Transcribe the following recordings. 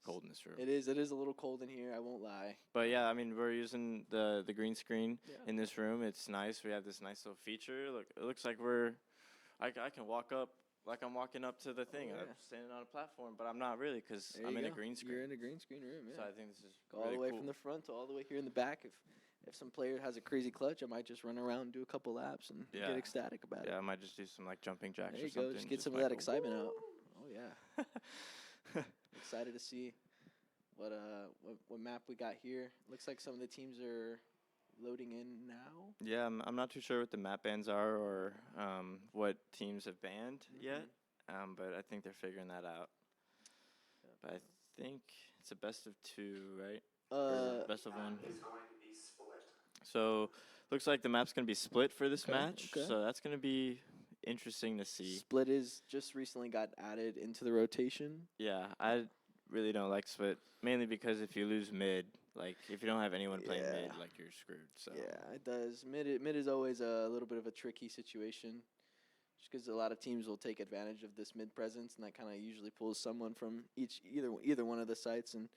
cold in this room. It is a little cold in here, I won't lie. But yeah, I mean, we're using the green screen Yeah. in this room. It's nice. We have this nice little feature. Look, it looks like I can walk up like I'm walking up to the thing. yeah. I'm standing on a platform, but I'm not really because There I'm you in a go. green screen. You're in a green screen room, yeah. So I think this is Go really all the way cool. from the front to all the way here in the back. If some player has a crazy clutch, I might just run around and do a couple laps and Yeah. get ecstatic about it. Yeah, I might just do some like jumping jacks There or you something. go. Just get some of like that a excitement woo. out. Oh yeah. Excited to see what map we got here. Looks like some of the teams are loading in now. Yeah, I'm not too sure what the map bans are or what teams have banned yet, but I think they're figuring that out. Yeah. But I think it's a best of 2, right? Or best of 1. Is going to be split. So looks like the map's gonna be split for this Okay, match. okay. So that's gonna be interesting to see. Split is just recently got added into the rotation. Yeah, I really don't like split, mainly because if you lose mid, like if you don't have anyone playing Yeah. mid, like you're screwed. So Yeah, it does. Mid is always a little bit of a tricky situation, just because a lot of teams will take advantage of this mid presence, and that kind of usually pulls someone from either one of the sites, and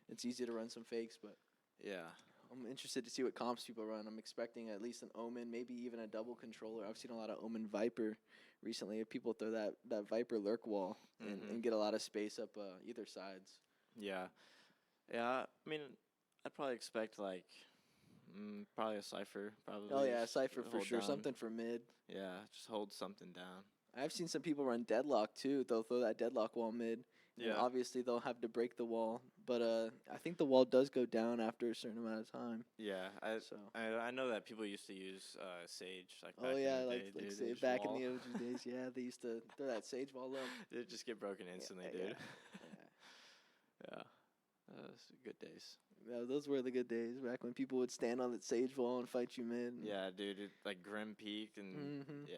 it's easy to run some fakes. But yeah. I'm interested to see what comps people run. I'm expecting at least an Omen, maybe even a double controller. I've seen a lot of Omen Viper recently. If people throw that Viper lurk wall and get a lot of space up either sides. Yeah. Yeah, I mean, I'd probably expect, like, probably a Cypher, probably. Oh, yeah, just Cypher for hold sure. down. Something for mid. Yeah, just hold something down. I've seen some people run Deadlock, too. They'll throw that Deadlock wall mid. And Yeah. obviously, they'll have to break the wall. But I think the wall does go down after a certain amount of time. Yeah, So. I know that people used to use Sage, like, back Oh, yeah, in the like day, dude. say They just back in wall. the OG days. Yeah, they used to throw that Sage wall up. It'd just get broken instantly, Yeah, dude. yeah. Yeah. Those were good days. No, those were the good days back when people would stand on that Sage wall and fight you mid. Yeah, dude, it, like, Grim peaked, and, Mhm. yeah,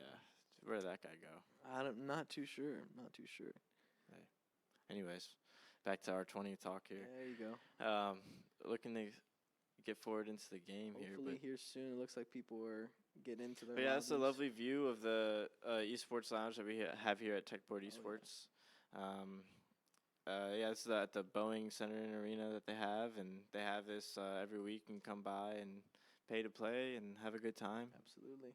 where'd that guy go? I'm not too sure. Hey. Anyways, back to R20 talk here. There you go. Looking to get forward into the game Hopefully here. here soon. It looks like people are getting into their But yeah, it's a lobbies. lovely view of the esports lounge that we have here at Techboard yeah. Esports. Yeah, it's at the Boeing Center and Arena that they have, and they have this every week. You can come by and pay to play and have a good time. Absolutely.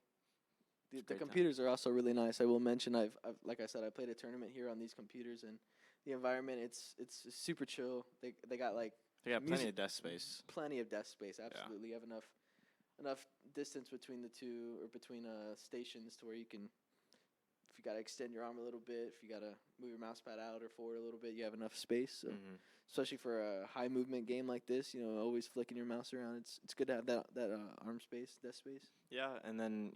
It's a The great computers are also really nice. I will mention I've like I said, I played a tournament here on these computers, and the environment it's super chill. They got like They got plenty music- of desk space. Plenty of desk space. Absolutely, you have enough distance between the two or between stations to where you can. If you gotta extend your arm a little bit, if you gotta move your mouse pad out or forward a little bit, you have enough space. So, especially for a high movement game like this, always flicking your mouse around. It's good to have that arm space, desk space. Yeah, and then,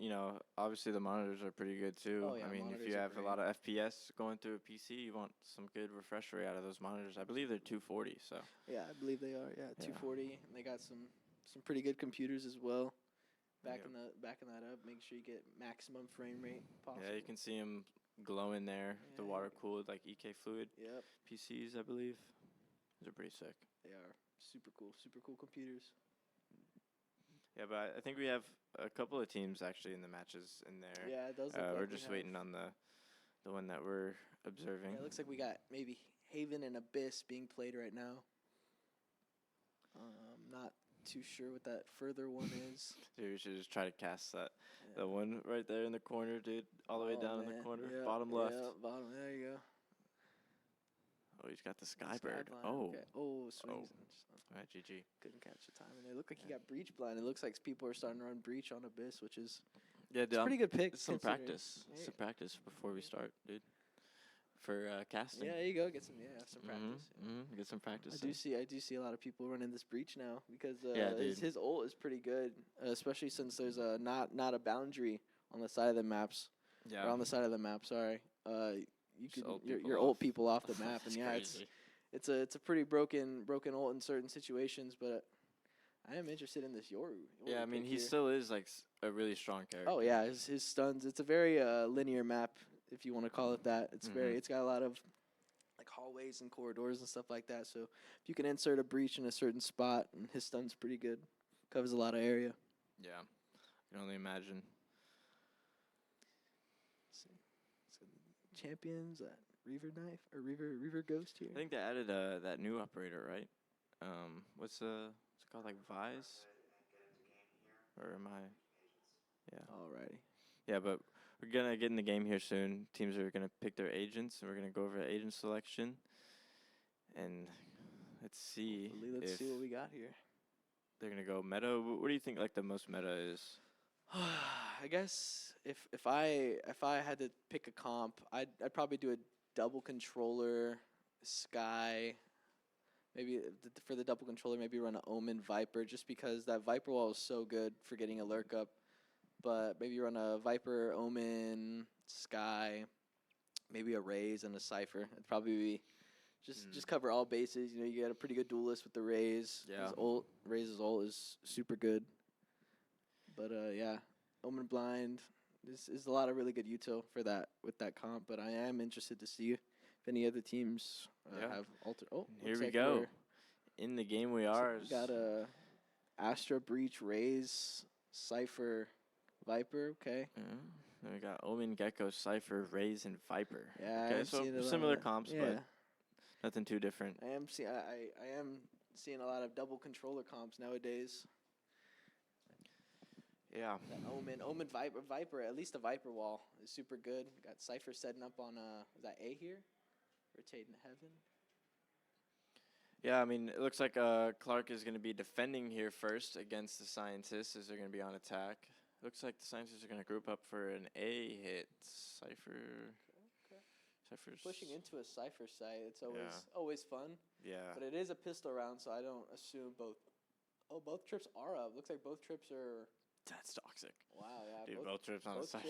obviously the monitors are pretty good too. Oh, yeah, I mean, if monitors you are have a great. lot of FPS going through a PC, you want some good refresh rate out of those monitors. I believe they're 240, so. Yeah, I believe they are. Yeah, 240. And they got some pretty good computers as well. Backing that up, make sure you get maximum frame rate possible. Yeah, you can see them glowing there. The Yeah. water cooled, like EK fluid Yep, PCs, I believe. Those are pretty sick. they are super cool computers. Yeah, but I think we have a couple of teams actually in the matches in there. Yeah, it does look like We're we just have- waiting on the one that we're observing. Yeah, it looks like we got maybe Haven and Abyss being played right now. Not too sure what that further one is. Dude, we should just try to cast that Yeah. one right there in the corner, dude. All the way Oh, down in the man. corner, Yeah, bottom left. Yeah, bottom. There you go. Oh, he's got the Skybird. Skyblind, Oh. okay. Oh, swings. All right, GG. Couldn't catch the time. And it looked like he got breach blind. It looks like people are starting to run breach on Abyss, which is Yeah, it's a pretty good pick. It's some considering- practice. Yeah. Some practice before we start, dude. For casting. Yeah, there you go. Get some practice. Yeah. Get some practice. I do see a lot of people running this breach now because Yeah, dude. his ult is pretty good, especially since there's not a boundary on the side of the maps. Yeah. Or on the side of the map. Sorry. You Just could ult people your ult off. people off the map, and That's yeah, crazy. it's a pretty broken ult in certain situations, but I am interested in this Yoru. Yeah, I mean, pick he here. still is like a really strong character. Oh yeah, his stuns. It's a very linear map, if you want to call it that. It's it's got a lot of like hallways and corridors and stuff like that. So if you can insert a breach in a certain spot, and his stun's pretty good, covers a lot of area. Yeah. I can only imagine. Let's see. So champions. Reaver knife or Reaver ghost here. I think they added that new operator, right? What's it called, like Vise? Or am I? Yeah. Alrighty. Yeah, but we're gonna get in the game here soon. Teams are gonna pick their agents, and we're gonna go over agent selection. And let's see Let's see what we got here. They're gonna go meta. What do you think like the most meta is? I guess if I had to pick a comp, I'd probably do a double controller Sky. Maybe for the double controller, maybe run an Omen Viper, just because that Viper wall is so good for getting a lurk up. But maybe run a Viper, Omen, Sky, maybe a Raze and a Cypher. It'd probably be just cover all bases. You know, you get a pretty good duelist with the Raze. Yeah. Raze's ult is super good. But yeah, Omen Blind is a lot of really good util for that with that comp. But I am interested to see if any other teams have alter. Oh, here we go. In the game we are. So we got a Astra Breach, Raze, Cypher, Viper. Okay. Then we got Omen, Gecko, Cypher, Raze, and Viper. Yeah. Okay, so similar comps, but nothing too different. I am seeing a lot of double controller comps nowadays. Yeah. That Omen Viper, at least the Viper wall is super good. Got Cypher setting up on is that A here? Rotating Heaven. Yeah, I mean, it looks like Clark is going to be defending here first against the Scientists as they're going to be on attack. Looks like the Scientists are going to group up for an A hit. Cypher. Okay. Cypher's pushing into a Cypher site. It's always fun. Yeah. But it is a pistol round, so I don't assume both. Oh, both trips are up. Looks like both trips are. That's toxic. Wow, yeah. Dude, both trips on the side.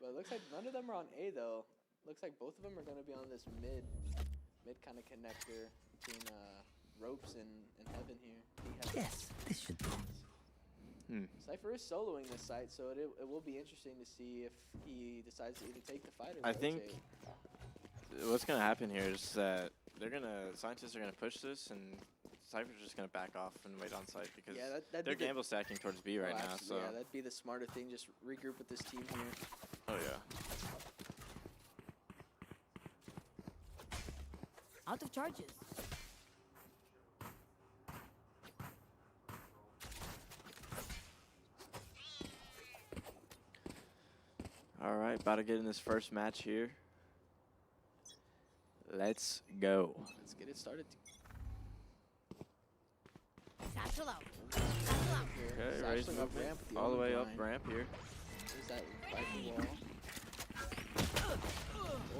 But it looks like none of them are on A, though. Looks like both of them are going to be on this mid kind of connector between ropes and heaven here. Yes, this should be. Cypher is soloing this site, so it will be interesting to see if he decides to either take the fight or I think what's going to happen here is that Scientists are going to push this, and Cypher's just going to back off and wait on site because they're gamble stacking towards B right now. So yeah, that'd be the smarter thing. Just regroup with this team here. Oh, yeah. Out of charges. All right, about to get in this first match here. Let's go. Let's get it started. Satchel out. Okay, raise movement all the way up ramp here. There's that Viper wall.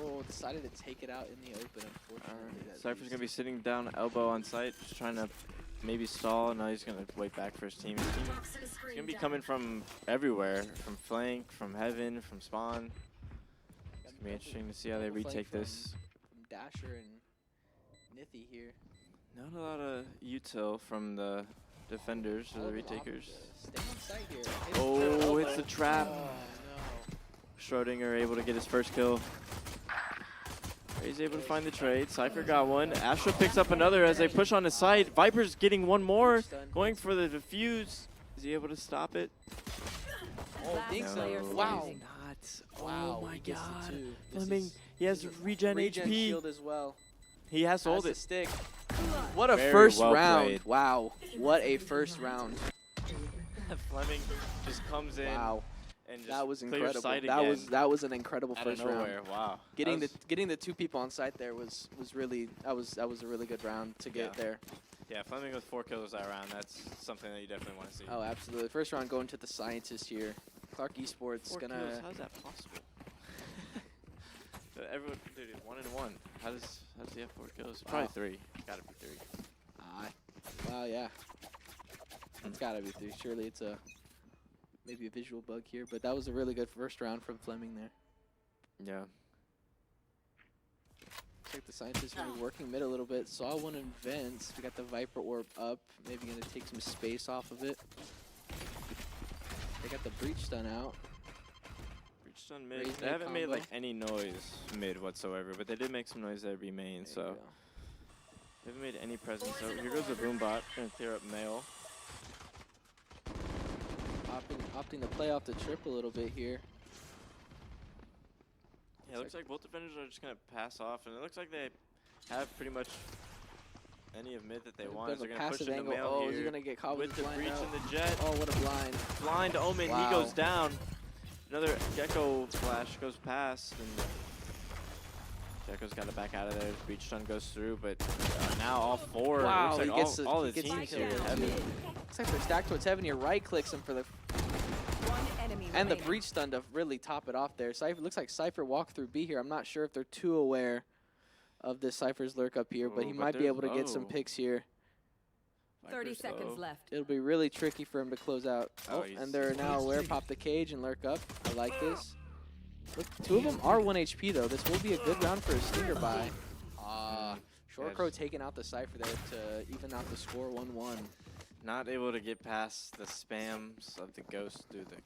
Oh, decided to take it out in the open, unfortunately. Cypher's going to be sitting down, elbow on site, just trying to maybe stall. No, he's going to wait back for his team. He's going to be coming from everywhere, from flank, from heaven, from spawn. It's going to be interesting to see how they retake this. From Dasher and Nithy here. Not a lot of util from the defenders or the retakers. Stay on site here. Oh, it's a trap. Oh, no. Schrodinger able to get his first kill. He's able to find the trade. Cypher got one. Astra picks up another as they push on his side. Viper's getting one more. Going for the defuse. Is he able to stop it? Oh, think so. Wow. Not. Wow. Oh my god. Two. Fleming, he has regen HP. Shield as well. He has to hold it. Stick. What a Very first well round. played. Wow. What a first round. Fleming just comes in. Wow. And just That was clears incredible. sight That was an incredible out first of nowhere. round. Wow. Getting the two people on site there was really that was a really good round to get there. Yeah, Fleming with 4 kills that round. That's something that you definitely want to see. Oh, absolutely. First round going to the Scientist here. Clark Esports 4 gonna. kills? How's that possible? Everyone, dude, 1 and 1. How does he have 4 kills? Wow. Probably 3. Gotta be 3. Wow, yeah. It's gotta be 3. Surely it's maybe a visual bug here, but that was a really good first round from Fleming there. Yeah. Looks like the Scientists are working mid a little bit. Saw one in Vents. We got the Viper Orb up. Maybe gonna take some space off of it. They got the Breach stun out. Breach stun mid. They haven't made like any noise mid whatsoever, but they did make some noise there be main, so they haven't made any presence. So here goes the Boombot, gonna clear up Mail. Opting to play off the trip a little bit here. Yeah, it looks like both defenders are just going to pass off, and it looks like they have pretty much any of mid that they want. Bit of They're a going to push passive into angle. mail Oh, here is he gonna get caught with the blind breach out? and the jet. Oh, what a blind! Blind Omen, Wow. he goes down. Another Gecko flash goes past, and Gecko's got to back out of there. Breach stun goes through, but now all four. Wow, it he looks like gets all he the gets teams the here. kill. Heavy. Looks like they're stacked towards heaven here. Right clicks him for the One enemy and the remaining. breach stun to really top it off there. Cypher looks like Cypher walked through B here. I'm not sure if they're too aware of this Cypher's lurk up here, but Oh, he but might be there's- able to get some oh. picks here. 30 Viper's seconds low. left. It'll be really tricky for him to close out. Oh, Oh, he's- and they're he's now aware. Pop the cage and lurk up. I like this. Look, two of them are 1 HP though. This will be a good round for a Stinger buy. Short Yeah, Crow just- taking out the Cypher there to even out the score 1-1. Not able to get past the spams of the ghost through the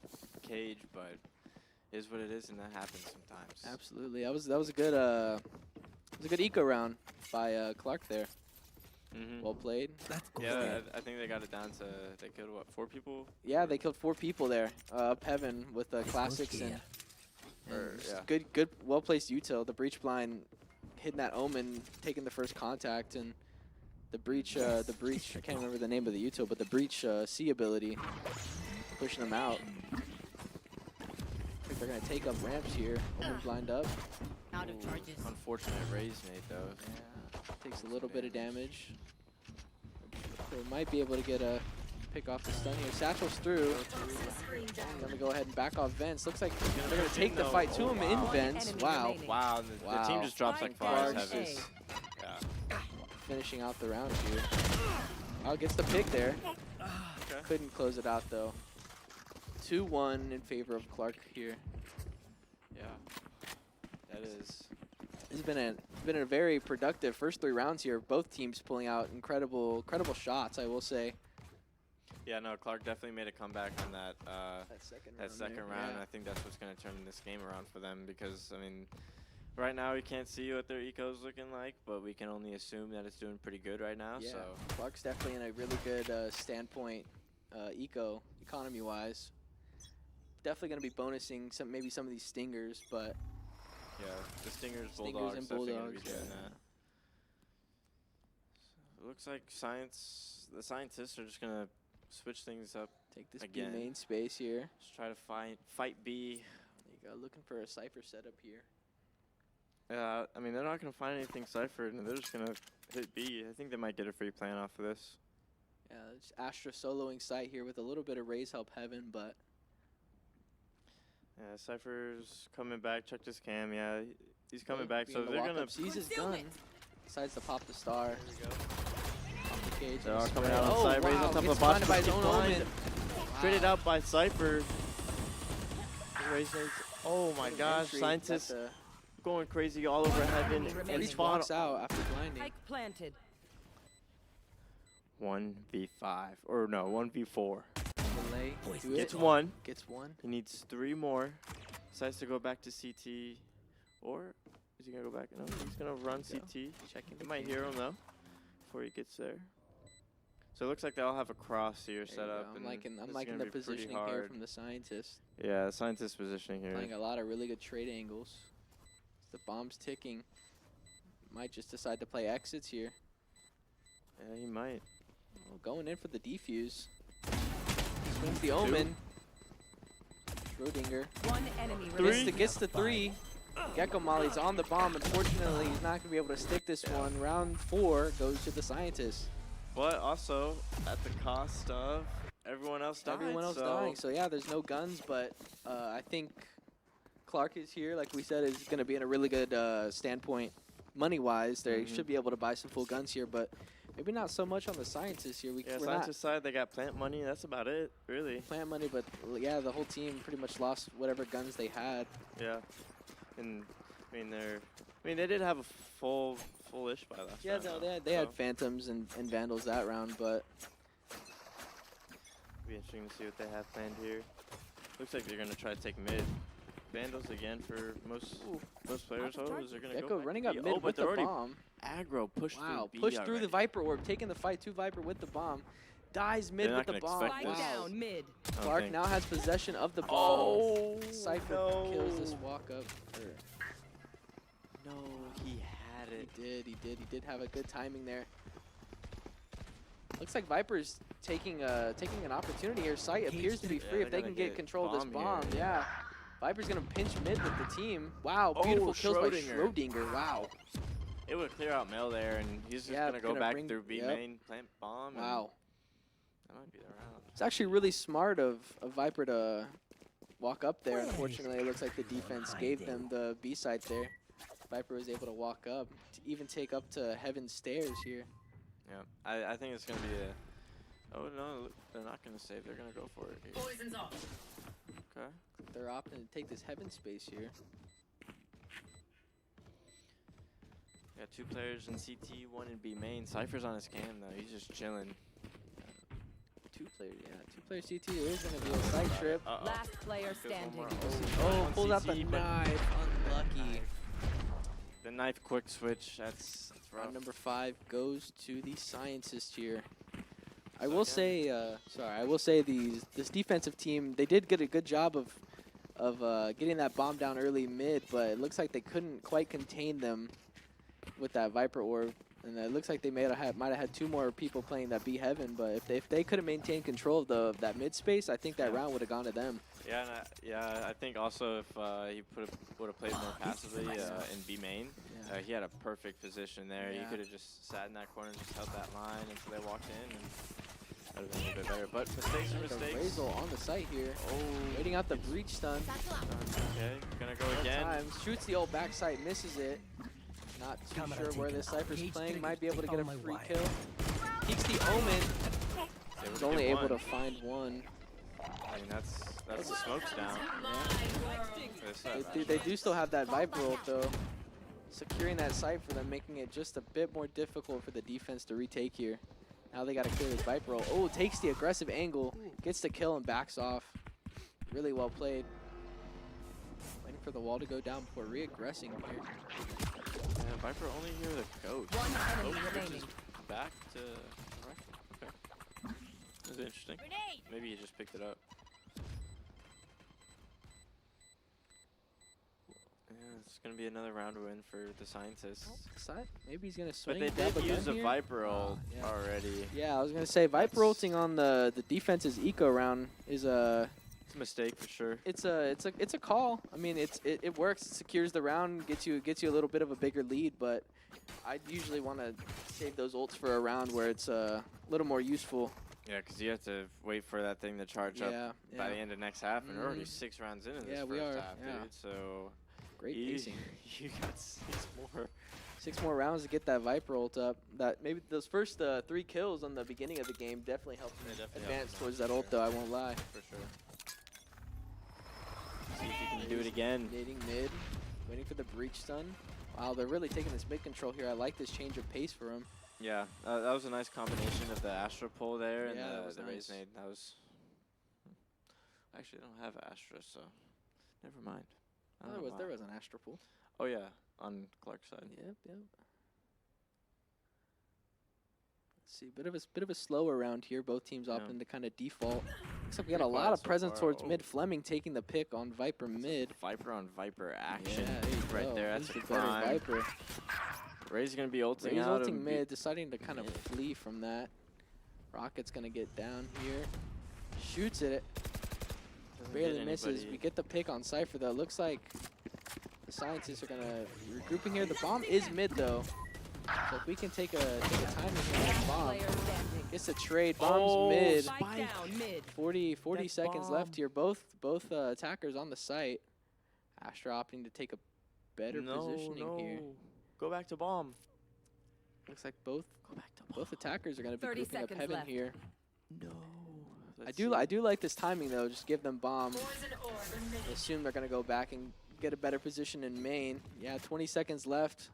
cage, but it is what it is, and that happens sometimes. Absolutely. That was a good eco round by Clark there. Mm-hmm. Well played. Yeah, I think they got it down to, they killed what, 4 people? Yeah, they killed 4 people there. Up heaven with classics and Yeah. good well placed util. The breach blind hitting that omen, taking the first contact, and the breach I can't remember the name of the util, but the breach C ability pushing them out. I think they're gonna take up ramps here. Omen blind up. Out of charges. Unfortunate raise made though. Yeah, takes a little bit of damage. They might be able to get a pick off the stun here. Satchel's through. I'm gonna go ahead and back off vents. Looks like they're gonna take the fight to him in Wow. vents. Enemy Wow, remaining. Wow, the team Wow. just drops like Spike flies. Clark's Heavy. just Yeah. finishing out the round here. Oh, gets the pick there. Okay. Couldn't close it out though. 2-1 in favor of Clark here. Yeah. That is. It's been a very productive first 3 rounds here. Both teams pulling out incredible shots, I will say. Yeah, no, Clark definitely made a comeback on that That second round, and I think that's what's going to turn this game around for them because, I mean, right now we can't see what their eco's looking like, but we can only assume that it's doing pretty good right now. Yeah, So Clark's definitely in a really good standpoint, economy-wise. Definitely going to be bonusing maybe some of these stingers, but yeah, the Stingers, Stingers Bulldogs, and definitely Bulldogs, going to be doing yeah. that. So it looks like the scientists are just going to switch things up, take this Again. B main space here. just try to fight B. There you go, looking for a Cypher setup here. I mean, they're not going to find anything ciphered, and they're just going to hit B. I think they might get a free plan off of this. Yeah, it's Astra soloing site here with a little bit of raise help heaven, but Yeah, Cypher's coming back. Check this cam. Yeah, he's coming back. So being the they're walk-up gonna. sees his gun. Concealment. Decides to pop the star. There we go. Pop the cage. They and are the coming spray. out on Oh, side. Raise wow, on top of gets the box. blinded by his Gets own blind. omen. Traded Wow. out by Cypher. Raise notes. Oh my Good gosh! entry. Scientists Got the- going crazy all over heaven. Enemy And remaining. Breach spawn. walks out after blinding. Spike planted. 1v5 or no 1v4. Delay. Do it. Gets 1. Gets 1. He needs 3 more. Decides to go back to CT, or is he gonna go back? No, he's gonna run There you CT. Checking. He might hear him though before he gets there. So it looks like they all have a cross here set up. I'm and liking this is the gonna be pretty positioning here hard. from the scientist. Yeah, scientist positioning here. Playing a lot of really good trade angles. The bomb's ticking. Might just decide to play exits here. Yeah, he might. Oh, going in for the defuse. Swings the omen. Schrodinger. One enemy remaining. Gets the 3. Gecko Molly's on the bomb. Unfortunately, he's not going to be able to stick this one. Round 4 goes to the scientist. But also at the cost of everyone else dying. Everyone else dying. So yeah, there's no guns, but I think Clark is here. Like we said, is going to be in a really good standpoint money-wise. They Mhm. should be able to buy some full guns here, but maybe not so much on the scientists here. Yeah, We're not scientist side, they got plant money. That's about it, really. plant money, but yeah, the whole team pretty much lost whatever guns they had. Yeah. And I mean, they did have a full-ish by last Yeah, round. no, though, they had so Phantoms and Vandals that round, but be interesting to see what they have planned here. Looks like they're gonna try to take mid. Vandals again for most players. Oh, is they're gonna Gecko go back running to up B. mid Oh, but with they're the already bomb. aggro pushed Wow, through B pushed through the already. Viper Orb, taking the fight to Viper with the bomb. Dies mid They're with not the gonna bomb. expect Spike this. Wow. down mid. I don't Clark think. now has possession of the bomb. Oh, Cypher no. kills this walk up. No, he had it. He did have a good timing there. Looks like Viper's taking an opportunity here. Sight appears to be free if they can get control of this bomb. Here. Yeah. Viper's gonna pinch mid with the team. Wow, beautiful kills by Schrodinger. Wow. It would clear out Mel there, and he's just gonna go back through B main, plant bomb. Wow. That might be the round. It's actually really smart of Viper to walk up there. Unfortunately, it looks like the defense gave them the B side there. Viper was able to walk up, to even take up to Heaven's Stairs here. Yeah, I think it's gonna be a. Oh no, they're not gonna save. They're gonna go for it. Here. Poison's off. Okay. They're opting to take this Heaven space here. Got 2 players in CT, 1 in B main. Cypher's on his cam though. He's just chilling. 2 players, yeah. 2 player CT is gonna be a side trip. Last player standing. Oh, pulls out the knife. Unlucky. The knife quick switch. That's rough. Round number 5 goes to the Scientist here. I will say, this defensive team, they did get a good job of getting that bomb down early mid, but it looks like they couldn't quite contain them with that Viper orb. And it looks like they might have had 2 more people playing that B Heaven, but if they could have maintained control of that mid space, I think that round would have gone to them. Yeah, I think also if he would have played more passively in B main, he had a perfect position there. Yeah. He could have just sat in that corner and just held that line until they walked in, and that would have been a little bit better. But mistakes are mistakes. Razel on the site here. Oh, waiting out the breach stun. Okay, gonna go again. Times. Shoots the old backside, misses it. Not too sure where this Cypher's playing. Might be able to get a free kill. Peeks the Omen. He's only able to find one. I mean, that's the smokes down. Yeah. They do still have that Viper ult though. Securing that site for them, making it just a bit more difficult for the defense to retake here. Now they got to clear this Viper ult. Oh, takes the aggressive angle, gets the kill and backs off. Really well played. Waiting for the wall to go down before re-aggressing here. Yeah, Viper only here with a coach. One enemy remaining. Back to rifle. Okay. That's interesting. Maybe he just picked it up. Yeah, it's gonna be another round win for the Scientists. Maybe he's gonna swing. But they did use a Viper ult yeah. already. Yeah, I was gonna say Viper ulting on the defense's eco round is a. It's a mistake for sure. It's a call. I mean, it works. It secures the round, gets you a little bit of a bigger lead. But I usually want to save those ults for a round where it's a little more useful. Yeah, because you have to wait for that thing to charge up by the end of next half, and we're already 6 rounds into this first half, dude. So great pacing. You got 6 more. 6 more rounds to get that Viper ult up. That maybe those first 3 kills on the beginning of the game definitely helped them advance towards that ult, though. I won't lie. For sure. See if you can do it again. Nading mid, waiting for the breach stun. Wow, they're really taking this mid control here. I like this change of pace for them. Yeah, that was a nice combination of the Astra pull there and the nice. raise nade. That was. Actually, I don't have Astra, so never mind. There was an Astra pull. Oh yeah, on Clark's side. Yep. Let's see, bit of a slower round here. Both teams opting to kind of default. Looks like we got a lot of presence towards mid. Fleming taking the pick on Viper mid. Viper on Viper action. Yeah, right there. That's a crime. Viper. Ray's gonna be ulting Ray's out. Ulting mid, deciding to kind of flee from that. Rocket's gonna get down here. Shoots it. Barely misses. We get the pick on Cypher though. Looks like the Scientists are gonna regrouping here. The bomb is mid though. So if we can take a timing here on the bomb. Gets a trade. Bomb's mid. 40 seconds left here. Both attackers on the site. Astra opting to take a better positioning here. Go back to bomb. Looks like both attackers are going to be grouping up Heaven left. here. No. I do like this timing though. Just give them bomb. I assume they're going to go back and get a better position in main. Yeah, 20 seconds left.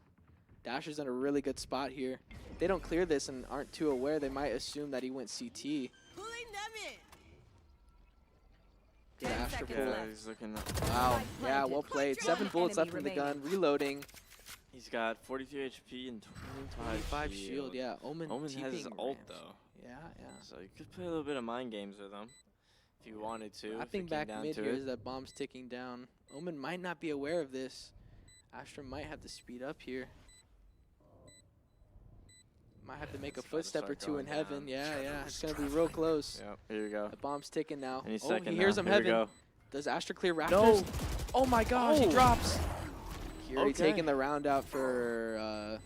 Dasher's in a really good spot here. If they don't clear this and aren't too aware, they might assume that he went CT. Good Astra pull. Yeah, he's looking. Wow. Yeah, well played. 7 bullets left in the gun. Reloading. He's got 42 HP and 25 shield. Yeah, Omen has his ult though. Yeah. So you could play a little bit of mind games with him if you wanted to. I think back mid here is that bomb's ticking down. Omen might not be aware of this. Astra might have to speed up here. Might have to make a It's about to footstep or start two in going heaven. down. Yeah, it's gonna be real close. Yep, here we go. The bomb's ticking now. Any Oh, second he hears now. him Here we heaven. go. Does Astra clear Raptors? No. Oh my gosh, he Oh. drops. Curie Okay. taking the round out for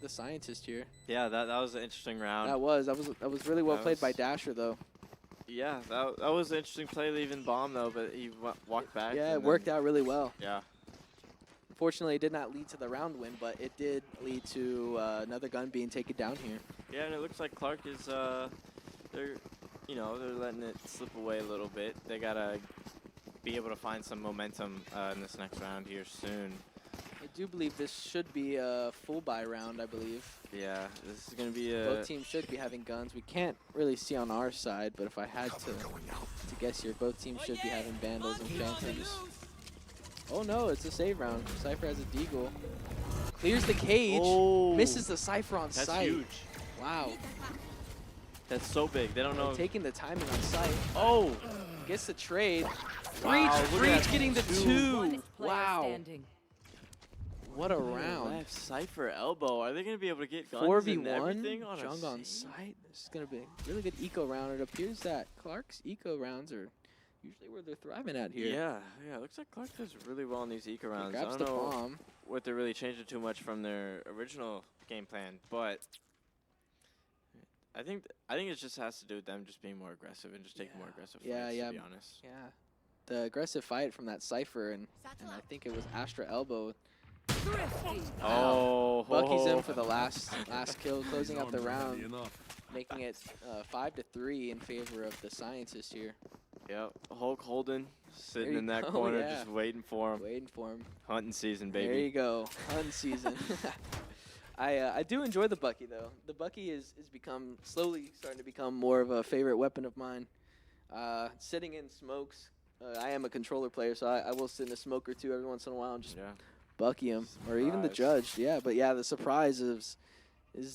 the scientist here. Yeah, that was an interesting round. That was really well That played by was- Dasher though. Yeah, that was an interesting play leaving bomb though, but he walked back. Yeah, and it then- worked out really well. Yeah. Unfortunately, it did not lead to the round win, but it did lead to another gun being taken down here. Yeah, and it looks like Clark is they're letting it slip away a little bit. They gotta be able to find some momentum in this next round here soon. I do believe this should be a full buy round, I believe. Yeah, this is gonna be Both teams should be having guns. We can't really see on our side, but if I had to guess here, both teams should be having Vandals and Phantoms. Oh no, it's a save round. Cypher has a deagle. Clears the cage. Oh, Misses the Cypher on that's sight. huge. Wow. That's so big. They don't know. Taking the timing on sight. Oh, Gets the trade. Wow, look at Breach that. getting the One two. player Wow. standing. What a round. left Cypher elbow. Are they gonna be able to get guns 4v1. and everything on Jung a on save? sight. This is going to be a really good eco round. It appears that Clark's eco rounds are usually where they're thriving at here. Yeah. Looks like Clark does really well in these eco He rounds. I grabs don't the know bomb. what they're really changing too much from their original game plan, but I think it just has to do with them just being more aggressive and just taking more aggressive Yeah, fights, yeah. to be honest. Yeah. The aggressive fight from that Cypher, and I think it was Astra Elbow. Oh, Bucky's in for the last kill, closing up the round, making it 5-3 in favor of the scientist here. Yep, Hulk Holden sitting you in that go, corner yeah. just waiting for him. Waiting for him. Hunting season, There baby. you go, hunting season. I do enjoy the Bucky though. The Bucky is slowly starting to become more of a favorite weapon of mine. Sitting in smokes. I am a controller player, so I will sit in a smoke or two every once in a while and just Yeah. Bucky him, or even the Surprise. judge. Yeah, but yeah, the surprise is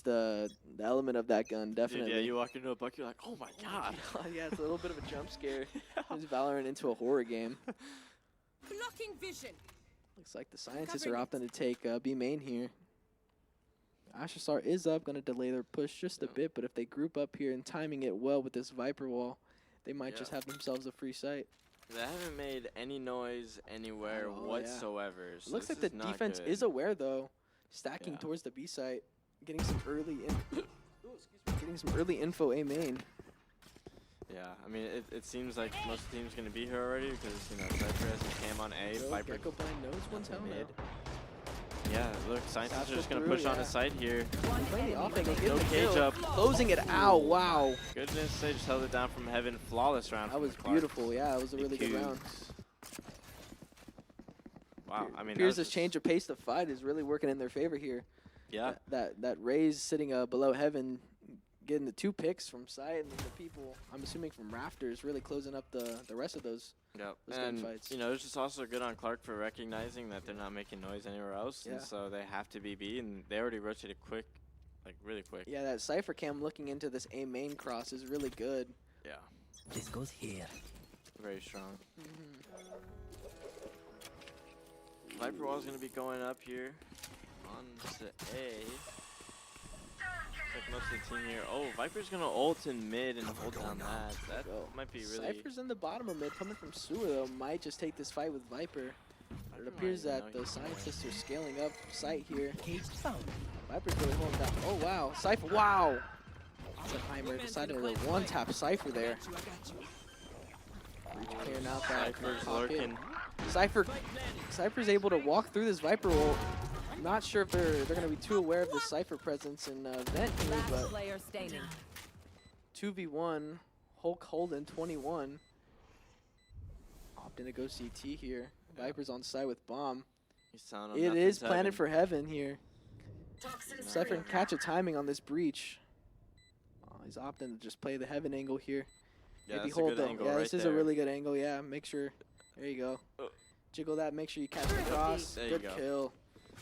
the element of that gun, Dude, definitely. yeah, you walk into a buck, you're like, oh my god. Yeah, it's a little bit of a jump scare. Turns Valorant into a horror game. Blocking vision. Looks like the scientists are opting to take B main here. Ashasar is up, going to delay their push just a bit, but if they group up here and timing it well with this Viper wall, they might just have themselves a free sight. They haven't made any noise anywhere At all, yeah. whatsoever. It So looks this like the is not defense good. is aware, though, stacking Yeah. towards the B site, getting some early getting some early info A main. Yeah, I mean, it seems like most of the team's going to be here already because, Cypher has a cam on A, Viper Gecko blind knows one's hell mid. now. Yeah, look, scientists are Satchel just going to through, push on yeah. the side here. Playing the off angle, No getting the cage kill. up. Closing it out, wow. Goodness, they just held it down from heaven. Flawless round. That from was the Clarks. beautiful, yeah, it was a really good round. Wow, I mean, Appears that this was change of pace of fight is really working in their favor here. Yeah, That Raze sitting below heaven, getting the 2 picks from side, and the people, I'm assuming from rafters, really closing up the rest of those. yep. Those And, gunfights. it's just also good on Clark for recognizing that they're not making noise anywhere else, Yeah. and so they have to be B, and they already rotated quick, like really quick. Yeah, that Cypher cam looking into this A main cross is really good. Yeah, This goes here. very strong. Viper Wall's gonna be going up here on to A. Looks like most of the team here. Oh, Viper's gonna ult in mid and hold down that. That Go. might be really. Cypher's in the bottom of mid, coming from sewer though, might just take this fight with Viper. But it Viper appears might that know the he's scientists are scaling up sight here. Cage found. Viper's really holding down. Oh wow, Cypher, wow! Oppenheimer decided to one-tap Cypher there. Breach clearing out that Cypher's pocket. lurking. Cypher's able to walk through this Viper ult. I'm not sure if they're going to be too aware of the Cypher presence in Vent here, Last but player standing. 2v1, Hulk Holden 21. Opting to go CT here. Yeah. Viper's on site with bomb. He's telling him It nothing's is Planet heaven. for Heaven here. Cypher can catch a timing on this breach. He's opting to just play the Heaven angle here. Yeah, Maybe that's a hold good the. angle Yeah, right this is there. a really good angle. Yeah, make sure. There you go. Oh. Jiggle that. Make sure you catch the cross. There you Good go. kill.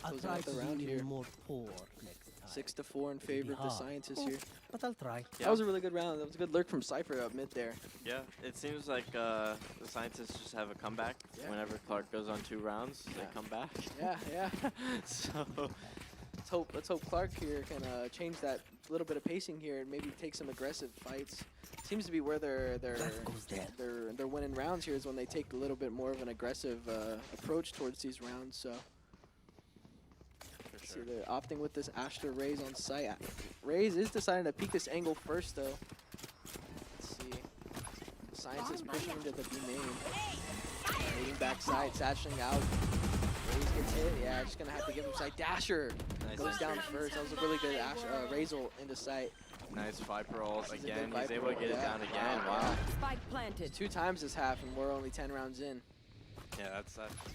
I'll Closing try out the to round be here. even more poor next 6-4 in favor of the Scientists here. But I'll try. Yeah. That was a really good round. That was a good lurk from Cypher up mid there. Yeah, it seems like the Scientists just have a comeback. Yeah. Whenever Clark goes on 2 rounds, they come back. Yeah, yeah. So Let's hope Clark here can change that little bit of pacing here and maybe take some aggressive fights. Seems to be where they're winning rounds here is when they take a little bit more of an aggressive approach towards these rounds. So for see, sure. they're opting with this Astra Raze on site. Raze is deciding to peek this angle first though. Let's see. Scientists pushing into the B main. Leading backside, satching out. Raze gets hit. Yeah, just gonna have to give him sight. Dasher Nice goes down Dasher. first. That was a really good Raze ult into sight. Nice Viper ult This is a again. good He's Viper able to ult, get it yeah. down again. Wow. Wow. Spike planted. 2 times this half, and we're only 10 rounds in. Yeah, that's actually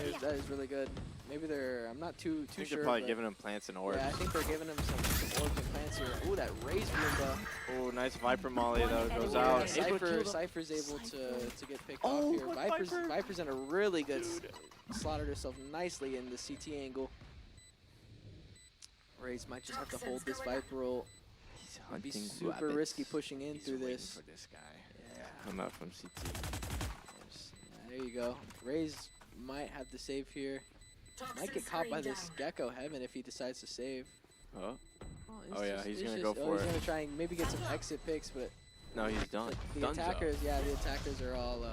good. That is really good. Maybe they're. I'm not too I think sure. they're probably but giving him plants and orbs. yeah, I think they're giving him some orbs and plants here. Ooh, that Raze window. Oh, nice Viper molly though. Goes Yeah, out. Yeah, Able to kill them. Cypher's able to get picked Oh, off here. what Viper's Viper? in a really good slaughtered herself nicely in the CT angle. Raze might just have to hold this Viper ult. He's Might be hunting super rabbits. risky pushing in He's through waiting this. for this guy. Yeah. Come out from CT. There you go. Raze might have the save here. Might get caught by this Gecko Heaven if he decides to save. Oh, it's Oh, yeah, just- he's it's gonna just- go oh, for he's it. gonna try and maybe get some exit picks, but no, he's done. the Dunzo. attackers, yeah, the attackers are all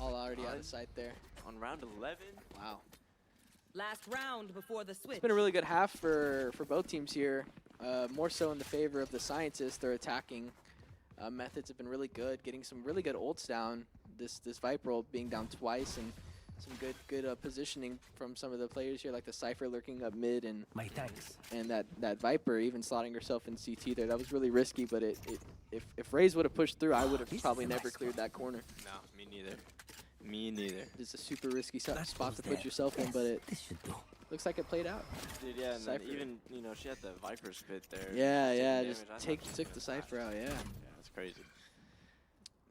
already out of sight there. On round 11. Wow. Last round before the switch. It's been a really good half for both teams here. More so in the favor of the Scientists. Their attacking methods have been really good, getting some really good ults down. This Viper ult being down twice, and some good positioning from some of the players here, like the Cypher lurking up mid, and My thanks. that Viper even slotting herself in CT there. That was really risky, but if Raze would have pushed through, I would have This probably is a never nice cleared that corner. No, me neither. Me neither. It's a super risky That spot goes to put there. yourself in, but it This should do. looks like it played out. Dude, yeah, and then Cypher. even, she had the Viper spit there. Yeah, taking yeah, damage. just I thought she was took gonna the die. Cypher out, yeah. Yeah, that's crazy.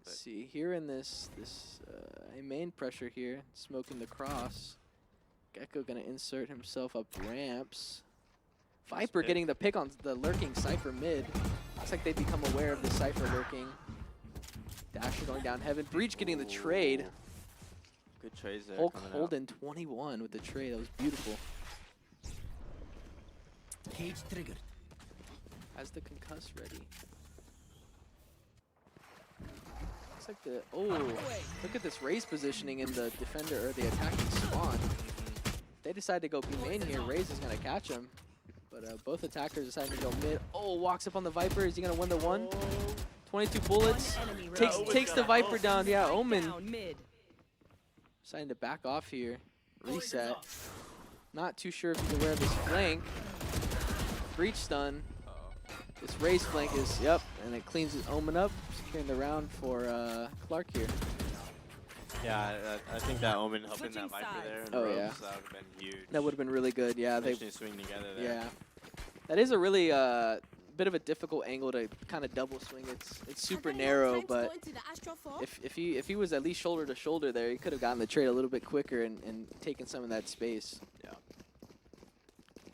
But- See, here in this a main pressure here, smoking the cross. Gecko gonna insert himself up ramps. Viper pick. getting the pick on the lurking Cypher mid. Looks like they become aware of the Cypher lurking. Dasher going down heaven. Breach getting the trade. Ooh. Good trades there. Hulk coming out. Holden 21 with the trade. That was beautiful. Cage triggered. Has the concuss ready. Looks like the look at this Raze positioning in the defender or the attacking spawn. If they decide to go B main here, Raze is gonna catch him. But both attackers deciding to go mid. Oh, walks up on the Viper. Is he gonna win the one? 22 bullets. One enemy Takes remaining. takes the Viper down. Yeah, Spike Omen down mid. deciding to back off here. Reset. Not too sure if he's aware of his flank. Breach stun. This Raze flank is, yep, and it cleans his Omen up, securing the round for Clark here. Yeah, I think that Omen helping Switching that Viper sides. there. And Oh, ropes, yeah. That would have been huge. That would have been really good, yeah. They, Especially swing together there. yeah. That is a really bit of a difficult angle to kind of double swing. It's super narrow, but if he was at least shoulder to shoulder there, he could have gotten the trade a little bit quicker and taken some of that space. Yeah.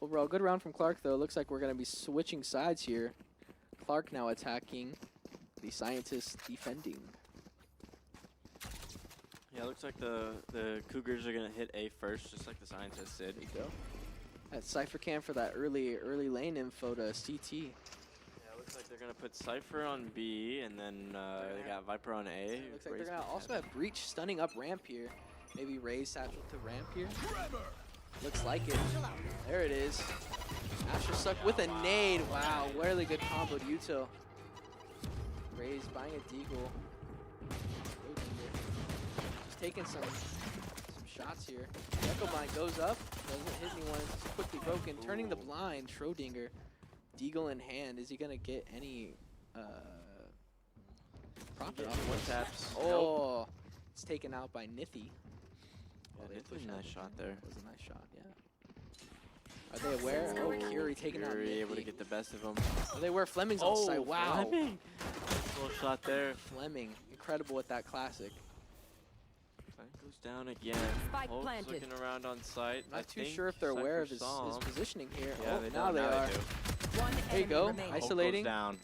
Overall, good round from Clark, though. Looks like we're going to be switching sides here. Clark now attacking, the Scientists defending. Yeah, it looks like the Cougars are going to hit A first, just like the Scientists did. There you go. That Cypher cam for that early lane info to CT. Yeah, it looks like they're going to put Cypher on B, and then they got Viper on A. Looks like Raze they're going to also have Breach stunning up ramp here. Maybe Raze satchel to ramp here. Looks like it. There it is. Asher Suck with a nade. Wow, really good combo to Yuto. Raze buying a deagle. Just taking some shots here. Echo Blind goes up, doesn't hit anyone, it's quickly broken. Turning the blind, Schrodinger. Deagle in hand. Is he gonna get any profit off One this? taps. Oh, it's taken out by Nithy. Yeah, They that's push a out nice the shot hand. there. That was a nice shot, yeah. Are they aware? Oh, Curie taking out Fury able to Nithy. get the best of them. Oh, they were Fleming's on site. Wow. Fleming. Little shot there. Fleming, incredible with that classic. Goes down again. Spike Hulk's planted. looking around on site. Not too sure if they're aware of his positioning here. Yeah, Oh, they now don't. they Now are. they do. One There you enemy go. remaining. Hulk goes Isolating. down.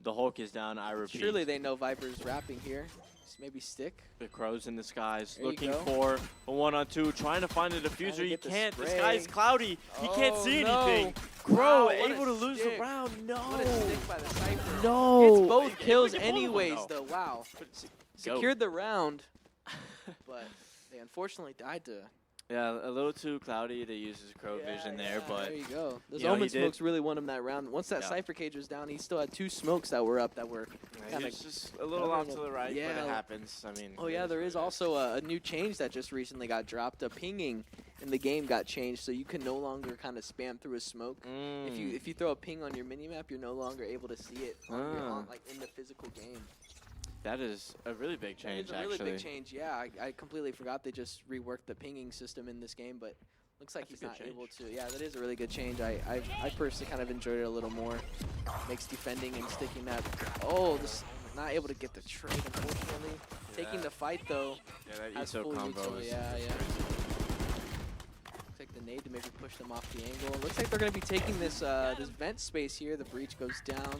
The Hulk is down. I repeat. Surely they know Viper's rapping here. Just maybe stick. The Crow's in the skies, There you looking go. for a 1-on-2, trying to find a Trying diffuser. to He get the can't. The spray. sky's cloudy. He can't Oh, see no. anything. Wow, Crow what a able to lose the stick. round. No. What a stick by the Cypher. No. It's both It- kills it- both of them, anyways, though. Wow. Go. Secured the round, but they unfortunately died to. Yeah, a little too cloudy to use his Crow vision there, but there you go. Those you know, Omen he did- smokes really won him that round. Once that Yeah. Cypher cage was down, he still had 2 smokes that were up that were yeah, kinda he's just a little off to the right, but Yeah. it happens. I mean. Oh it yeah, there what is it also a new change that just recently got dropped. A pinging in the game got changed, so you can no longer kind of spam through a smoke. If you throw a ping on your minimap, you're no longer able to see it like in the physical game. That is a really big change, It's a really actually. big change. Yeah, I completely forgot they just reworked the pinging system in this game, but looks like That's he's a good not able change. to. Yeah, that is a really good change. I personally kind of enjoyed it a little more. Makes defending and sticking that. Oh, this not able to get the trade, unfortunately. Taking the fight though. Yeah, that Has ISO full combo util, is yeah. Looks like the nade to maybe push them off the angle. Looks like they're going to be taking this this vent space here. The breach goes down.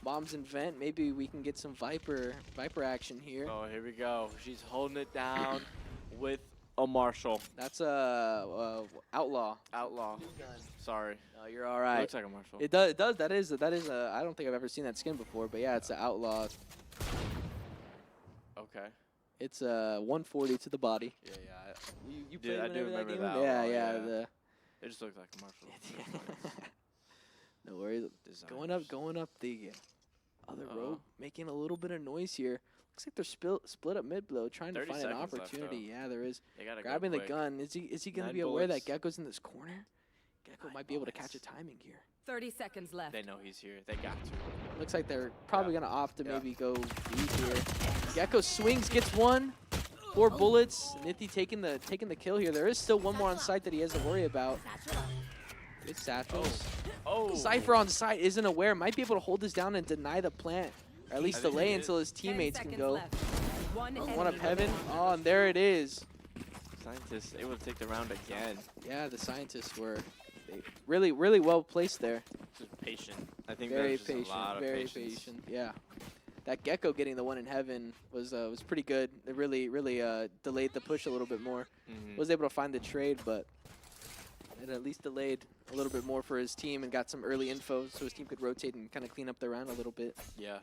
Bombs in vent. Maybe we can get some Viper action here. Oh, here we go. She's holding it down with a Marshall. That's outlaw. Outlaw. Sorry. No, you're all right. Looks like a Marshall. It does. That is a. I don't think I've ever seen that skin before, but yeah, it's an outlaw. Okay. It's 140 to the body. Yeah. You Dude, played I do whenever remember game? that Yeah, one, yeah. yeah. It just looks like a Marshall. No worries. Designers. Going up the other Uh-oh. road, making a little bit of noise here. Looks like they're split up mid blow, trying to 30 find an seconds left, opportunity. Yeah, there is. They gotta Grabbing go the quick. gun. Is he going to 9 be aware that bullets. Gecko's in this corner? Gecko 9 might be able to bullets. catch a timing here. 30 seconds left. They know he's here. They got to. Looks like they're probably Yeah. going to opt to Yeah. maybe go B here. Gecko swings, gets one. 4 bullets. Nithy taking the kill here. There is still one more on site that he has to worry about. Good satchels. Oh. Cypher on site isn't aware. Might be able to hold this down and deny the plant. Or at least I think delay he until his 10 teammates can seconds go. left. One One up enemy heaven. remaining. Oh, and there it is. Scientists able to take the round again. Yeah, the scientists were really well placed there. Just patient. I think Very there's just patient. a lot of Very patience. patient. Yeah. That Gecko getting the one in heaven was pretty good. It really delayed the push a little bit more. Mhm. Was able to find the trade, but it at least delayed a little bit more for his team and got some early info so his team could rotate and kind of clean up the round a little bit. Yeah.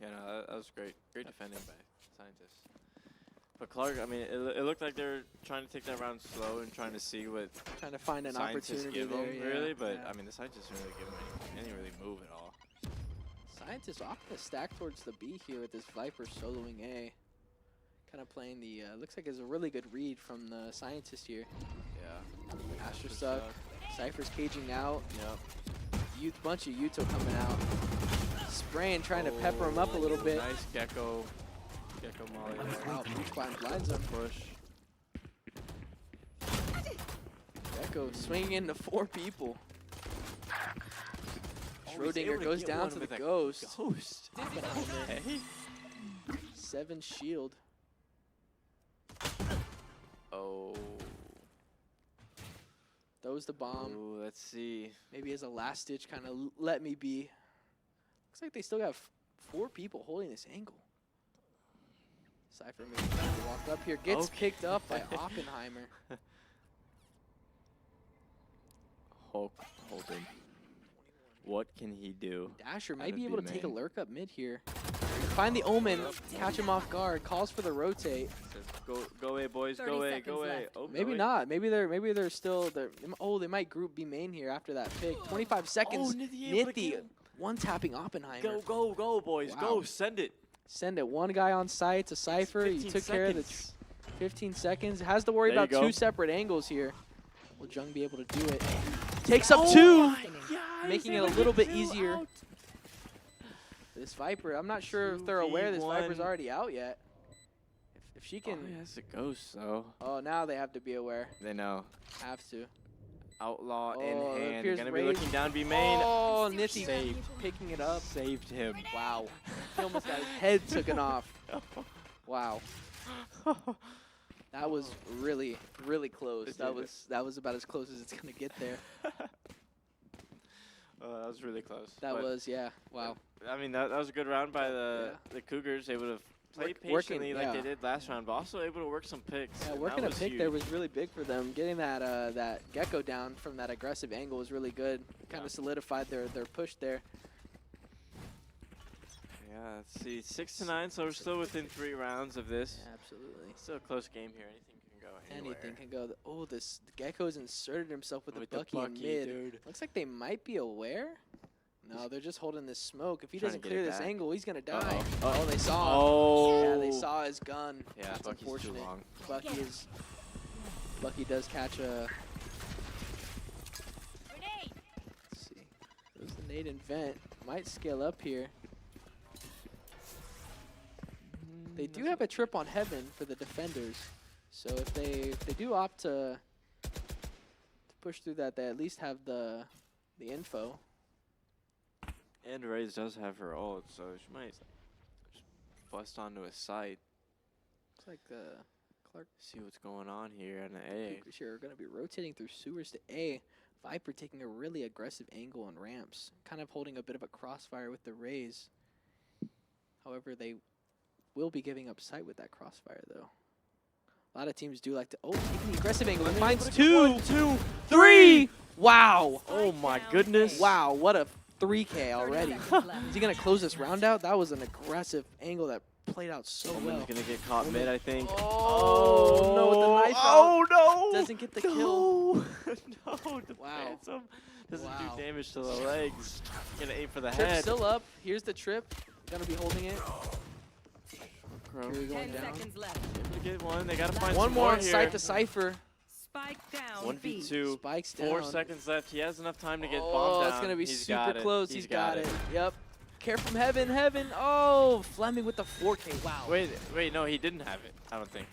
Yeah, no, that was great. Great defending by Scientists. But Clark, I mean, it looked like they're trying to take that round slow and trying to see what Trying to find an Scientists opportunity give there. them, yeah, really. But, yeah. I mean, the Scientists didn't really give them any really move at all. Scientists off the stack towards the B here with this Viper soloing A. Kind of playing the, looks like it's a really good read from the Scientist here. Yeah. Astra Just, stuck. Cypher's caging out. Yep. Bunch of Yuto coming out. Spraying, trying to pepper him up a little bit. Nice Gecko molly there. Wow, Peach blinds him. Push. Gecko swinging into 4 people. Oh, he's able Schrodinger to goes get down one to the with a ghost. Ghost. Hey. 7 shield. Oh. Throws the bomb. Ooh, let's see. Maybe as a last ditch kind of let me be. Looks like they still got 4 people holding this angle. Cypher maybe trying to walk up here. Gets Okay. picked up by Oppenheimer. Hulk holding. What can he do? Dasher Out might of be able to take a B-main. lurk up mid here. Find the Omen, catch him off guard, calls for the rotate. Says, go away, boys. 30 Go away. seconds Go away. left. Oh, Maybe wait. not. Maybe they're still there. Oh, they might group B main here after that pick. 25 seconds. Oh, Nithy able to Nithy kill. one tapping Oppenheimer. Go, boys. Wow. Go. Send it. Send it. One guy on site to Cypher. He 15 took care of the seconds. 15 seconds. Has to worry There you about go. 2 separate angles here. Will Jung be able to do it? Takes up 2. Making it a little bit easier. This Viper, I'm not sure if they're aware this 2v1. Viper's already out yet. If she can. Oh, yeah, it's a ghost, though. Oh, now they have to be aware. They know. Have to. Outlaw Oh, in it hand. appears Gonna be Raze- looking down B main. Oh, Nithy Saved. picking it up. Saved him. Wow. He almost got his head taken off. Wow. That was really, really close. It That did. was about as close as it's gonna get there. That was really close. That but, was, yeah. Wow. I mean, that was a good round by the Cougars. Able to play Working, patiently like they yeah. did last round, but also able to work some picks. Yeah, and working that a pick was there huge. was really big for them. Getting that that gecko down from that aggressive angle was really good. Kind of solidified their push there. Yeah, let's see. 6-9, so we're still within 3 rounds of this. Yeah, absolutely. Still a close game here. Anything can go anywhere. Anything can go. Oh, this Gecko's inserted himself with, With the the Bucky in mid. dude. Looks like they might be aware. No, they're just holding this smoke. If he Trying to doesn't get clear it this back. angle, he's gonna die. Uh-oh. Oh, they saw him. Oh. Yeah, they saw his gun. Yeah, That's Bucky's too unfortunate. long. Bucky does catch a. Let's see. There's the nade and vent. Might scale up here. They do have a trip on heaven for the defenders. So if they do opt to push through that, they at least have the info. And Raze does have her ult, so she might just bust onto his side. Looks like Clark See what's going on here in the A. Cougars here are going to be rotating through sewers to A. Viper taking a really aggressive angle on ramps, kind of holding a bit of a crossfire with the Raze. However, they will be giving up sight with that crossfire, though. A lot of teams do like to. Oh, taking the aggressive angle and finds 2, 2, 3. Wow. Oh my goodness. Wow, what a 3K already. seconds left. Is he going to close this round out? That was an aggressive angle that played out so well. Omen's gonna get caught mid, I think. Oh, no, with the knife out. Oh no! Doesn't get the kill. No, the Wow. Phantom doesn't Wow. do damage to the legs. Gonna aim for the Trip head. still up. Here's the trip. Gonna be holding it. Crow. Fury going 10 down. seconds left. Able to get one. They gotta find One some more on here. site to Cypher. Spike down. B. 1v2. Spikes down. 4 seconds left. He has enough time to get Oh, bombed down. it's gonna be He's super got it. close. He's got it. Yep. Care from heaven, heaven. Oh, Fleming with the 4K. Wow. Wait, no, he didn't have it. I don't think.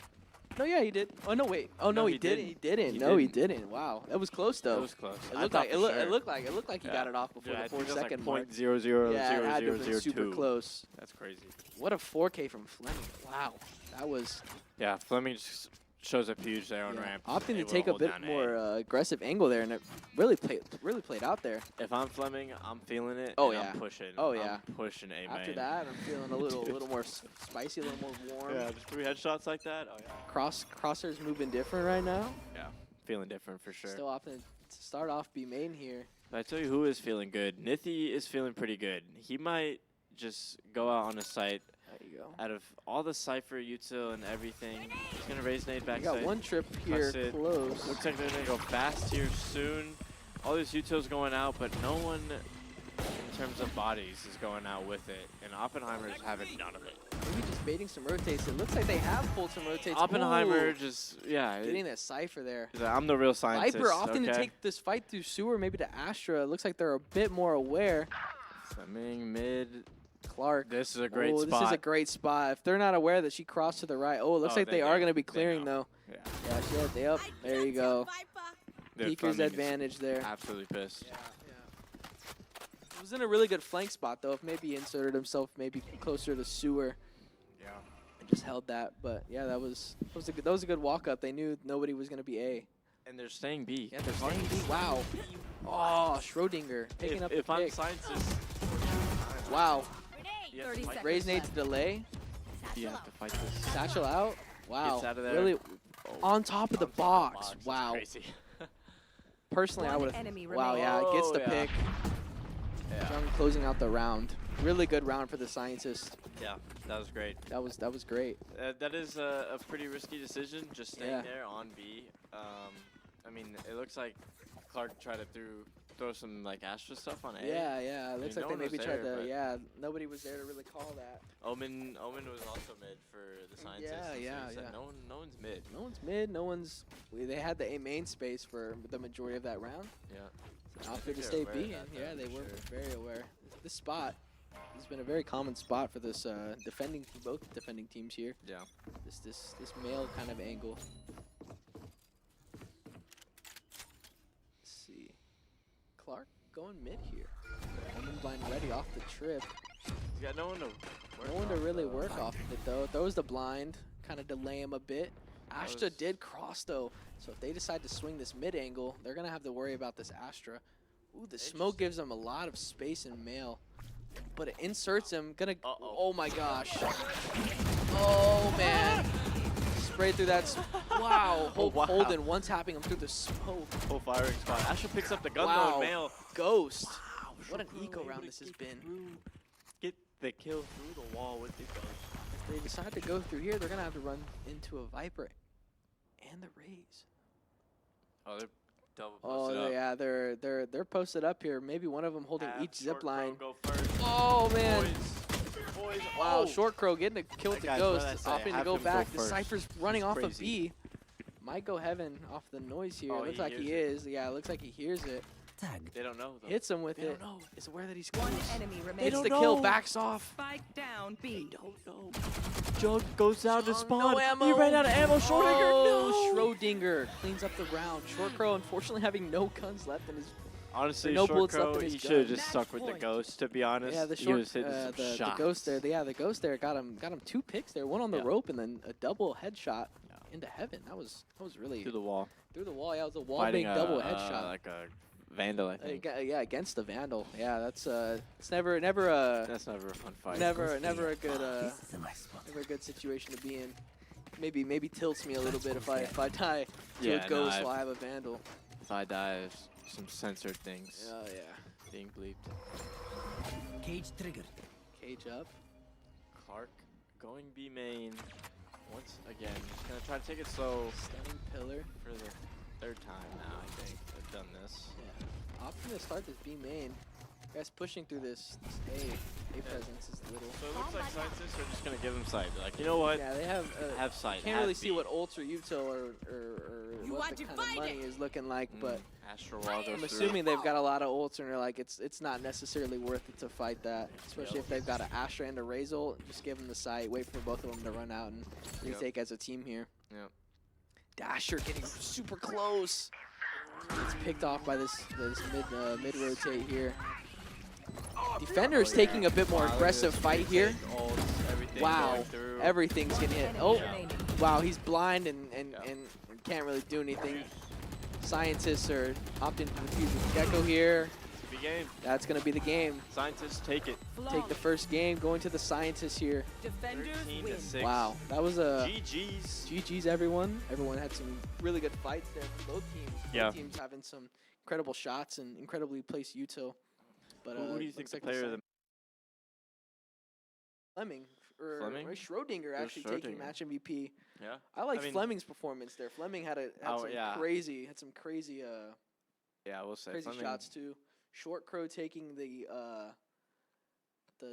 No, yeah, he did. Oh no, wait. Oh no, No, he he didn't. He didn't. didn't. He No, he didn't. didn't. Wow, that was close though. That was close. It I looked thought like for it sure. looked like he got it off before Yeah, the I think it was 4-second mark. like .000002. Yeah, it had to have been super close. That's crazy. What a 4K from Fleming. Wow, that was Yeah, Fleming just shows up huge there on yeah, ramp. opting to able take a hold bit down more aggressive angle there, and it really played out there. If I'm Fleming, I'm feeling it. Oh, and yeah. I'm pushing. Oh, yeah. I'm pushing A main. After that, I'm feeling a little more spicy, a little more warm. Yeah, just 3 headshots like that. Oh yeah. Crosshairs moving different right now. Yeah, feeling different for sure. Still opting to start off B main here. But I tell you who is feeling good. Nithy is feeling pretty good. He might just go out on a site. There you go. Out of all the Cypher, util, and everything, he's going to raise nade We back got side. one trip here Cuss it. close. Looks like they're going to go fast here soon. All these utils going out, but no one in terms of bodies is going out with it. And Oppenheimer's having none of it. Maybe just baiting some rotates. It looks like they have pulled some rotates. Oppenheimer Ooh, just, yeah. getting that Cypher there. He's like, I'm the real scientist. Viper opting to okay? take this fight through sewer, maybe to Astra. It looks like they're a bit more aware. Fleming mid. Clark. This is a great Oh, spot. this is a great spot. If they're not aware that she crossed to the right. Oh, it looks Oh, like they they are know. going to be They clearing, know. though. Yeah. Yeah, shit. They up. There you go. Dude, Peeker's Fleming is advantage there. Absolutely pissed. Yeah. He was in a really good flank spot, though. If maybe he inserted himself maybe closer to sewer Yeah. and just held that. But, yeah, that was a good walk-up. They knew nobody was going to be A. And they're staying B. Yeah, they're staying B. Wow. Oh, Schrodinger picking up If the I'm pick. scientist, Wow. you have 30 to fight seconds. Raise nade to delay. You have to fight this. Satchel out. Wow. Gets out of there. Really Oh, on top of the on top of box. That's Wow. crazy. Personally, I One would have. enemy Wow, remaining. yeah, it gets the Oh, yeah. pick. Yeah. Jung closing out the round. Really good round for the scientist. Yeah, that was great. That was great. That is a pretty risky decision, just staying Yeah. there on B. I mean, it looks like Clark tried to throw some like Astra stuff on A. Yeah, yeah. It looks mean, like no they one was maybe tried there, to. but- Yeah, nobody was there to really call that. Omen was also mid for the scientist. Yeah, and so he yeah, said yeah. No one's mid. No one's mid. No one's. They had the A main space for the majority of that round. Yeah. Opted think to they're stay aware B, of and that, yeah, though, they for were sure. very aware. This spot has been a very common spot for this both defending teams here. Yeah. This male kind of angle. Let's see, Clark going mid here. Omen blind ready off the trip. He's got no one to work No one to off, really though. work off of it though. Throws the blind, kind of delay him a bit. Astra did cross though, so if they decide to swing this mid angle, they're gonna have to worry about this Astra. Ooh, the smoke gives them a lot of space in mail, but it inserts him. Oh my gosh. Oh man. Sprayed through that. Wow. Wow. Holden one tapping him through the smoke. Full firing spot. Astra picks up the gun Wow. though in mail. Ghost. Wow, What an Short eco Crow round able this to has get been. Get the kill through the wall with the ghost. If they decide to go through here, they're gonna have to run into a Viper and the Rays. Oh, they're double posted Oh up. yeah, they're posted up here. Maybe one of them holding Have each zip Short Crow line. go first. Oh man. Boys. Wow, Oh. Short Crow getting a kill with the That guy's Ghost, what I say, opting to have go him go back. The first. Cypher's running He's off of crazy. B. Might go heaven off the noise here. Oh, Looks he like he hears is. Yeah, it looks like he hears it. Tagged. They don't know though. Hits him with They it. don't know. Is where that he's One close. enemy Hits remaining. the kill, backs off. Spike down B. Don't know. Jug goes down to spawn. No ammo. He ran out of ammo. Schrodinger, Oh, no. Schrodinger cleans up the round. Short Crow unfortunately having no guns left in his. Honestly, no Short bullets left Crow, in his he gun. should have just Match stuck with the point. ghost. To be honest, Yeah, the he short, was hitting some the shots. ghost there. Yeah, the ghost there got him 2 picks there. One on the Yeah. rope and then a double headshot Yeah. into heaven. That was really Through the wall. through the wall. Yeah, it was a wall Fighting big double headshot. like a vandal, I think. Yeah, against the Vandal. Yeah, that's it's never a That's never a fun fight. never a good This is a nice spot. never a good situation to be in. Maybe tilts me a little bit if I die to Yeah, a no, ghost I've- while I have a Vandal. If I die, there's some censored things Oh yeah. being bleeped. Cage triggered. Cage up. Clark going B main once again. Just gonna try to take it slow Stunning pillar. for the 3rd time now. I think they've done this. Yeah. Opting to start this B main. Guys pushing through this A presence is little. So it looks like scientists are just gonna give him sight. They're like, you know what? Yeah, they have. Have sight. Can't have really see B. what ults or util or You what want the to kind of fight money it? is looking like, but Astro Wall goes I'm through. assuming they've got a lot of ults and they're like it's not necessarily worth it to fight that, especially if they've got an Astra and a Razor. Just give them the sight, wait for both of them to run out and retake as a team here. Yep. Dasher getting super close. Gets picked off by this mid rotate here. Defender's taking a bit more aggressive fight here. Wow, everything's getting hit. Oh, wow, he's blind and can't really do anything. Scientists are opting to defuse with Gecko here. Big game. That's gonna be the game. Scientists take it. Take the first game, going to the Scientists here. Defenders 13 win. to 6. Wow, that was a GG's. GG's everyone. Everyone had some really good fights there from both teams. Yeah. Both teams having some incredible shots and incredibly placed util. But Who do you think looks the like player of the Fleming or Fleming? Schrodinger It was actually taking Schrodinger. match MVP. Yeah. I like I mean- Fleming's performance there. Fleming had Oh, some yeah. crazy Yeah, I will say crazy Fleming- shots too. Short Crow taking the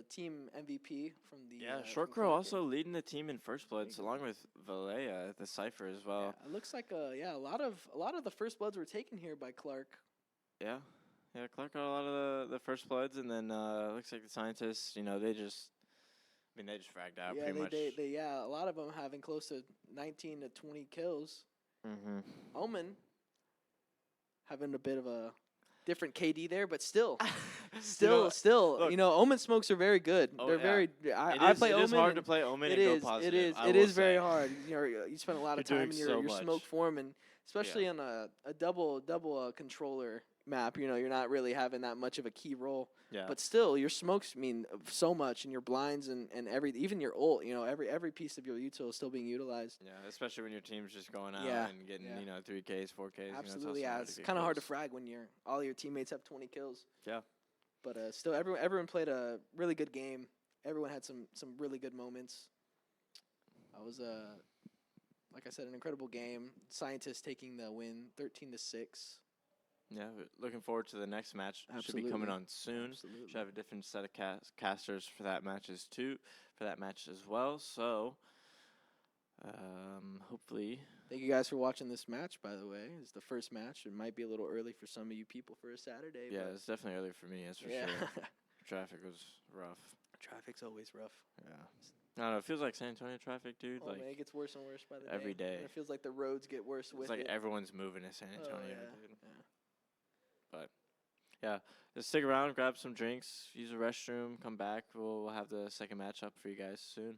team MVP from the Yeah, from Short Crow Clark. also leading the team in first bloods along with Valea at the Cypher as well. Yeah, it looks like a lot of the first bloods were taken here by Clark. Yeah. Yeah, Clark got a lot of the first bloods, and then looks like the Scientists, they just fragged out Yeah, pretty much. they a lot of them having close to 19 to 20 kills. Mm-hmm. Omen having a bit of a different KD there, but still, Look, Omen smokes are very good. Oh, They're yeah. very. I play It Omen. is hard to and play Omen It and is. go positive. It is very hard. You spend a lot of You're time in doing your so much. smoke form, and especially on a double controller map. You're not really having that much of a key role. Yeah. But still, your smokes mean so much, and your blinds and even your ult. Every piece of your util is still being utilized. Yeah, especially when your team's just going out Yeah, and getting, yeah. 3Ks, 4Ks. Absolutely, yeah. It's kind of hard to frag when all your teammates have 20 kills. Yeah. But still, everyone played a really good game. Everyone had some really good moments. I was like I said, an incredible game. Scientists taking the win, 13 to 6. Yeah, but looking forward to the next match. Should be coming Absolutely. on soon. Absolutely. Should have a different set of casters for that match as well. So, hopefully, Thank you guys for watching this match. By the way, it's the first match. It might be a little early for some of you people for a Saturday. yeah, but it's definitely early for me. That's for yeah. sure. Traffic was rough. Traffic's always rough. Yeah. I don't know. It feels like San Antonio traffic, dude. Oh like man, it gets worse and worse by the every day. day. And it feels like the roads get worse with it's like it. everyone's moving to San Oh, Antonio, yeah, dude. yeah. Yeah, just stick around, grab some drinks, use the restroom, come back. We'll have the second match up for you guys soon.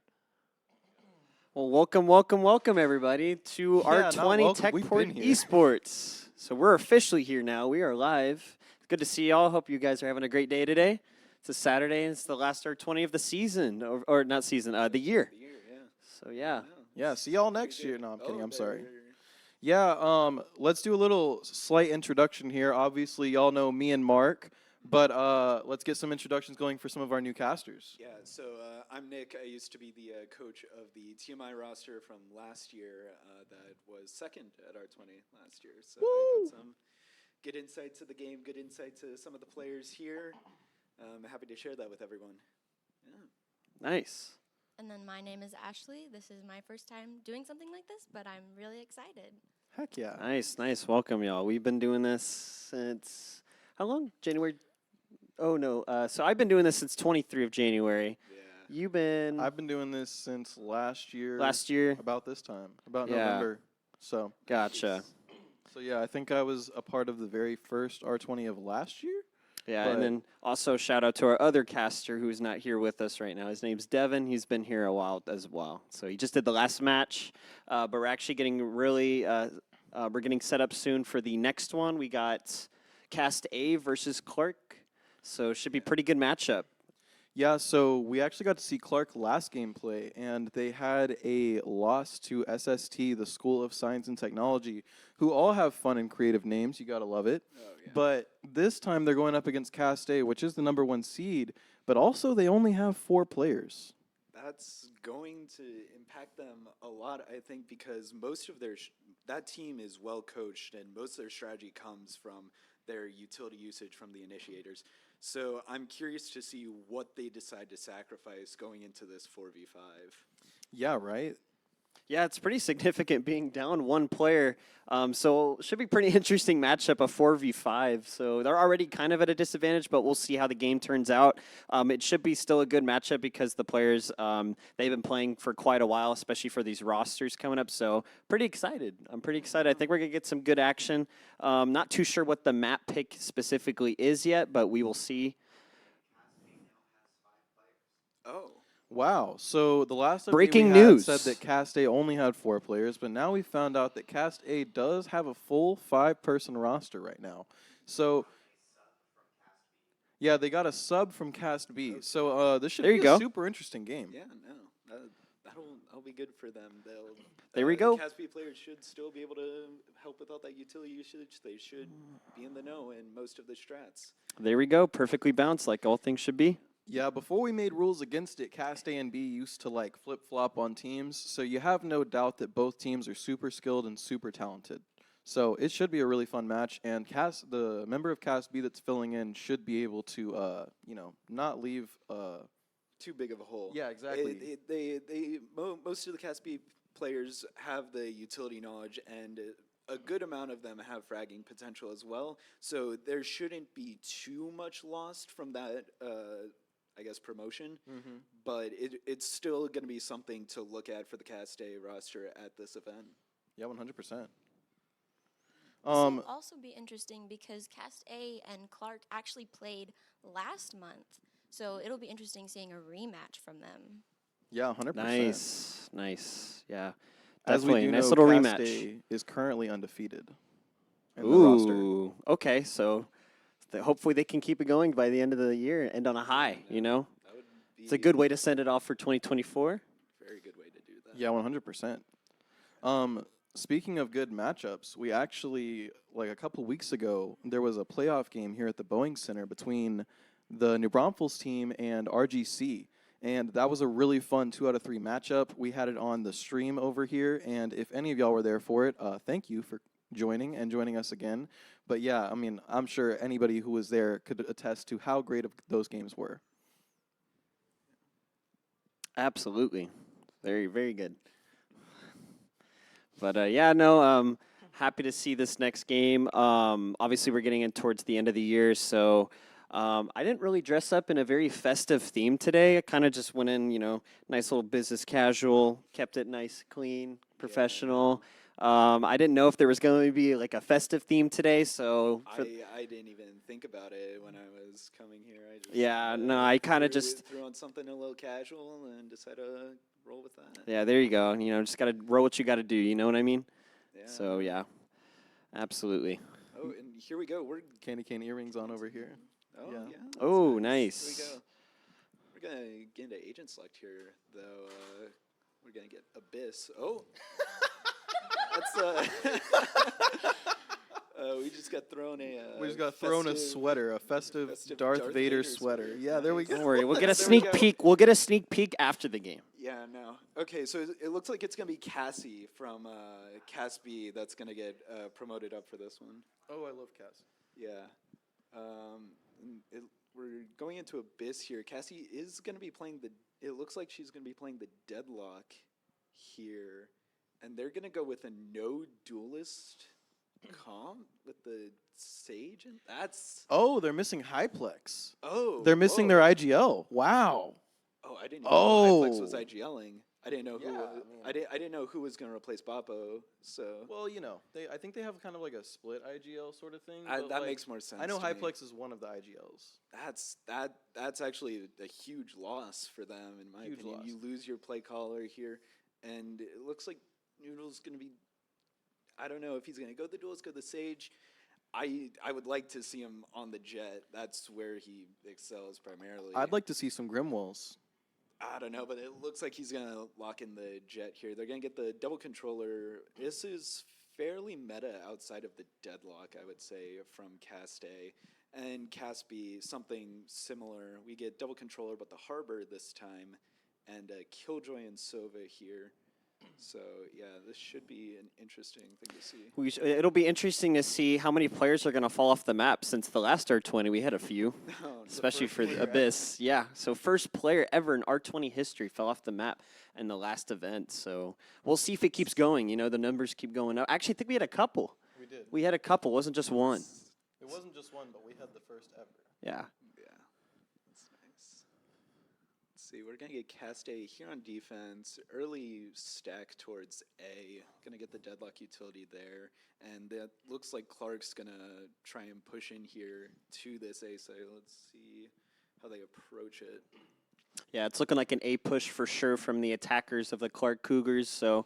Well, welcome, everybody, to Yeah, not R20 welcome. We've been Techport here. Esports. So we're officially here now. We are live. It's good to see y'all. Hope you guys are having a great day today. It's a Saturday, and it's the last R20 of the season, or not season, the year. The year, yeah. So yeah, Yeah, see y'all next year. No, I'm kidding. Oh, I'm sorry. there- Yeah, let's do a little slight introduction here. Obviously, y'all know me and Mark, but let's get some introductions going for some of our new casters. Yeah, so I'm Nick. I used to be the coach of the TMI roster from last year that was second at R20 last year. So I got some good insight to the game, good insight to some of the players here. I'm happy to share that with everyone. Yeah. nice. And then my name is Ashley. This is my first time doing something like this, but I'm really excited. Heck yeah. Nice. Welcome, y'all. We've been doing this since, how long? January? Oh, no. So I've been doing this since 23 of January. Yeah. You've been I've been doing this since last year. last year. About this time, about Yeah. November. So Gotcha. yeah, I think I was a part of the very first R20 of last year. Yeah, But- and then also shout out to our other caster who's not here with us right now. His name's Devin. He's been here a while as well. So he just did the last match, but we're actually getting we're getting set up soon for the next one. We got Cast A versus Clark, so it should be pretty good matchup. Yeah, so we actually got to see Clark last gameplay, and they had a loss to SST, the School of Science and Technology, who all have fun and creative names. You gotta love it. Oh, yeah. But this time they're going up against Cast A, which is the #1 seed, but also they only have 4 players. That's going to impact them a lot, I think, because most of their that team is well coached, and most of their strategy comes from their utility usage from the initiators. So I'm curious to see what they decide to sacrifice going into this 4v5. Yeah, right? Yeah, it's pretty significant being down 1 player. So it should be pretty interesting matchup, a 4v5. So they're already kind of at a disadvantage, but we'll see how the game turns out. It should be still a good matchup because the players, they've been playing for quite a while, especially for these rosters coming up. So pretty excited. I'm pretty excited. I think we're going to get some good action. Not too sure what the map pick specifically is yet, but we will see. Oh. Wow. So the last update Breaking we had news. said that Cast A only had 4 players, but now we found out that Cast A does have a full 5-person roster right now. So yeah, they got a sub from Cast B. So this should There be you a go. super interesting game. Yeah, no, that'll be good for them. They'll. There we the go. Caspi players should still be able to help with all that utility usage. They should be in the know in most of the strats. There we go. Perfectly balanced, like all things should be. Yeah, before we made rules against it, Cast A and B used to like flip-flop on teams, so you have no doubt that both teams are super skilled and super talented. So it should be a really fun match, and the member of Cast B that's filling in should be able to, not leave. Too big of a hole. Yeah, exactly. Most of the Caspi players have the utility knowledge, and a good amount of them have fragging potential as well. So there shouldn't be too much lost from that. I guess promotion, but it's still going to be something to look at for the Cast A roster at this event. Yeah, 100%. This will also be interesting because Cast A and Clark actually played last month, so it'll be interesting seeing a rematch from them. Yeah, 100%. Nice. Yeah, As we definitely. do Nice know, little Cast rematch. A is currently undefeated in the roster. Ooh, okay. So hopefully they can keep it going by the end of the year, end on a high. You know, That would be it's a good way to send it off for 2024. very good way to do that. Yeah, 100%. Speaking of good matchups, we actually, like a couple weeks ago, there was a playoff game here at the Boeing Center between the New Braunfels team and RGC. And that was a really fun 2 out of 3 matchup. We had it on the stream over here, and if any of y'all were there for it, thank you for joining us again. But yeah, I mean, I'm sure anybody who was there could attest to how great of those games were. Absolutely, very, very good. But happy to see this next game. Obviously, we're getting in towards the end of the year, so I didn't really dress up in a very festive theme today. I kind of just went in, nice little business casual, kept it nice, clean, professional. I didn't know if there was going to be like a festive theme today, so I didn't even think about it when I was coming here. I just I kind of just threw on something a little casual and decided to roll with that. Yeah, there you go. You know, just got to roll what you got to do. You know what I mean? Yeah. So, yeah, absolutely. Oh, and here we go. We're Candy cane earrings on over here. oh Yeah. yeah. that's Oh, Here nice. we go. We're gonna get into agent select here, though. We're gonna get Abyss. Oh, that's we just got thrown We just got thrown a festive- sweater, a festive Darth Vader sweater. Yeah, there we go. Don't worry. We'll get a There we sneak go. peek. We'll get a sneak peek after the game. Yeah, no. Okay, so it looks like it's gonna be Cassie from Caspi that's gonna get promoted up for this one. Oh, I love Cass. Yeah. We're going into Abyss here. Cassie is going to be playing it looks like she's going to be playing the Deadlock here. And they're going to go with a no duelist comp with the Sage. And that's, Oh, they're missing Hyplex. oh. They're missing their IGL. Wow. Oh, I didn't know Hyplex was Oh. IGLing. I didn't know who. Yeah, I didn't know who was going to replace Bappo. So Well, you know, I think they have kind of like a split IGL sort of thing. that but, like, makes more sense. I know to me. Hyplex is one of the IGLs. That's actually a huge loss for them, in my Huge opinion. loss. You lose your play caller here, and it looks like Noodle's going to be. I don't know if he's going to go the duelist, go the Sage. I would like to see him on the Jet. That's where he excels primarily. I'd like to see some Grimwalls. I don't know, but it looks like he's going to lock in the Jet here. They're going to get the double controller. This is fairly meta outside of the Deadlock, I would say, from Cast A. And Caspi, something similar. We get double controller, but the Harbor this time, and Killjoy and Sova here. So, yeah, this should be an interesting thing to see. It'll be interesting to see how many players are going to fall off the map since the last R20. We had a few, especially for the Abyss. Yeah, so first player ever in R20 history fell off the map in the last event. So we'll see if it keeps going. You know, the numbers keep going up. Actually, I think we had a couple. We did. We had a couple. It wasn't just one. It wasn't just one, but we had the first ever. Yeah. Yeah, that's nice. Let's see, we're going to get Cast A here on defense. Early stack towards A. Going to get the Deadlock utility there. And that looks like Clark's going to try and push in here to this A side. Let's see how they approach it. Yeah, it's looking like an A push for sure from the attackers of the Clark Cougars. So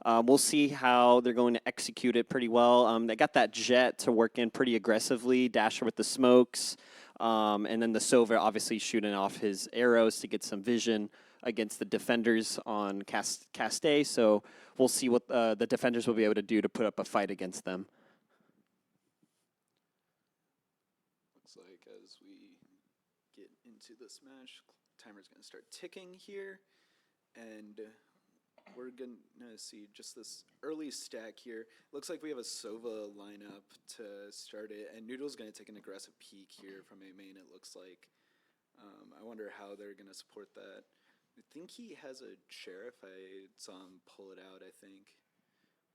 we'll see how they're going to execute it pretty well. They got that Jet to work in pretty aggressively, Dasher with the smokes, and then the Sova obviously shooting off his arrows to get some vision against the defenders on Cast A. So we'll see what the defenders will be able to do to put up a fight against them. Looks like as we get into this match, timer's going to start ticking here. And we're going to see just this early stack here. Looks like we have a Sova lineup to start it, and Noodle's going to take an aggressive peek here from A main, it looks like. I wonder how they're going to support that. I think he has a Sheriff. I saw him pull it out, I think.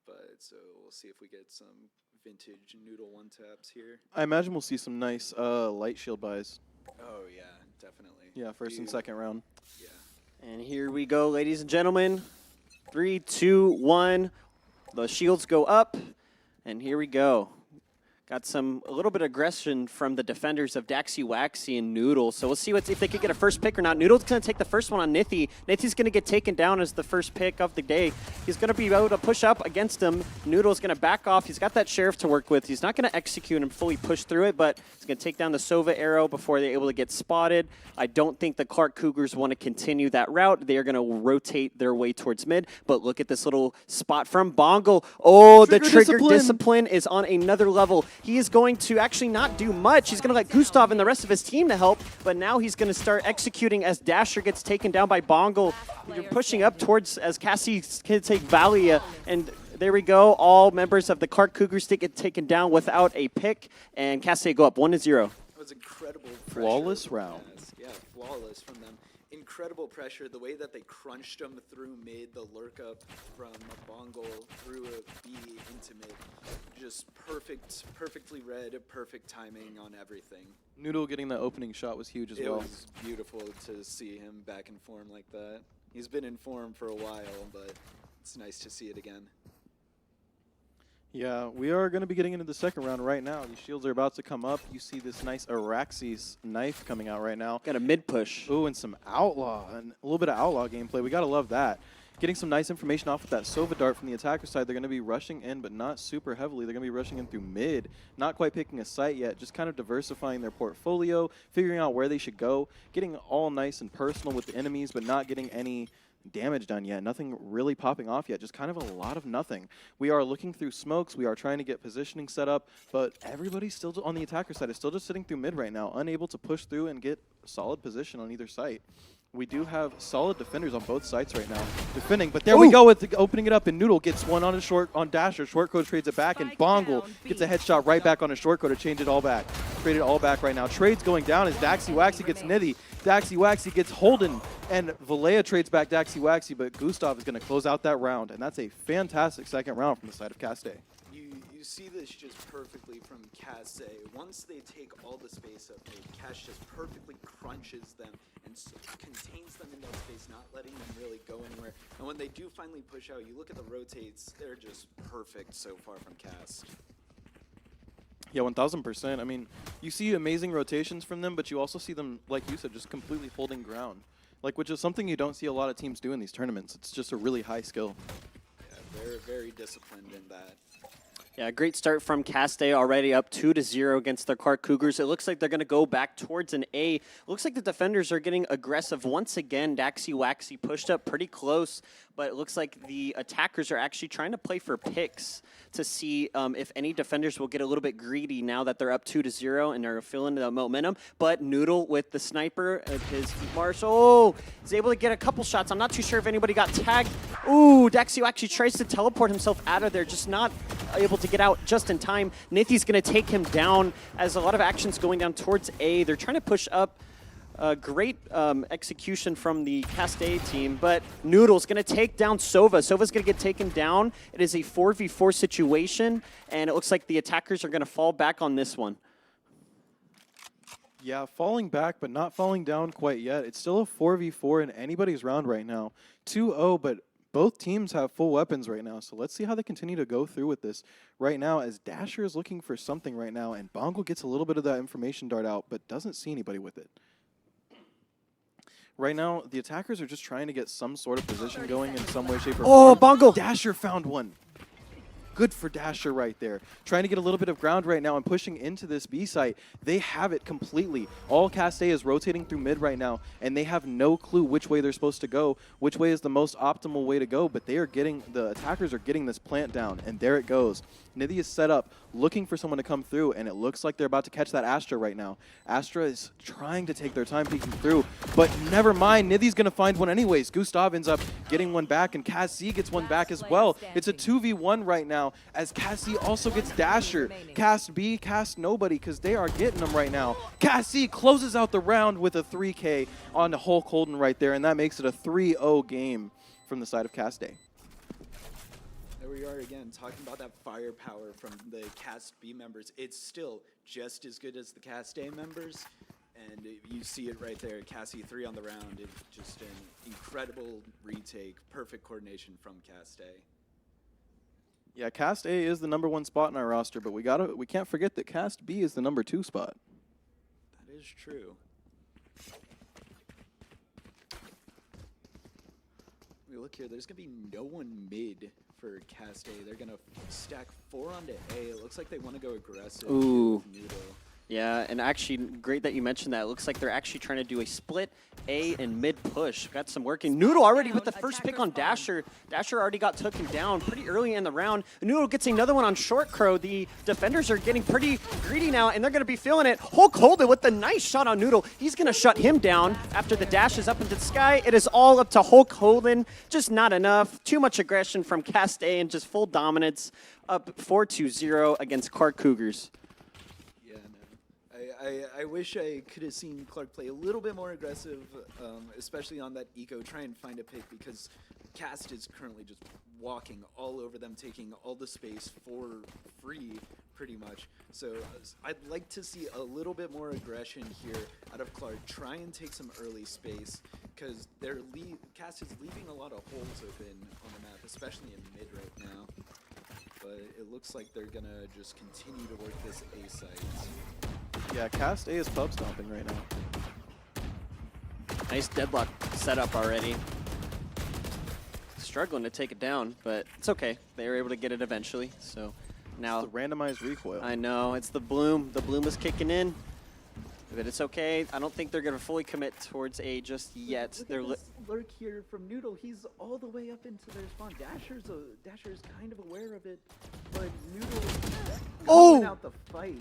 But so we'll see if we get some vintage Noodle one-taps here. I imagine we'll see some nice light shield buys. Oh, yeah, definitely. Yeah, first and Do- second round. Yeah. And here we go, ladies and gentlemen. 3, 2, 1. The shields go up, and here we go. Got a little bit of aggression from the defenders of Daxy, Waxy, and Noodle. So we'll see if they could get a first pick or not. Noodle's going to take the first one on Nithy. Nithy's going to get taken down as the first pick of the day. He's going to be able to push up against him. Noodle's going to back off. He's got that Sheriff to work with. He's not going to execute and fully push through it, but he's going to take down the Sova arrow before they're able to get spotted. I don't think the Clark Cougars want to continue that route. They are going to rotate their way towards mid, but look at this little spot from Bongle. Oh, the trigger discipline is on another level. He is going to actually not do much. He's going to let Gustav and the rest of his team to help, but now he's going to start executing as Dasher gets taken down by Bongle. You're pushing up towards as Cassie can take Valia, and there we go. All members of the Clark Cougars get taken down without a pick, and Cassie go up 1-0. That was incredible pressure. Flawless round. Yes, yeah, flawless from them. Incredible pressure. The way that they crunched them through mid, the lurk up from a Bongle through a B into mid. Just perfectly read, perfect timing on everything. Noodle getting that opening shot was huge as It well. was beautiful to see him back in form like that. He's been in form for a while, but it's nice to see it again. Yeah, we are going to be getting into the second round right now. These shields are about to come up. You see this nice Araxis knife coming out right now. Got a mid push. Ooh, and some Outlaw, and a little bit of Outlaw gameplay. We got to love that. Getting some nice information off of that Sova Dart from the attacker side. They're going to be rushing in, but not super heavily. They're going to be rushing in through mid. Not quite picking a site yet, just kind of diversifying their portfolio, figuring out where they should go, getting all nice and personal with the enemies, but not getting any damage done yet. Nothing really popping off yet, just kind of a lot of nothing. We are looking through smokes. We are trying to get positioning set up, but everybody's still on the attacker side is still just sitting through mid right now, unable to push through and get solid position on either site. We do have solid defenders on both sites right now defending, but there we go with opening it up, and Noodle gets one on a on Dasher. Short code trades it back, and Bongle gets a headshot right back on a short code to change it all back. Trade it all back right now. Trades going down as Daxy Waxy gets Nithy. Daxy Waxy gets Holden, and Valea trades back Daxy Waxy, but Gustav is going to close out that round, and that's a fantastic second round from the side of Caste. You see this just perfectly from Casse. Once they take all the space up, Cash just perfectly crunches them and contains them in that space, not letting them really go anywhere. And when they do finally push out, you look at the rotates, they're just perfect so far from Cast. Yeah, 1000%. I mean, you see amazing rotations from them, but you also see them, like you said, just completely holding ground. Like, which is something you don't see a lot of teams do in these tournaments. It's just a really high skill. Yeah, very, very disciplined in that. Yeah, great start from Caste, already up 2-0 against the Clark Cougars. It looks like they're going to go back towards an A. Looks like the defenders are getting aggressive once again. Daxy Waxy pushed up pretty close, but it looks like the attackers are actually trying to play for picks to see if any defenders will get a little bit greedy now that they're up 2-0 and are feeling the momentum. But Noodle with the sniper at his Marshall is able to get a couple shots. I'm not too sure if anybody got tagged. Ooh, Daxy actually tries to teleport himself out of there, just not able to get out just in time. Nithy's going to take him down as a lot of action's going down towards A. They're trying to push up. Great execution from the Caste team, but Noodle's going to take down Sova. Sova's going to get taken down. It is a 4v4 situation, and it looks like the attackers are going to fall back on this one. Yeah, falling back, but not falling down quite yet. It's still a 4v4 in anybody's round right now. 2-0, but both teams have full weapons right now, so let's see how they continue to go through with this right now, as Dasher is looking for something right now, and Bongo gets a little bit of that information dart out, but doesn't see anybody with it. Right now, the attackers are just trying to get some sort of position going in some way, shape, or form. Oh, Bongo! Dasher found one. Good for Dasher right there. Trying to get a little bit of ground right now and pushing into this B site. They have it completely. All Caste is rotating through mid right now, and they have no clue which way they're supposed to go, which way is the most optimal way to go, but they are getting, the attackers are getting this plant down, and there it goes. Nithy is set up, looking for someone to come through, and it looks like they're about to catch that Astra right now. Astra is trying to take their time peeking through, but never mind, Nithy's going to find one anyways. Gustav ends up getting one back, and Cassie gets one back as well. It's a 2v1 right now, as Cassie also gets Dasher. Cast B, cast nobody, because they are getting them right now. Cassie closes out the round with a 3K on the Hulk Holden right there, and that makes it a 3-0 game from the side of Caste. There we are again, talking about that firepower from the Cast B members. It's still just as good as the Cast A members, and you see it right there. Cassie 3 on the round. It's just an incredible retake, perfect coordination from Cast A. Yeah, Cast A is the #1 spot in our roster, but we can't forget that Cast B is the #2 spot. That is true. We look here, there's going to be no one mid for Cast A. They're going to stack 4 onto A. It looks like they want to go aggressive. Ooh. With Noodle. Yeah, and actually, great that you mentioned that. It looks like they're actually trying to do a split A and mid push. Got some working. Noodle already with the first pick on Dasher. Dasher already got taken down pretty early in the round. Noodle gets another one on Short Crow. The defenders are getting pretty greedy now, and they're going to be feeling it. Hulk Holden with the nice shot on Noodle. He's going to shut him down after the dash is up into the sky. It is all up to Hulk Holden. Just not enough. Too much aggression from Cast A and just full dominance. Up 4-0 against Clark Cougars. I wish I could have seen Clark play a little bit more aggressive, especially on that eco, try and find a pick, because Cast is currently just walking all over them, taking all the space for free, pretty much. So I'd like to see a little bit more aggression here out of Clark. Try and take some early space, because Cast is leaving a lot of holes open on the map, especially in mid right now. but it looks like they're gonna just continue to work this A site. Yeah, Cast A is pub stomping right now. Nice deadlock setup already. Struggling to take it down, but it's okay. They were able to get it eventually. So now The randomized recoil. I know it's the bloom. The bloom is kicking in, but it's okay. I don't think they're gonna fully commit towards A just yet. Look They're at this lurk here from Noodle. He's all the way up into their spawn. Dasher's kind of aware of it, but Noodle coming out the fight.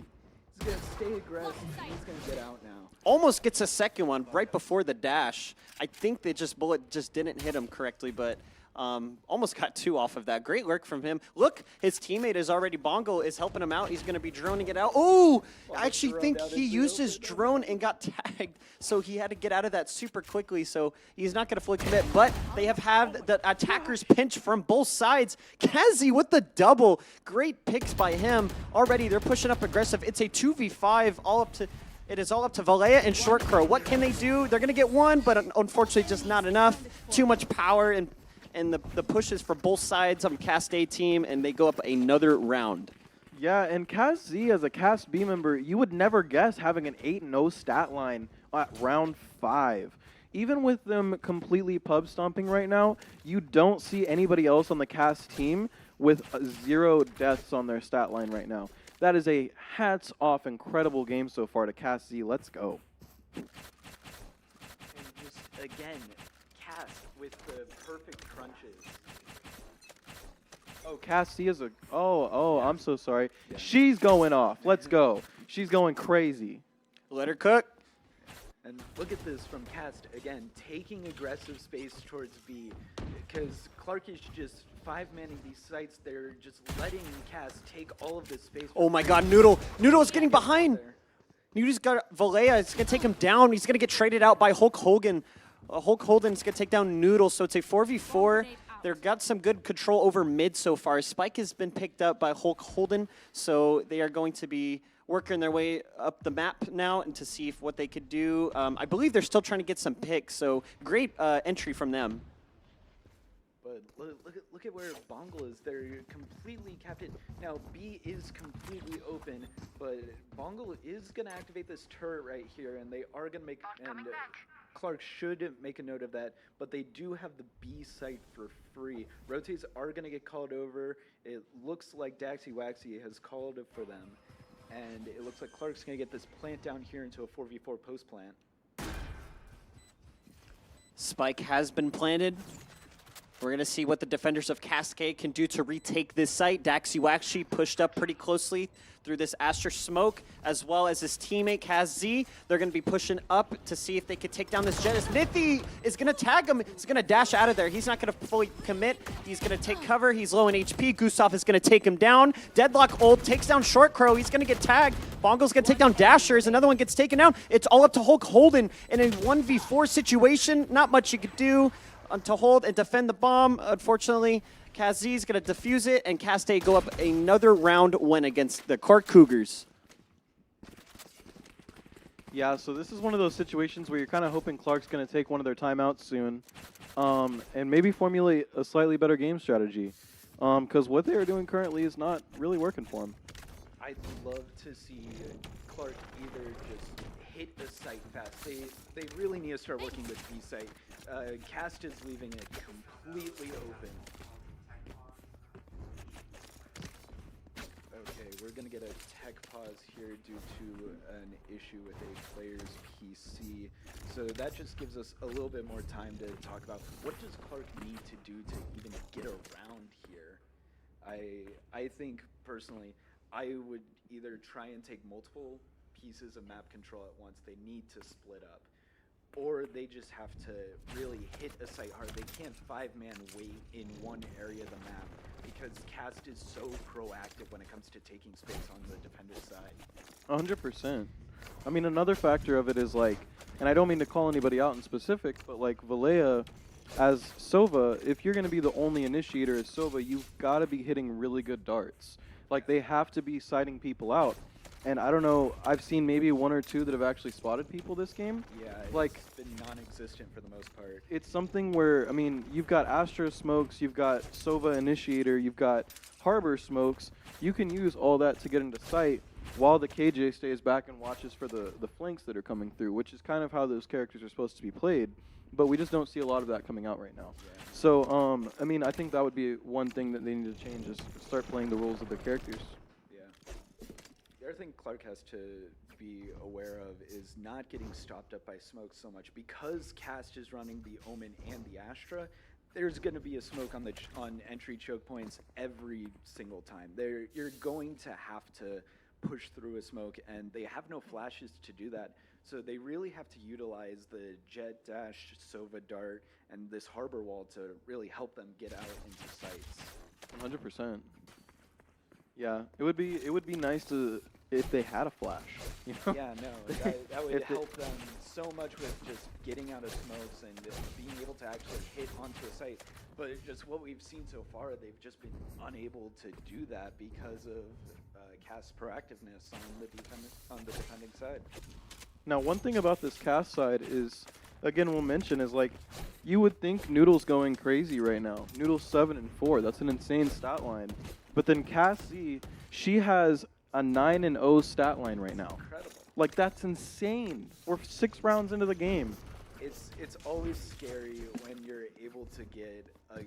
He's gonna stay aggressive. He's gonna get out now. almost gets a second one right before the dash. I think the bullet just didn't hit him correctly, but almost got 2 off of that. Great lurk from him. Look, his teammate is already, Bongo is helping him out. He's going to be droning it out. Oh, I actually think he used his drone and got tagged, so he had to get out of that super quickly, so he's not going to fully commit, but they have had the attackers pinch from both sides. Kazi with the double. Great picks by him. Already, they're pushing up aggressive. It's a 2v5, it is all up to Valea and Short Crow. What can they do? They're going to get one, but unfortunately just not enough. Too much power, and the pushes for both sides on Cast A team, and they go up another round. Yeah, and Cast Z as a Cast B member, you would never guess having an 8-0 stat line at round 5. Even with them completely pub stomping right now, you don't see anybody else on the Cast team with 0 deaths on their stat line right now. That is a hats off incredible game so far to Cast Z. Let's go. And just again, Cast with the perfect crunches. Oh, Cast Z is a... Oh, I'm so sorry. She's going off. Let's go. She's going crazy. Let her cook. And look at this from Cast, again, taking aggressive space towards B, because Clark is just 5-manning these sites. They're just letting Cast take all of this space. Oh my god, Noodle. Noodle is getting behind. Noodle's got Valea. It's going to take him down. He's going to get traded out by Hulk Hogan. Hulk Hogan's going to take down Noodle, so it's a 4v4. They've got some good control over mid so far. Spike has been picked up by Hulk Hogan, so they are going to be working their way up the map now and to see what they could do. I believe they're still trying to get some picks, so great entry from them. But look at where Bongle is. They're completely captured. Now, B is completely open, but Bongle is going to activate this turret right here, and they are going to make... And Clark should make a note of that, but they do have the B site for free. Rotates are going to get called over. It looks like Daxy Waxy has called for them, and it looks like Clark's going to get this plant down here into a 4v4 post plant. Spike has been planted. We're going to see what the defenders of Cascade can do to retake this site. Daxy Waxy pushed up pretty closely through this Astra smoke, as well as his teammate KazZ. They're going to be pushing up to see if they could take down this Jet. As Nithy is going to tag him. He's going to dash out of there. He's not going to fully commit. He's going to take cover. He's low in HP. Gustav is going to take him down. Deadlock ult takes down Short Crow. He's going to get tagged. Bongo's going to take down Dashers. Another one gets taken down. It's all up to Hulk Holden in a 1v4 situation. Not much you could do to hold and defend the bomb. Unfortunately, KazZ is going to defuse it, and Cast A go up another round win against the Cork Cougars. Yeah, so this is one of those situations where you're kind of hoping Clark's going to take one of their timeouts soon and maybe formulate a slightly better game strategy, because what they are doing currently is not really working for them. I'd love to see Clark either just hit the site fast. They really need to start working with B site. Cast is leaving it completely open. Okay, we're going to get a tech pause here due to an issue with a player's PC. So that just gives us a little bit more time to talk about what does Clark need to do to even get around here. I think, personally, I would either try and take multiple pieces of map control at once. They need to split up. Or they just have to really hit a site hard. They can't 5-man wait in one area of the map because Cast is so proactive when it comes to taking space on the defender's side. 100%. I mean, another factor of it is like, and I don't mean to call anybody out in specific, but like Valea as Sova, if you're going to be the only initiator as Sova, you've got to be hitting really good darts. Like, they have to be sighting people out. And I don't know, I've seen maybe 1 or 2 that have actually spotted people this game. Yeah, like, it's been non-existent for the most part. It's something where, I mean, you've got Astra Smokes, you've got Sova Initiator, you've got harbor smokes, you can use all that to get into sight while the KJ stays back and watches for the flanks that are coming through, which is kind of how those characters are supposed to be played. But we just don't see a lot of that coming out right now. Yeah. So, I mean, I think that would be one thing that they need to change is start playing the roles of their characters. Yeah. The other thing Clark has to be aware of is not getting stopped up by smoke so much. Because Cast is running the Omen and the Astra, there's going to be a smoke on the on entry choke points every single time. You're going to have to push through a smoke, and they have no flashes to do that. So they really have to utilize the Jet Dash, Sova Dart, and this harbor wall to really help them get out into sights. 100%. Yeah, it would be nice to if they had a flash. You know? Yeah, no, that would help them so much with just getting out of smokes and being able to actually hit onto a site. But just what we've seen so far, they've just been unable to do that because of Cast's proactiveness on the defending side. Now, one thing about this Cast side is, again, we'll mention is like, you would think Noodle's going crazy right now. Noodle's 7-4. That's an insane stat line. But then Cassie, she has a 9-0 stat line right now. Incredible. Like, that's insane. We're 6 rounds into the game. It's always scary when you're able to get a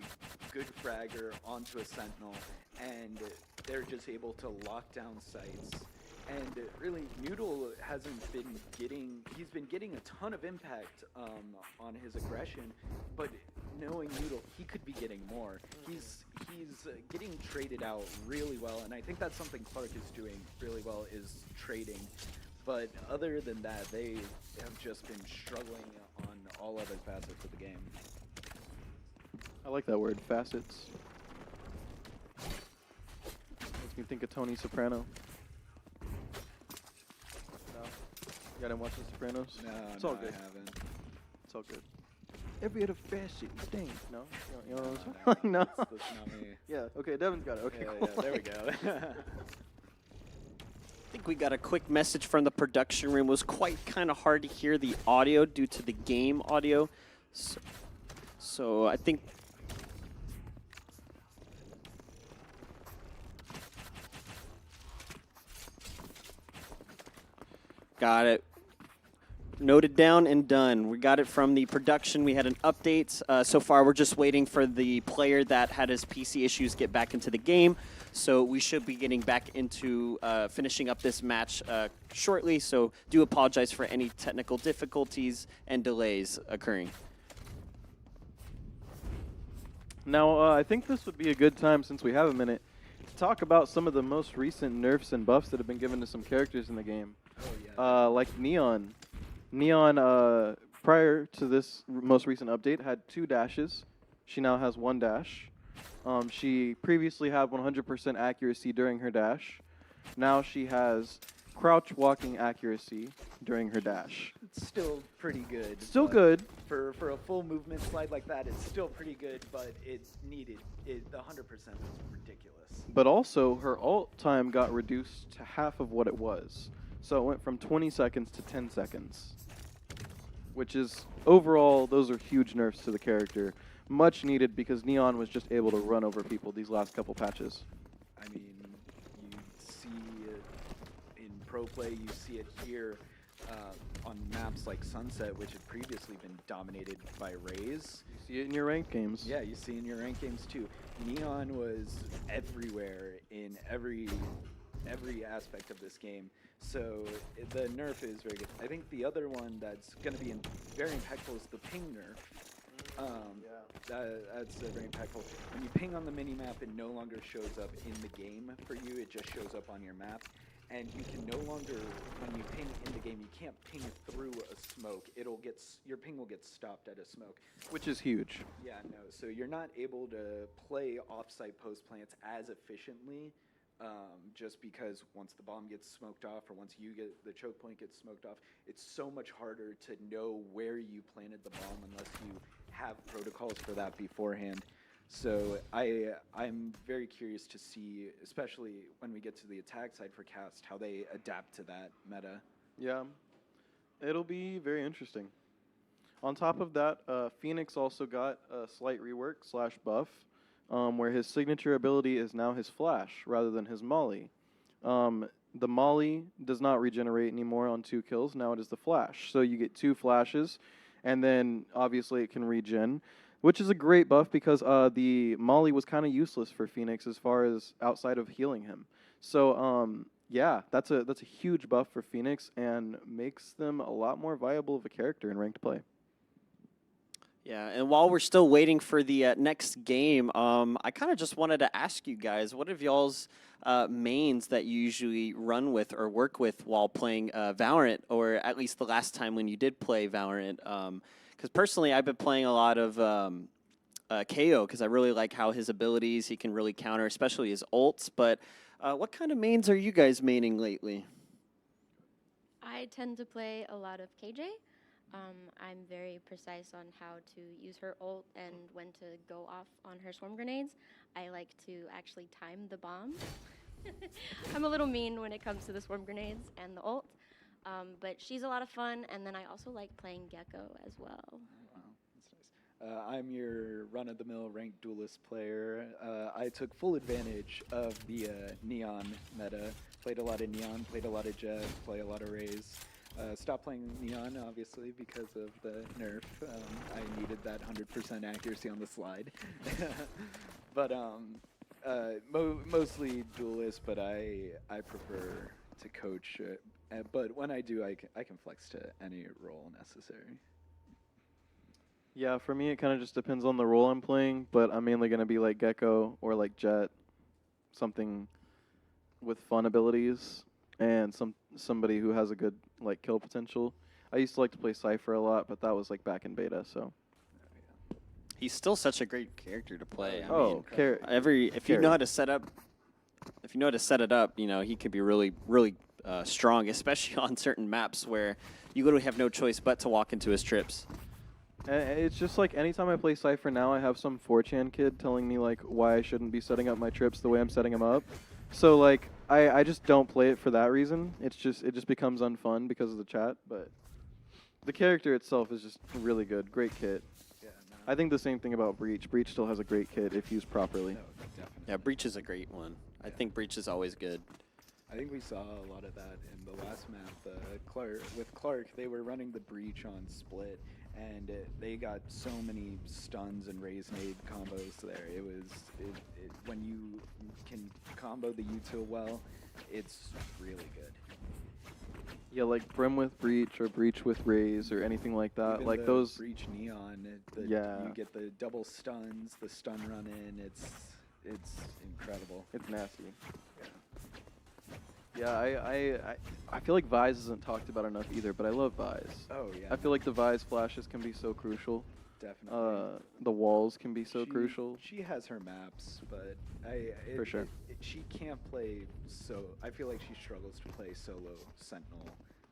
good fragger onto a sentinel and they're just able to lock down sites. And really, Noodle hasn't been he's been getting a ton of impact on his aggression, but knowing Noodle, he could be getting more. He's getting traded out really well, and I think that's something Clark is doing really well, is trading. But other than that, they have just been struggling on all other facets of the game. I like that word, facets. Makes me think of Tony Soprano. No? You didn't watch The Sopranos? No, It's all no, good. I haven't. It's all good. Every other facet, dang. No? You know what I'm No, saying? No? that's not me. Yeah, okay, Devin's got it. Okay, Yeah, cool. yeah, there we go. I think we got a quick message from the production room. It was quite kind of hard to hear the audio due to the game audio. So I think... Got it. Noted down and done. We got it from the production. We had an update. So far, we're just waiting for the player that had his PC issues get back into the game. So we should be getting back into finishing up this match shortly. So do apologize for any technical difficulties and delays occurring. Now, I think this would be a good time, since we have a minute, to talk about some of the most recent nerfs and buffs that have been given to some characters in the game. Oh, yeah. Like Neon. Neon, prior to this most recent update, had 2 dashes. She now has 1 dash. She previously had 100% accuracy during her dash. Now she has crouch walking accuracy during her dash. It's still pretty good. Still but good. For a full movement slide like that, it's still pretty good, but it's needed. The 100% is ridiculous. But also, her ult time got reduced to half of what it was. So it went from 20 seconds to 10 seconds. Which is, overall, those are huge nerfs to the character. Much needed because Neon was just able to run over people these last couple patches. I mean, you see it in pro play, you see it here on maps like Sunset, which had previously been dominated by Raze. You see it in your ranked games. Yeah, you see in your ranked games too. Neon was everywhere in every aspect of this game. So the nerf is very good. I think the other one that's going to be very impactful is the ping nerf. That's very impactful. When you ping on the minimap, it no longer shows up in the game for you. It just shows up on your map. And you can no longer, when you ping in the game, you can't ping through a smoke. Your ping will get stopped at a smoke. Which is huge. Yeah, no. So you're not able to play off-site post plants as efficiently. Just because once the bomb gets smoked off, or once the choke point gets smoked off, it's so much harder to know where you planted the bomb unless you have protocols for that beforehand. So I'm very curious to see, especially when we get to the attack side for Cast, how they adapt to that meta. Yeah, it'll be very interesting. On top of that, Phoenix also got a slight rework / buff where his signature ability is now his flash rather than his molly. The molly does not regenerate anymore on 2 kills. Now it is the flash. So you get 2 flashes, and then obviously it can regen, which is a great buff because the molly was kind of useless for Phoenix as far as outside of healing him. So yeah, that's a huge buff for Phoenix and makes them a lot more viable of a character in ranked play. Yeah, and while we're still waiting for the next game, I kind of just wanted to ask you guys, what are y'all's mains that you usually run with or work with while playing Valorant, or at least the last time when you did play Valorant? Because personally, I've been playing a lot of KO because I really like how his abilities, he can really counter, especially his ults. But what kind of mains are you guys maining lately? I tend to play a lot of KJ. I'm very precise on how to use her ult and when to go off on her swarm grenades. I like to actually time the bomb. I'm a little mean when it comes to the swarm grenades and the ult, but she's a lot of fun, and then I also like playing Gecko as well. Wow, that's nice. I'm your run-of-the-mill ranked duelist player. I took full advantage of the Neon meta. Played a lot of Neon, played a lot of Jet, play a lot of Raze. Stopped playing Neon, obviously, because of the nerf. I needed that 100% accuracy on the slide. But mostly duelist, but I prefer to coach. But when I do, I can flex to any role necessary. Yeah, for me, it kind of just depends on the role I'm playing, but I'm mainly going to be like Gecko or like Jet, something with fun abilities and somebody who has a good like kill potential. I used to like to play Cypher a lot, but that was like back in beta, so. He's still such a great character to play. I Oh, mean, if you know how to set up, you know, he could be really, really strong, especially on certain maps where you literally have no choice but to walk into his trips. And it's just like anytime I play Cypher now, I have some 4chan kid telling me like why I shouldn't be setting up my trips the way I'm setting them up. So like I just don't play it for that reason. It just becomes unfun because of the chat. But the character itself is just really good, great kit. Yeah, I think the same thing about Breach. Breach still has a great kit if used properly. no, definitely. Yeah, Breach is a great one. I think Breach is always good. I think we saw a lot of that in the last map. With Clark, they were running the Breach on split, and they got so many stuns and raise nade combos there. When you can combo the util well, it's really good. Yeah, like Brim with Breach or Breach with Raze or anything like that. Even like the those. Breach Neon, Yeah. you get the double stuns, the stun run in. It's incredible. It's nasty. Yeah. Yeah, I feel like Vise isn't talked about enough either, but I love Vise. Oh yeah. I feel like the Vise flashes can be so crucial. Definitely. The walls can be so crucial. She has her maps, but For sure. She can't play so. I feel like she struggles to play solo Sentinel.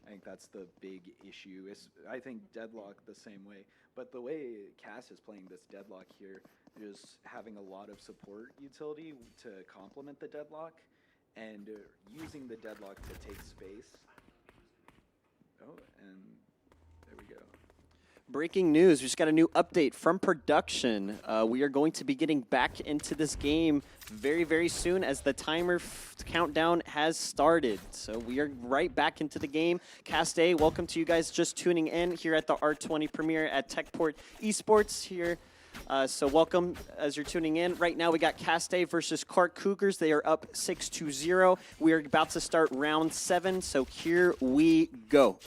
I think that's the big issue. I think Deadlock the same way, but the way Cass is playing this Deadlock here, just having a lot of support utility to complement the Deadlock, and using the Deadlock to take space. Oh, and there we go. Breaking news, we just got a new update from production. We are going to be getting back into this game very, very soon as the timer countdown has started. So we are right back into the game. Cast A, welcome to you guys just tuning in here at the R20 premiere at Techport Esports here. So welcome as you're tuning in. Right now we got Cast A versus Clark Cougars. They are up 6-0. We are about to start round 7, so here we go.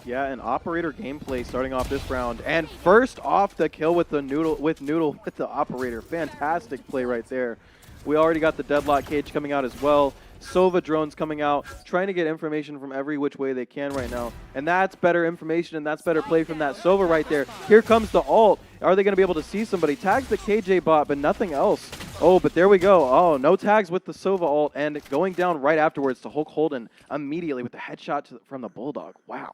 Yeah, an operator gameplay starting off this round, and first off the kill with the Noodle with the operator. Fantastic play right there. We already got the Deadlock cage coming out as well. Sova drones coming out, trying to get information from every which way they can right now, and that's better information and that's better play from that Sova right there. Here comes the ult. Are they going to be able to see somebody? Tags the KJ bot, but nothing else. Oh, but there we go. Oh, no tags with the Sova ult, and going down right afterwards to Hulk Holden immediately with the headshot from the Bulldog. Wow.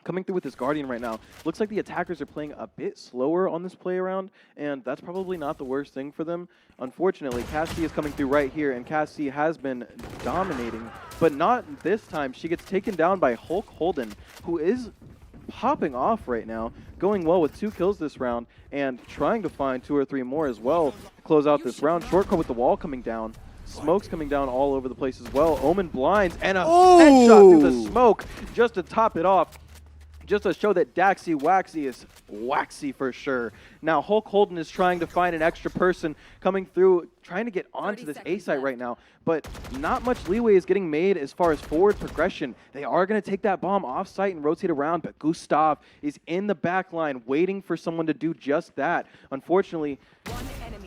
Coming through with this Guardian right now. Looks like the attackers are playing a bit slower on this play around, and that's probably not the worst thing for them. Unfortunately, Cassie is coming through right here, and Cassie has been dominating, but not this time. She gets taken down by Hulk Holden, who is popping off right now, going well with 2 kills this round, and trying to find 2 or 3 more as well to close out this round. Shortcut with the wall coming down. Smoke's coming down all over the place as well. Omen blinds and a headshot through the smoke just to top it off. Just to show that Daxy Waxy is waxy for sure. Now Hulk Holden is trying to find an extra person coming through, trying to get onto this A site right now, but not much leeway is getting made as far as forward progression. They are going to take that bomb off site and rotate around, but Gustav is in the back line waiting for someone to do just that. Unfortunately,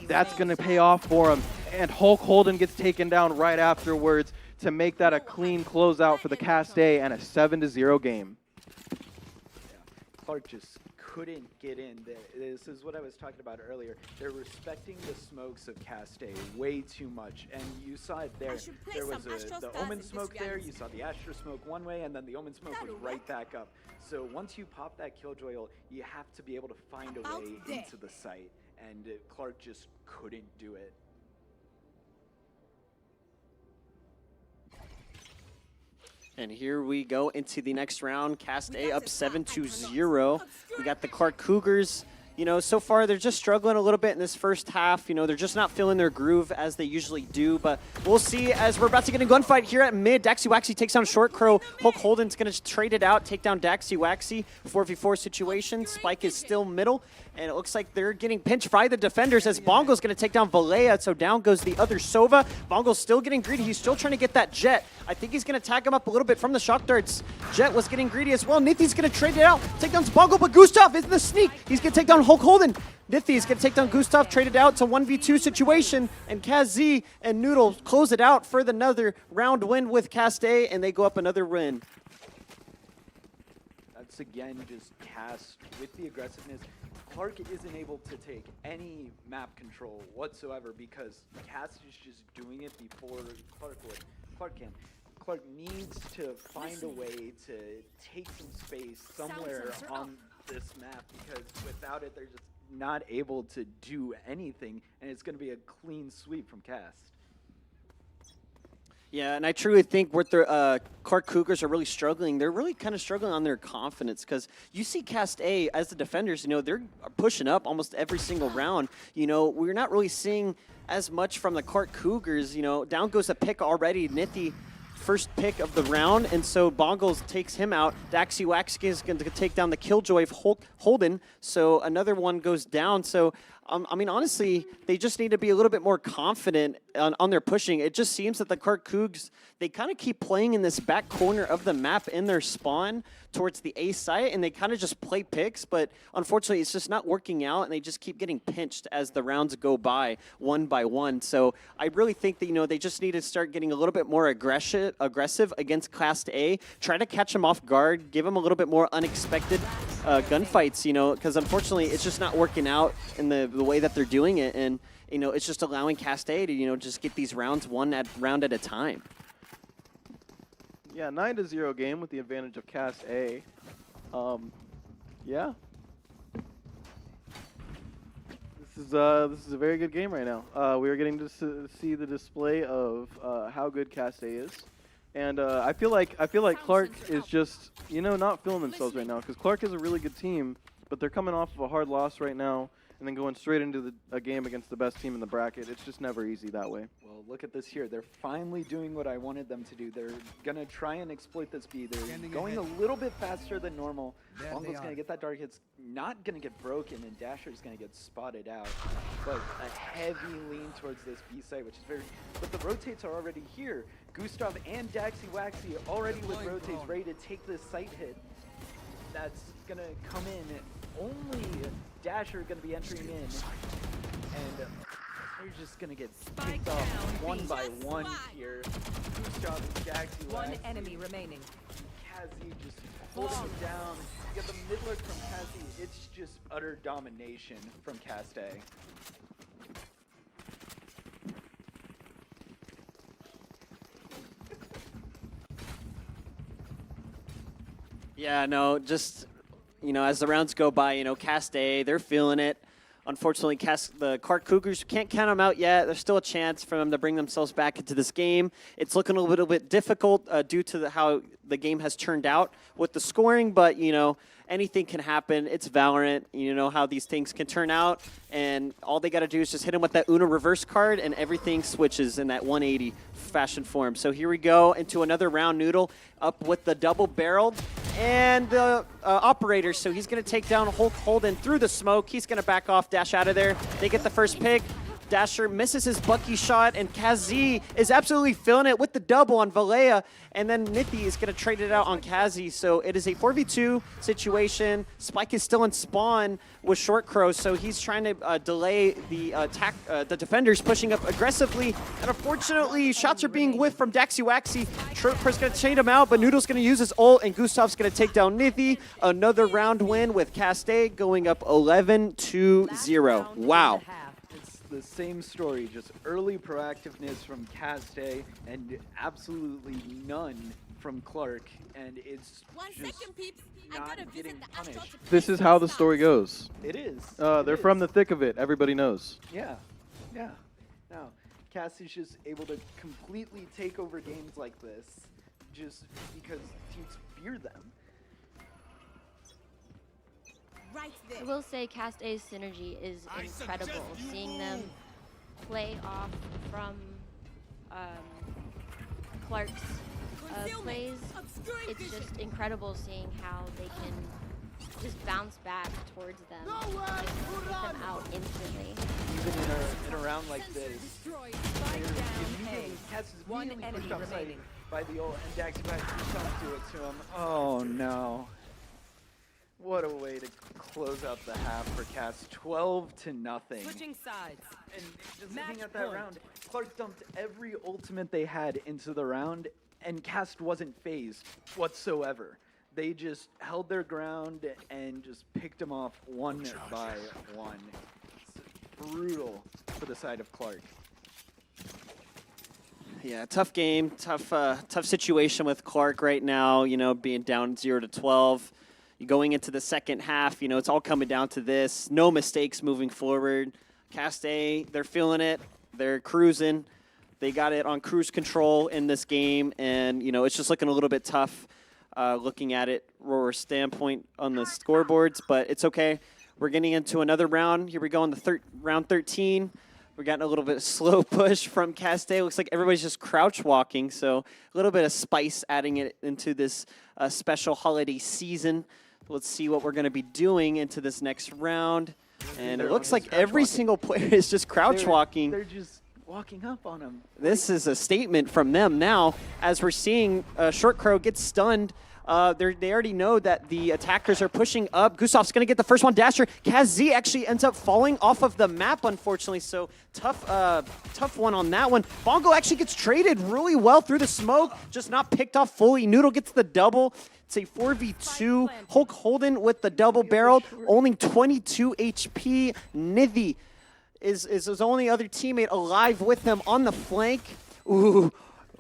that's going to pay off for him, and Hulk Holden gets taken down right afterwards to make that a clean closeout for the Cast A and a 7-0 game. Clark just couldn't get in. This is what I was talking about earlier. They're respecting the smokes of Cast A way too much, and you saw it there. There was the Omen smoke there, you saw the Astra smoke one way, and then the Omen smoke was right back up. So once you pop that Killjoy ult, you have to be able to find a way into the site, and Clark just couldn't do it. And here we go into the next round. Cast A up 7-0. We got the Clark Cougars. You know, so far they're just struggling a little bit in this first half. You know, they're just not feeling their groove as they usually do. But we'll see as we're about to get a gunfight here at mid. Daxy Waxy takes down Short Crow. Hulk Holden's going to trade it out, take down Daxy Waxy. 4v4 situation. Spike is still middle. And it looks like they're getting pinched by the defenders as Bongo's going to take down Valea. So down goes the other Sova. Bongo's still getting greedy. He's still trying to get that Jet. I think he's going to tag him up a little bit from the shock darts. Jet was getting greedy as well. Nithy's going to trade it out, take down Bongo, but Gustav is in the sneak. He's going to take down Hulk Holden. Nithy's going to take down Gustav, trade it out to 1v2 situation. And Kaz Z and Noodle close it out for another round win with Cast A, and they go up another win. That's again just Cast with the aggressiveness. Clark isn't able to take any map control whatsoever because Cast is just doing it before Clark would. Clark can. Clark needs to find a way to take some space somewhere on this map because without it, they're just not able to do anything, and it's going to be a clean sweep from Cast. Yeah, and I truly think what the Clark Cougars are really struggling. They're really kind of struggling on their confidence because you see Cast A as the defenders, you know, they're pushing up almost every single round. You know, we're not really seeing as much from the Clark Cougars. You know, down goes a pick already. Nithy, first pick of the round, and so Bongles takes him out. Daxy Waxy is going to take down the Killjoy of Holden, so another one goes down. So I mean, honestly, they just need to be a little bit more confident on their pushing. It just seems that the Clark Cougs, they kind of keep playing in this back corner of the map in their spawn towards the A site, and they kind of just play picks, but unfortunately, it's just not working out, and they just keep getting pinched as the rounds go by, one by one. So I really think that, you know, they just need to start getting a little bit more aggressive against Class A, try to catch them off guard, give them a little bit more unexpected gunfights, you know, because unfortunately, it's just not working out in the way that they're doing it, and you know, it's just allowing Cast A to, you know, just get these rounds round at a time. Yeah, 9-0 game with the advantage of Cast A. Yeah. This is a very good game right now. We are getting to see the display of how good Cast A is. And I feel like Clark is just, you know, not feeling themselves right now because Clark is a really good team, but they're coming off of a hard loss right now and then going straight into a game against the best team in the bracket. It's just never easy that way. Well, look at this here. They're finally doing what I wanted them to do. They're going to try and exploit this B. They're going a little bit faster than normal. Bongo's going to get that dark hit's not going to get broken, and Dasher's going to get spotted out. But a heavy lean towards this B site, which is very... But the rotates are already here. Gustav and Daxy Waxy already with rotates ready to take this site hit. That's going to come in. Only Dasher going to be entering in. And they're just going to get picked off one by one here. Gustav and Daxy Waxy. One enemy remaining. Kazi just holding him down. You get the mid-lurk from Kazi. It's just utter domination from Cast A. Yeah, no, just, you know, as the rounds go by, you know, Cast A, they're feeling it. Unfortunately, the Clark Cougars can't count them out yet. There's still a chance for them to bring themselves back into this game. It's looking a little bit difficult due to how the game has turned out with the scoring, but, anything can happen. It's Valorant. You know how these things can turn out, and all they got to do is just hit him with that Uno reverse card, and everything switches in that 180 fashion form. So here we go into another round. Noodle up with the double barreled, and the operator. So he's going to take down Hulk Holden through the smoke. He's going to back off, dash out of there. They get the first pick. Dasher misses his Bucky shot, and Kazi is absolutely filling it with the double on Valea, and then Nithy is going to trade it out on Kazi. So it is a 4v2 situation. Spike is still in spawn with Short Crow, so he's trying to delay the attack, the defenders pushing up aggressively, and unfortunately, shots are being whiffed from Daxy Waxy. Short Crow's going to chain him out, but Noodle's going to use his ult, and Gustav's going to take down Nithy. Another round win with Caste going up 11-0. Wow. The same story, just early proactiveness from Caste and absolutely none from Clark, and it's just not getting punished. This is how the story goes. It is. They're from the thick of it. Everybody knows. Yeah. Now, Cass is just able to completely take over games like this just because teams fear them. I will say Cast A's synergy is incredible. Seeing them play off from Clark's plays, it's just incredible seeing how they can just bounce back towards them and get them out instantly. Even in a round like this, Cass is immediately pushed offside by the ult, and Daxy don't do it to him. Oh no. What a way to close out the half for Cass, 12-0. Switching sides. And just looking at that round, Clark dumped every ultimate they had into the round, and Cast wasn't phased whatsoever. They just held their ground and just picked them off one by one. It's brutal for the side of Clark. Yeah, tough game, tough situation with Clark right now, being down 0-12. Going into the second half, it's all coming down to this. No mistakes moving forward. Cast A, they're feeling it. They're cruising. They got it on cruise control in this game, and, it's just looking a little bit tough looking at it from a standpoint on the scoreboards, but it's okay. We're getting into another round. Here we go on the round 13. We're getting a little bit of slow push from Cast A. Looks like everybody's just crouch walking, so a little bit of spice adding it into this special holiday season. Let's see what we're going to be doing into this next round. And it looks like every single player is just crouch walking. They're just walking up on him. This is a statement from them now, as we're seeing Short Crow get stunned. They already know that the attackers are pushing up. Gustav's going to get the first one. Dasher. Kaz Z actually ends up falling off of the map, unfortunately. So tough one on that one. Bongo actually gets traded really well through the smoke, just not picked off fully. Noodle gets the double. It's a 4v2. Hulk Holden with the double barrel, only 22 HP. Nithy is his only other teammate alive with him on the flank. Ooh.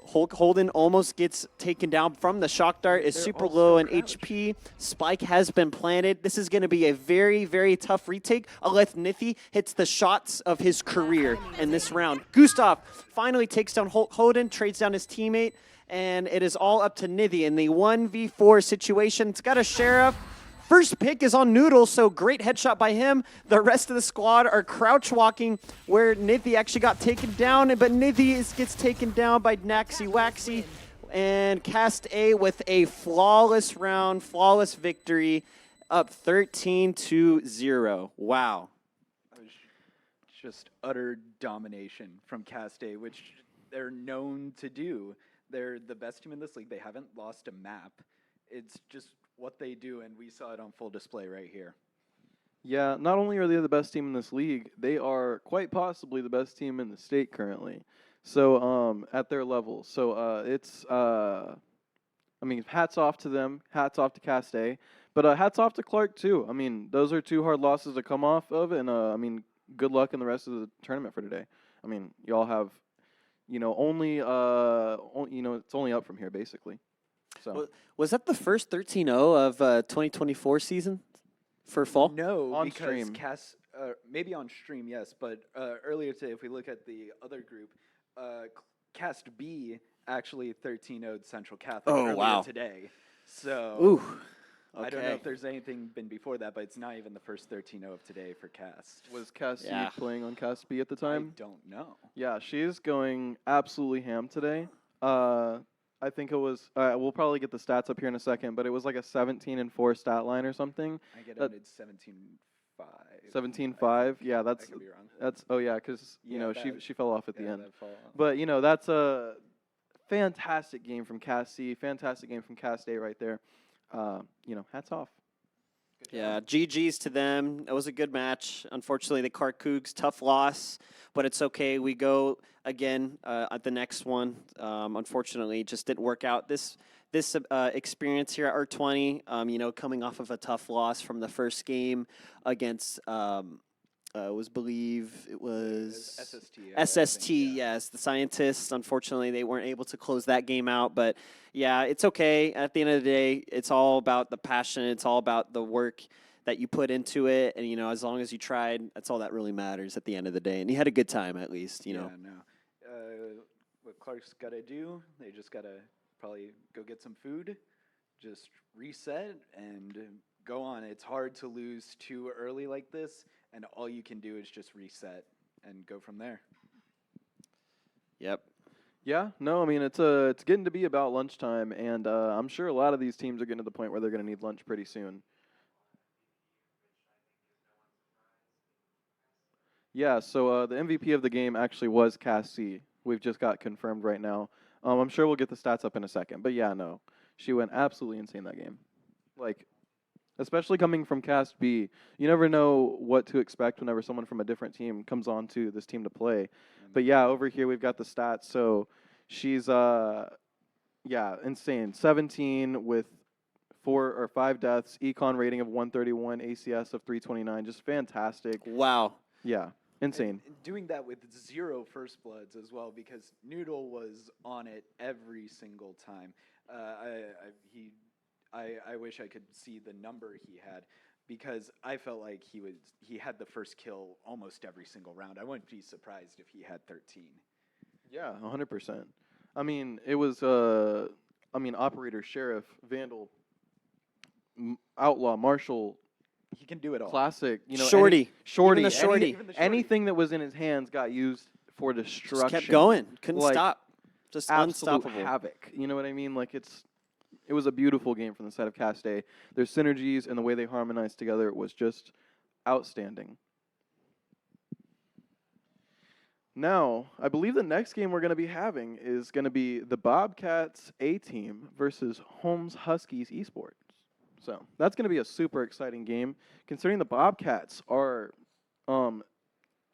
Hulk Holden almost gets taken down from the shock dart. Is super low in HP. Spike has been planted. This is going to be a very, very tough retake unless Nithy hits the shots of his career in this round. Gustav finally takes down Hulk Holden, trades down his teammate, and it is all up to Nithy in the 1v4 situation. It's got a Sheriff. First pick is on Noodle, so great headshot by him. The rest of the squad are crouch walking where Nithy actually got taken down, but Nithy gets taken down by Naxy Waxy. And Cast A with a flawless round, flawless victory, up 13-0. Wow. Just utter domination from Cast A, which they're known to do. They're the best team in this league. They haven't lost a map. It's just what they do, and we saw it on full display right here. Yeah, not only are they the best team in this league, they are quite possibly the best team in the state currently. So, at their level. So, hats off to them, hats off to Cast A, but hats off to Clark too. I mean, those are two hard losses to come off of, and good luck in the rest of the tournament for today. I mean, y'all have, it's only up from here basically. So was that the first 13-0 of 2024 season? for fall? No, On because stream. Cass, maybe on stream, yes. But earlier today, if we look at the other group, Cast B actually 13-0'd Central Catholic Oh, earlier wow. today. So Ooh. I don't know Okay. if there's anything been before that, but it's not even the first 13-0 of today for Cast. Was Cassie Yeah. playing on Cast B at the I time? don't know. Yeah, she is going absolutely ham today. I think it was. We'll probably get the stats up here in a second, but it was like a 17-4 stat line or something. I get That- ended 17-5. 17-5. Yeah, I that's could be wrong. that's. Oh yeah, because Yeah, she that- fell off at the Yeah, end. that fall off. But that's a fantastic game from Cast C. Fantastic game from Cast A right there. Hats off. Yeah, GG's to them. It was a good match. Unfortunately, the Cougs, tough loss, but it's okay. We go again at the next one. Unfortunately, it just didn't work out. This experience here at R20, coming off of a tough loss from the first game against it was SST. SST, yes, the scientists. Unfortunately, they weren't able to close that game out. But yeah, it's okay. At the end of the day, it's all about the passion. It's all about the work that you put into it. And, as long as you tried, that's all that really matters at the end of the day. And you had a good time, at least, Yeah, no. What Clark's got to do, they just got to probably go get some food, just reset, and go on. It's hard to lose too early like this, and all you can do is just reset and go from there. Yep. Yeah, no, I mean it's getting to be about lunchtime, and I'm sure a lot of these teams are getting to the point where they're going to need lunch pretty soon. Yeah, so the MVP of the game actually was Cass C. We've just got confirmed right now. I'm sure we'll get the stats up in a second, but yeah, no, she went absolutely insane that game. Like, especially coming from Cast B, you never know what to expect whenever someone from a different team comes on to this team to play. But yeah, over here we've got the stats. So she's insane. 17 with 4 or 5 deaths, econ rating of 131, ACS of 329, just fantastic. Wow. Yeah, insane. And doing that with 0 first bloods as well, because Noodle was on it every single time. I wish I could see the number he had, because I felt like he had the first kill almost every single round. I wouldn't be surprised if he had 13. Yeah, 100%. I mean, it was Operator, Sheriff, Vandal, Outlaw, Marshal, He can do it all. Classic, Shorty. Shorty. Even the Shorty. Even the Shorty. Anything that was in his hands got used for Just destruction. kept going. Couldn't Like, stop. Just Absolute unstoppable. havoc. You know what I mean? Like, it was a beautiful game from the side of Cast A. Their synergies and the way they harmonized together was just outstanding. Now, I believe the next game we're going to be having is going to be the Bobcats A team versus Holmes Huskies Esports. So that's going to be a super exciting game, considering the Bobcats are,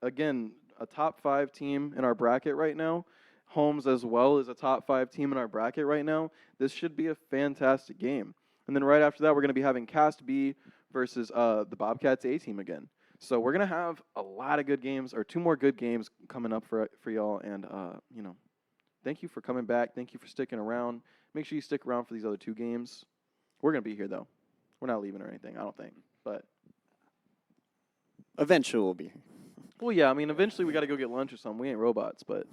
again, a top 5 team in our bracket right now. Holmes as well is a top 5 team in our bracket right now. This should be a fantastic game. And then right after that, we're going to be having Cast B versus the Bobcats A team again. So we're going to have a lot of good games, or 2 more good games coming up for y'all. And, thank you for coming back. Thank you for sticking around. Make sure you stick around for these other 2 games. We're going to be here, though. We're not leaving or anything, I don't think. But Eventually we'll be here. well, yeah, I mean, eventually we got to go get lunch or something. We ain't robots, but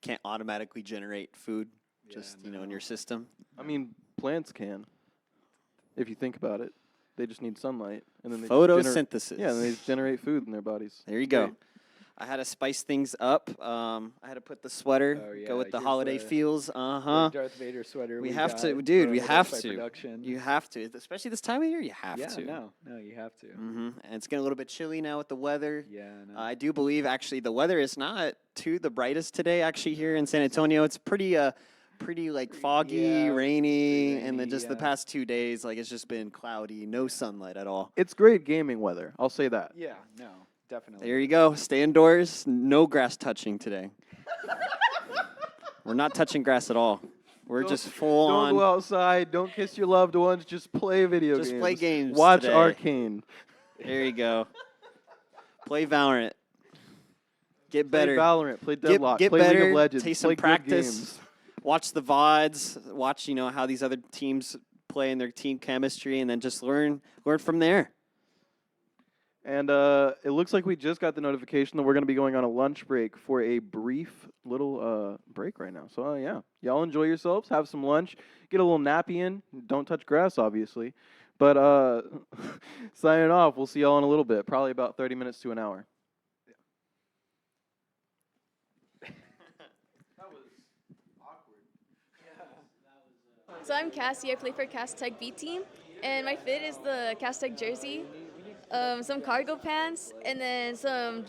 Can't automatically generate food Yeah, just, in your system. I mean, plants can, if you think about it. They just need sunlight, and then they just Photosynthesis. yeah, and they just generate food in their bodies. There you go. Great. I had to spice things up. I had to put the sweater, Oh, yeah, go with the here's holiday the- feels. The Uh-huh. Darth Vader sweater. We have to, got dude, for we the have Darth to. Production. You have to. Especially this time of year, you have yeah, to. no, you have to. Mm-hmm. And it's getting a little bit chilly now with the weather. Yeah, no. I do believe, actually, the weather is not too the brightest today, actually, here in San Antonio. It's pretty like foggy, Yeah, rainy, pretty and then rainy, just the yeah. past 2 days, like, it's just been cloudy, no sunlight at all. It's great gaming weather. I'll say that. Yeah, no, definitely. There you go. Stay indoors. No grass touching today. We're not touching grass at all. We're Don't- just full Don't on. go outside. Don't kiss your loved ones. Just play video games. Just play games Watch today. Arcane. There you go. Play Valorant. Get Play better. Valorant. Play Deadlock. Get play better. League of Legends. Take play some good practice. games. Watch the VODs. Watch, how these other teams play and their team chemistry, and then just learn from there. And it looks like we just got the notification that we're going to be going on a lunch break for a brief little break right now. So, yeah, y'all enjoy yourselves, have some lunch, get a little nappy in. Don't touch grass, obviously. But signing off, we'll see y'all in a little bit, probably about 30 minutes to an hour. So I'm Cassie. I play for Cast Tech B team, and my fit is the Cast Tech jersey, some cargo pants, and then some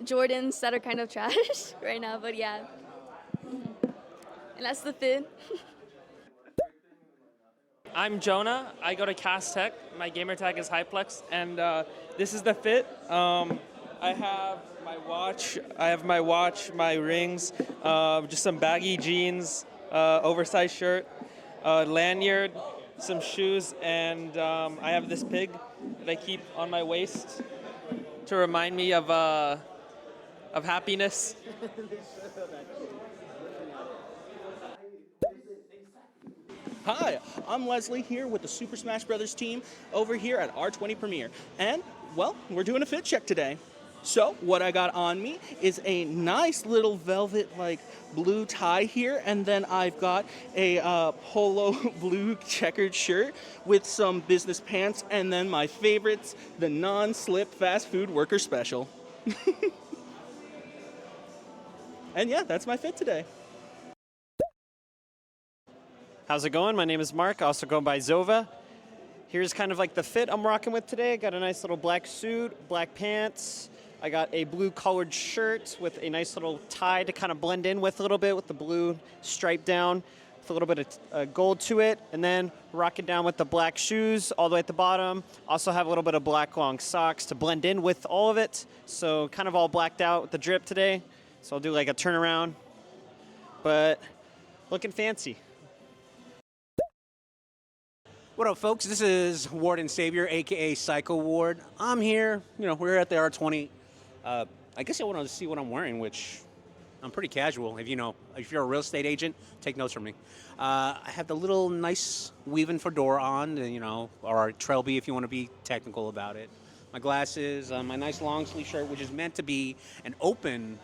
Jordans that are kind of trash right now. But yeah, and that's the fit. I'm Jonah. I go to Cast Tech. My gamer tag is Hyplex, and this is the fit. I have my watch. My rings, just some baggy jeans, oversized shirt, lanyard, some shoes, and I have this pig that I keep on my waist to remind me of happiness. Hi, I'm Leslie here with the Super Smash Brothers team over here at R20 Premiere. And, well, we're doing a fit check today. So, what I got on me is a nice little velvet, blue tie here. And then I've got a polo blue checkered shirt with some business pants. And then my favorites, the non-slip fast food worker special. And yeah, that's my fit today. How's it going? My name is Mark. I also go by Zova. Here's kind of like the fit I'm rocking with today. I got a nice little black suit, black pants. I got a blue colored shirt with a nice little tie to kind of blend in with a little bit with the blue stripe down with a little bit of gold to it. And then rock it down with the black shoes all the way at the bottom. Also have a little bit of black long socks to blend in with all of it. So kind of all blacked out with the drip today. So I'll do like a turnaround, but looking fancy. What up, folks? This is Warden Savior, a.k.a. Psycho Ward. I'm here. We're at the R20. I guess I wanted to see what I'm wearing, which I'm pretty casual. If you're a real estate agent, take notes from me. I have the little nice weaving fedora on, or a trilby if you want to be technical about it. My glasses, my nice long sleeve shirt, which is meant to be an open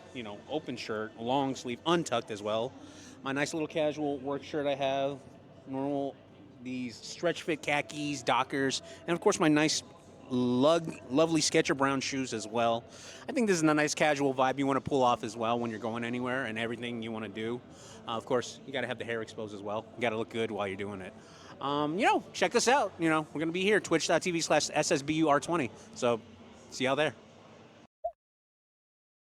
shirt, long sleeve, untucked as well. My nice little casual work shirt I have, normal. These stretch fit khakis, Dockers, and of course my nice, lovely Sketcher brown shoes as well. I think this is a nice casual vibe you want to pull off as well when you're going anywhere and everything you want to do. Of course, you got to have the hair exposed as well. You got to look good while you're doing it. Check this out. We're going to be here, twitch.tv/SSBUR20. So, see y'all there.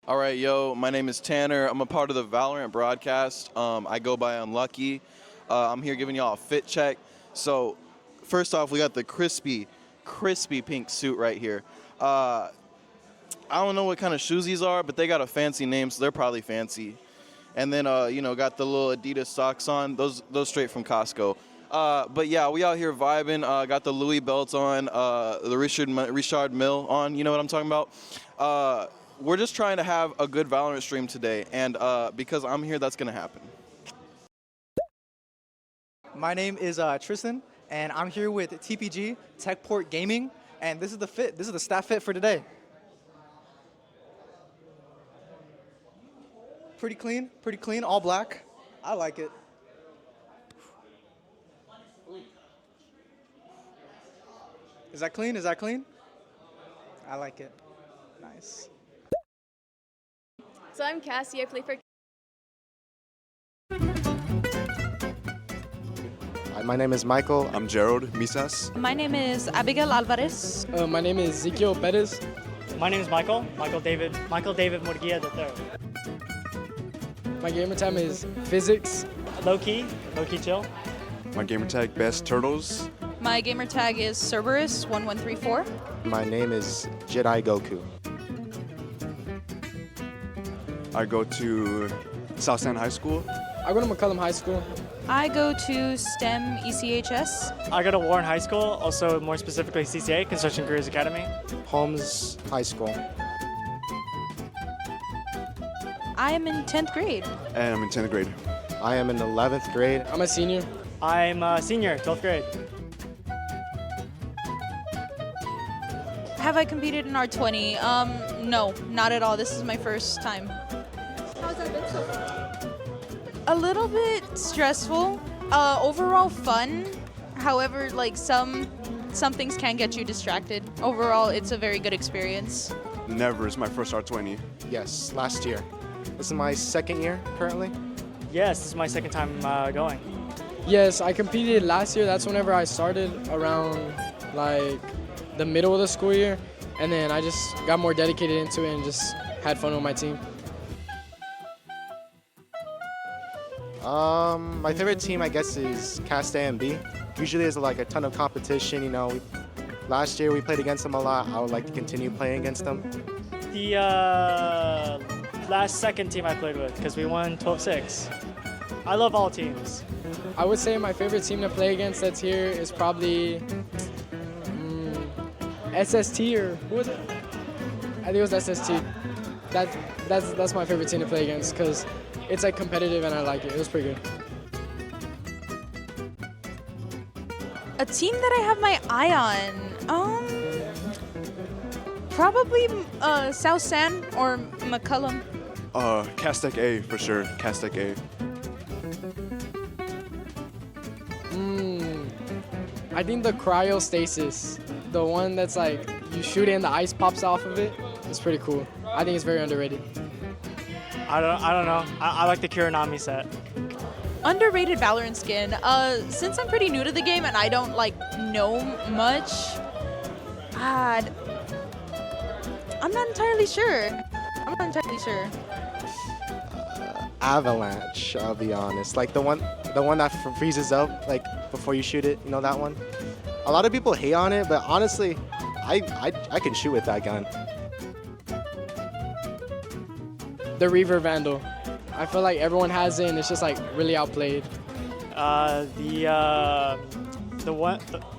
All right, yo, my name is Tanner. I'm a part of the Valorant broadcast. I go by Unlucky. I'm here giving y'all a fit check. So, first off, we got the crispy pink suit right here. I don't know what kind of shoes these are, but they got a fancy name, so they're probably fancy. And then, got the little Adidas socks on. Those straight from Costco. But yeah, we out here vibing. Got the Louis belt on, the Richard Mille on. You know what I'm talking about? We're just trying to have a good Valorant stream today, and because I'm here, that's gonna happen. My name is Tristan, and I'm here with TPG, Techport Gaming, and this is the fit. This is the staff fit for today. Pretty clean, all black. I like it. Is that clean? I like it. Nice. So I'm Cassie. I play for. My name is Michael. I'm Gerald Misas. My name is Abigail Alvarez. My name is Ezekiel Perez. My name is Michael David Murguia III. My gamer time is physics. Low key chill. My gamer tag Best Turtles. My gamer tag is Cerberus1134. My name is Jedi Goku. I go to South End High School. I go to McCullum High School. I go to STEM ECHS. I go to Warren High School, also more specifically CCA, Construction Careers Academy. Holmes High School. I am in 10th grade. And I'm in 10th grade. I am in 11th grade. I'm a senior. I'm a senior, 12th grade. Have I competed in R20? No, not at all. This is my first time. How's that been so far? A little bit stressful. Overall fun. However, like some things can get you distracted. Overall, it's a very good experience. Never is my first R20. Yes, last year. This is my second year currently. Yes, this is my second time going. Yes, I competed last year. That's whenever I started around like the middle of the school year. And then I just got more dedicated into it and just had fun with my team. My favorite team, I guess, is Cast A and B. Usually there's like a ton of competition, you know. Last year we played against them a lot. I would like to continue playing against them. The last second team I played with, because we won 12-6. I love all teams. I would say my favorite team to play against that's here is probably SST, or who was it? I think it was SST. That's my favorite team to play against because it's like competitive and I like it. It was pretty good. A team that I have my eye on, probably South San or McCullum. Castec A for sure. Castec A. I think the cryostasis, the one that's like you shoot it and the ice pops off of it, is pretty cool. I think it's very underrated. I don't know. I like the Kuronami set. Underrated Valorant skin. Since I'm pretty new to the game and I don't like know much, I'm not entirely sure. Avalanche, I'll be honest. Like the one that freezes up like before you shoot it. You know that one? A lot of people hate on it, but honestly, I can shoot with that gun. The Reaver Vandal. I feel like everyone has it and it's just like really outplayed. The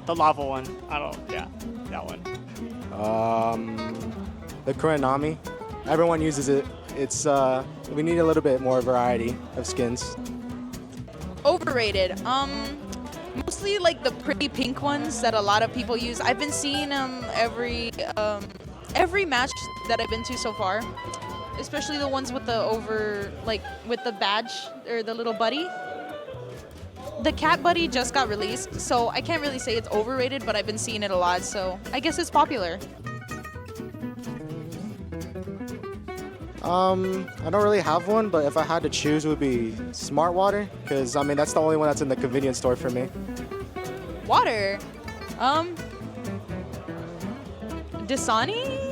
lava one. That one. The Kuronami. Everyone uses it. It's we need a little bit more variety of skins. Overrated. Mostly like the pretty pink ones that a lot of people use. I've been seeing every match that I've been to so far. Especially the ones with the with the badge or the little buddy. The cat buddy just got released, so I can't really say it's overrated, but I've been seeing it a lot, so I guess it's popular. I don't really have one, but if I had to choose, it would be Smart Water, because I mean that's the only one that's in the convenience store for me. Water. Dasani?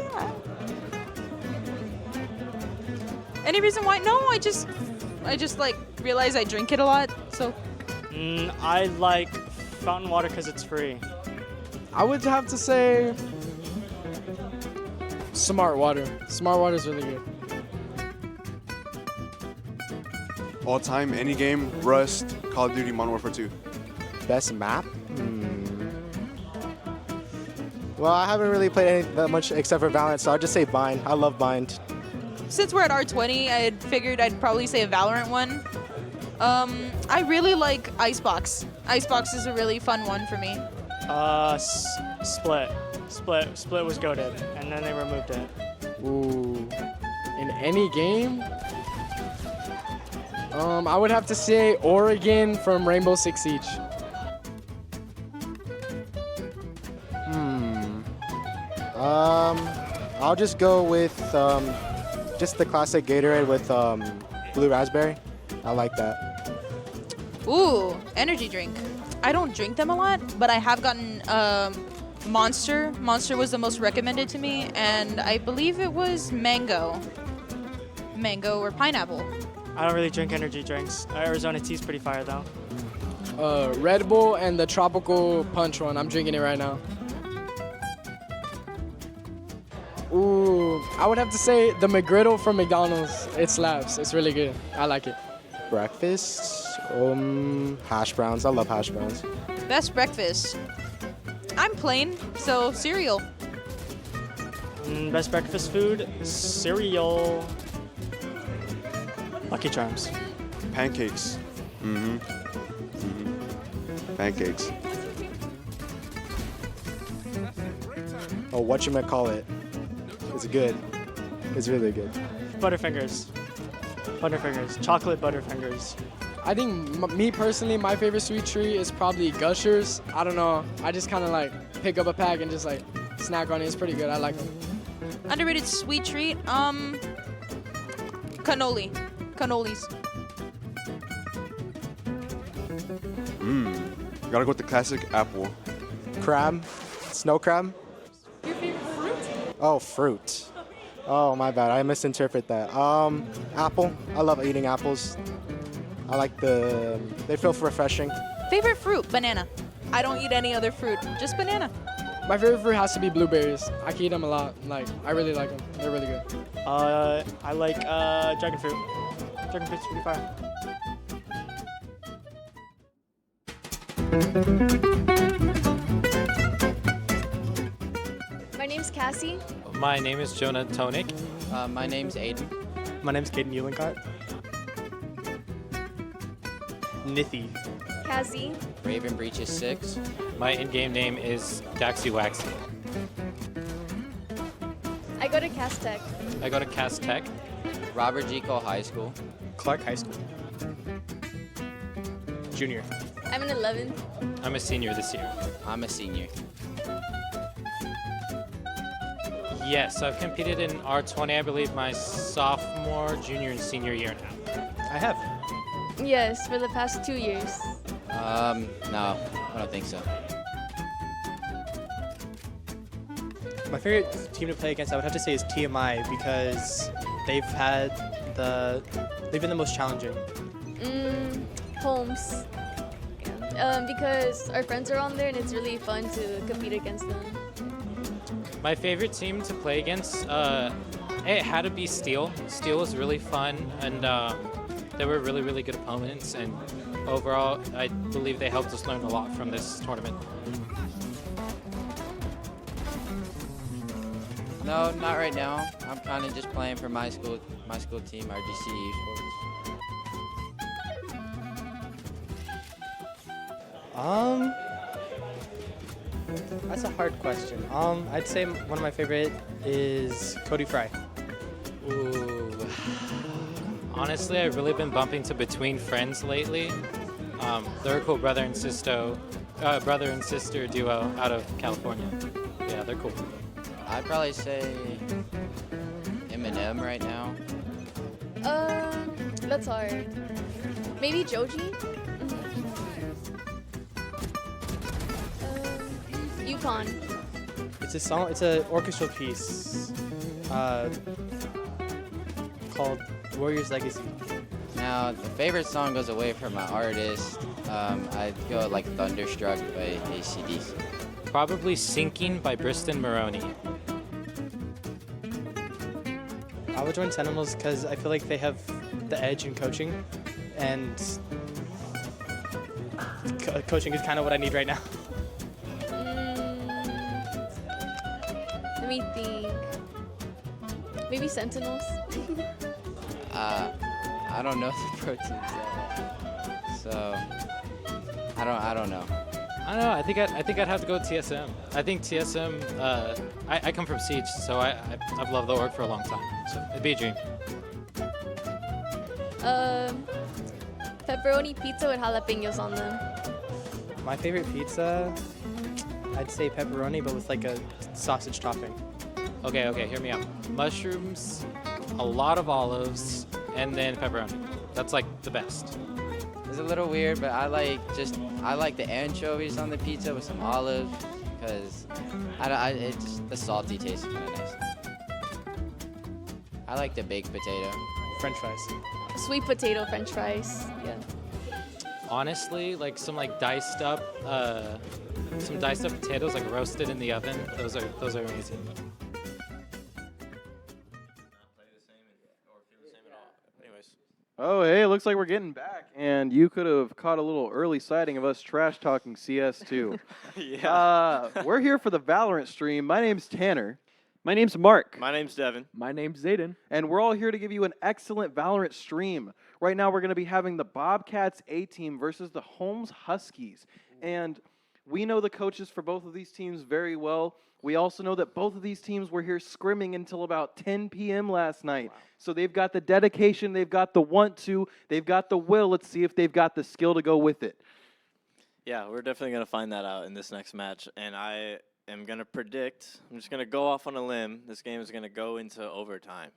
Any reason why? No, I just like realize I drink it a lot, so. I like fountain water because it's free. I would have to say Smart Water. Smart Water is really good. All time, any game, Rust, Call of Duty, Modern Warfare 2. Best map? Well, I haven't really played that much except for Valorant, so I'll just say Bind. I love Bind. Since we're at R20, I figured I'd probably say a Valorant one. I really like Icebox. Icebox is a really fun one for me. Split. Split was goated, and then they removed it. Ooh. In any game? I would have to say Oregon from Rainbow Six Siege. I'll just go with just the classic Gatorade with blue raspberry. I like that. Ooh, energy drink. I don't drink them a lot, but I have gotten Monster. Monster was the most recommended to me, and I believe it was mango or pineapple. I don't really drink energy drinks. Arizona tea's pretty fire though. Red Bull and the tropical punch one. I'm drinking it right now. Ooh, I would have to say the McGriddle from McDonald's. It slaps. It's really good. I like it. Breakfast? Hash browns. I love hash browns. Best breakfast. I'm plain, so cereal. Best breakfast food? Cereal. Lucky Charms. Pancakes. Pancakes. whatchamacallit. It's good. It's really good. Butterfingers. Butterfingers. Chocolate Butterfingers. I think me personally, my favorite sweet treat is probably Gushers. I don't know. I just kind of like pick up a pack and just like snack on it. It's pretty good. I like them. Underrated sweet treat. Cannoli. Cannolis. Gotta go with the classic apple. Crab, snow crab. Your favorite fruit? Oh, fruit. Oh, my bad. I misinterpret that. Apple. I love eating apples. I like they feel refreshing. Favorite fruit? Banana. I don't eat any other fruit. Just banana. My favorite fruit has to be blueberries. I can eat them a lot. Like, I really like them. They're really good. I like dragon fruit. Dragon fruit's pretty fire. My name's Cassie. My name is Jonah Tonik. My name's Aiden. My name's Caden Eulencott. Nithy. Cassie. Raven Breaches 6. My in-game name is Daxy Waxy. I go to Cass Tech. I go to Cass Tech. Robert G. Cole High School. Clark High School. Junior. I'm in 11th. I'm a senior this year. I'm a senior. Yes, I've competed in R20, I believe, my sophomore, junior, and senior year now. I have. Yes, for the past 2 years. No, I don't think so. My favorite team to play against, I would have to say, is TMI because they've been the most challenging. Holmes. Because our friends are on there and it's really fun to compete against them. My favorite team to play against, it had to be Steel. Steel was really fun, and they were really, really good opponents, and overall, I believe they helped us learn a lot from this tournament. No, not right now. I'm kind of just playing for my school team, RGC Esports. That's a hard question. I'd say one of my favorite is Cody Fry. Ooh. Honestly, I've really been bumping to Between Friends lately. They're a cool brother and sister duo out of California. Yeah, they're cool. I'd probably say Eminem right now. That's hard. Maybe Joji? Yukon. It's a song. It's an orchestral piece called Warrior's Legacy. Now, the favorite song goes away from my artist. I'd go like Thunderstruck by AC/DC. Probably Sinking by Briston Maroney. I would join Sentinels because I feel like they have the edge in coaching, and coaching is kind of what I need right now. Let me think. Maybe Sentinels. I don't know the pro teams that well, so I don't know. I don't know. I think I'd have to go with TSM. I think TSM. I come from Siege, so I've loved the org for a long time. So it'd be a dream. Pepperoni pizza with jalapenos on them. My favorite pizza, I'd say pepperoni, but with like a sausage topping. Okay, hear me out. Mushrooms, a lot of olives, and then pepperoni. That's like the best. It's a little weird, but I like the anchovies on the pizza with some olives, because the salty taste is kind of nice. I like the baked potato. French fries. Sweet potato French fries. Yeah. Honestly, like some diced up potatoes, like roasted in the oven. Those are amazing. Oh, hey, looks like we're getting back, and you could have caught a little early sighting of us trash talking CS2. Yeah. We're here for the Valorant stream. My name's Tanner. My name's Mark. My name's Devin. My name's Zayden. And we're all here to give you an excellent Valorant stream. Right now, we're going to be having the Bobcats A-team versus the Holmes Huskies. And we know the coaches for both of these teams very well. We also know that both of these teams were here scrimming until about 10 p.m. last night. So they've got the dedication, they've got the want to, they've got the will. Let's see if they've got the skill to go with it. Yeah, we're definitely going to find that out in this next match. And I am going to predict, I'm just going to go off on a limb, this game is going to go into overtime.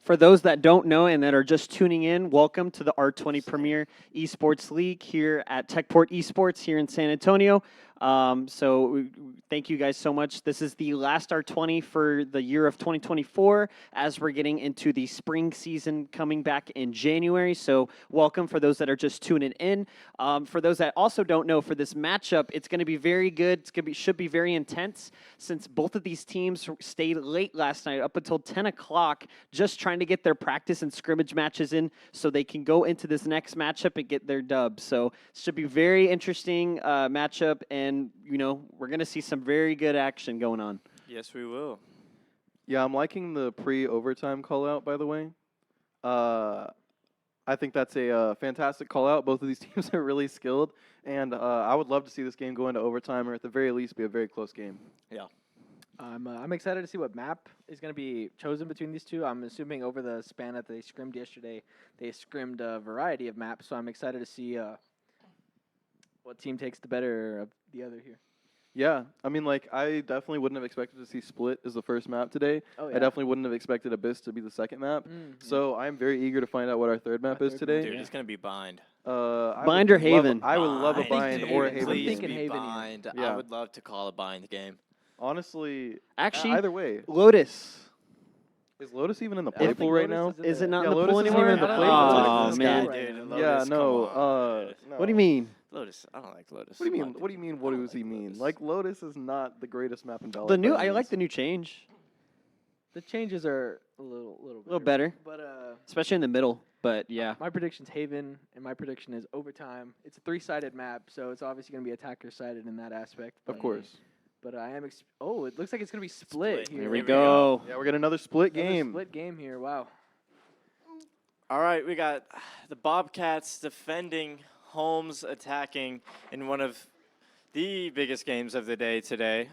For those that don't know and that are just tuning in, welcome to the R20 Premier Esports League here at Techport Esports here in San Antonio. Thank you guys so much. This is the last R20 for the year of 2024 as we're getting into the spring season coming back in January. So welcome for those that are just tuning in. For those that also don't know, for this matchup, it's going to be very good. Should be very intense since both of these teams stayed late last night up until 10 o'clock just trying to get their practice and scrimmage matches in so they can go into this next matchup and get their dubs. So it should be very interesting matchup, and we're going to see some very good action going on. Yes, we will. Yeah, I'm liking the pre-overtime call-out, by the way. I think that's a fantastic call-out. Both of these teams are really skilled, and I would love to see this game go into overtime or at the very least be a very close game. Yeah. I'm excited to see what map is going to be chosen between these two. I'm assuming over the span that they scrimmed yesterday, they scrimmed a variety of maps, so I'm excited to see what team takes the better of the other here. Yeah, I mean, I definitely wouldn't have expected to see Split as the first map today. Oh, yeah. I definitely wouldn't have expected Abyss to be the second map. So I'm very eager to find out what our third map is today. Dude, it's going to be Bind. Bind or Haven? I would love a Bind or a Haven. Please game. be Bind. Yeah. I would love to call a Bind game. Honestly, actually, either way. Lotus. Is Lotus even in the play pool right now? Is it not in the Lotus pool isn't anymore? even in the play Oh, pool. man. Yeah, no. What do you mean? Lotus. I don't like Lotus. What do you mean? What do you mean? What does he mean? Like Lotus is not the greatest map in Valorant. The new, I like the new change. The changes are a little better. But especially in the middle. But yeah. My prediction's Haven, and my prediction is overtime. It's a 3-sided map, so it's obviously going to be attacker-sided in that aspect. Of course. But I am. It looks like it's going to be split here. Here we go. Yeah, we're getting another split game. Split game here. Wow. All right, we got the Bobcats defending, Holmes attacking in one of the biggest games of the day today.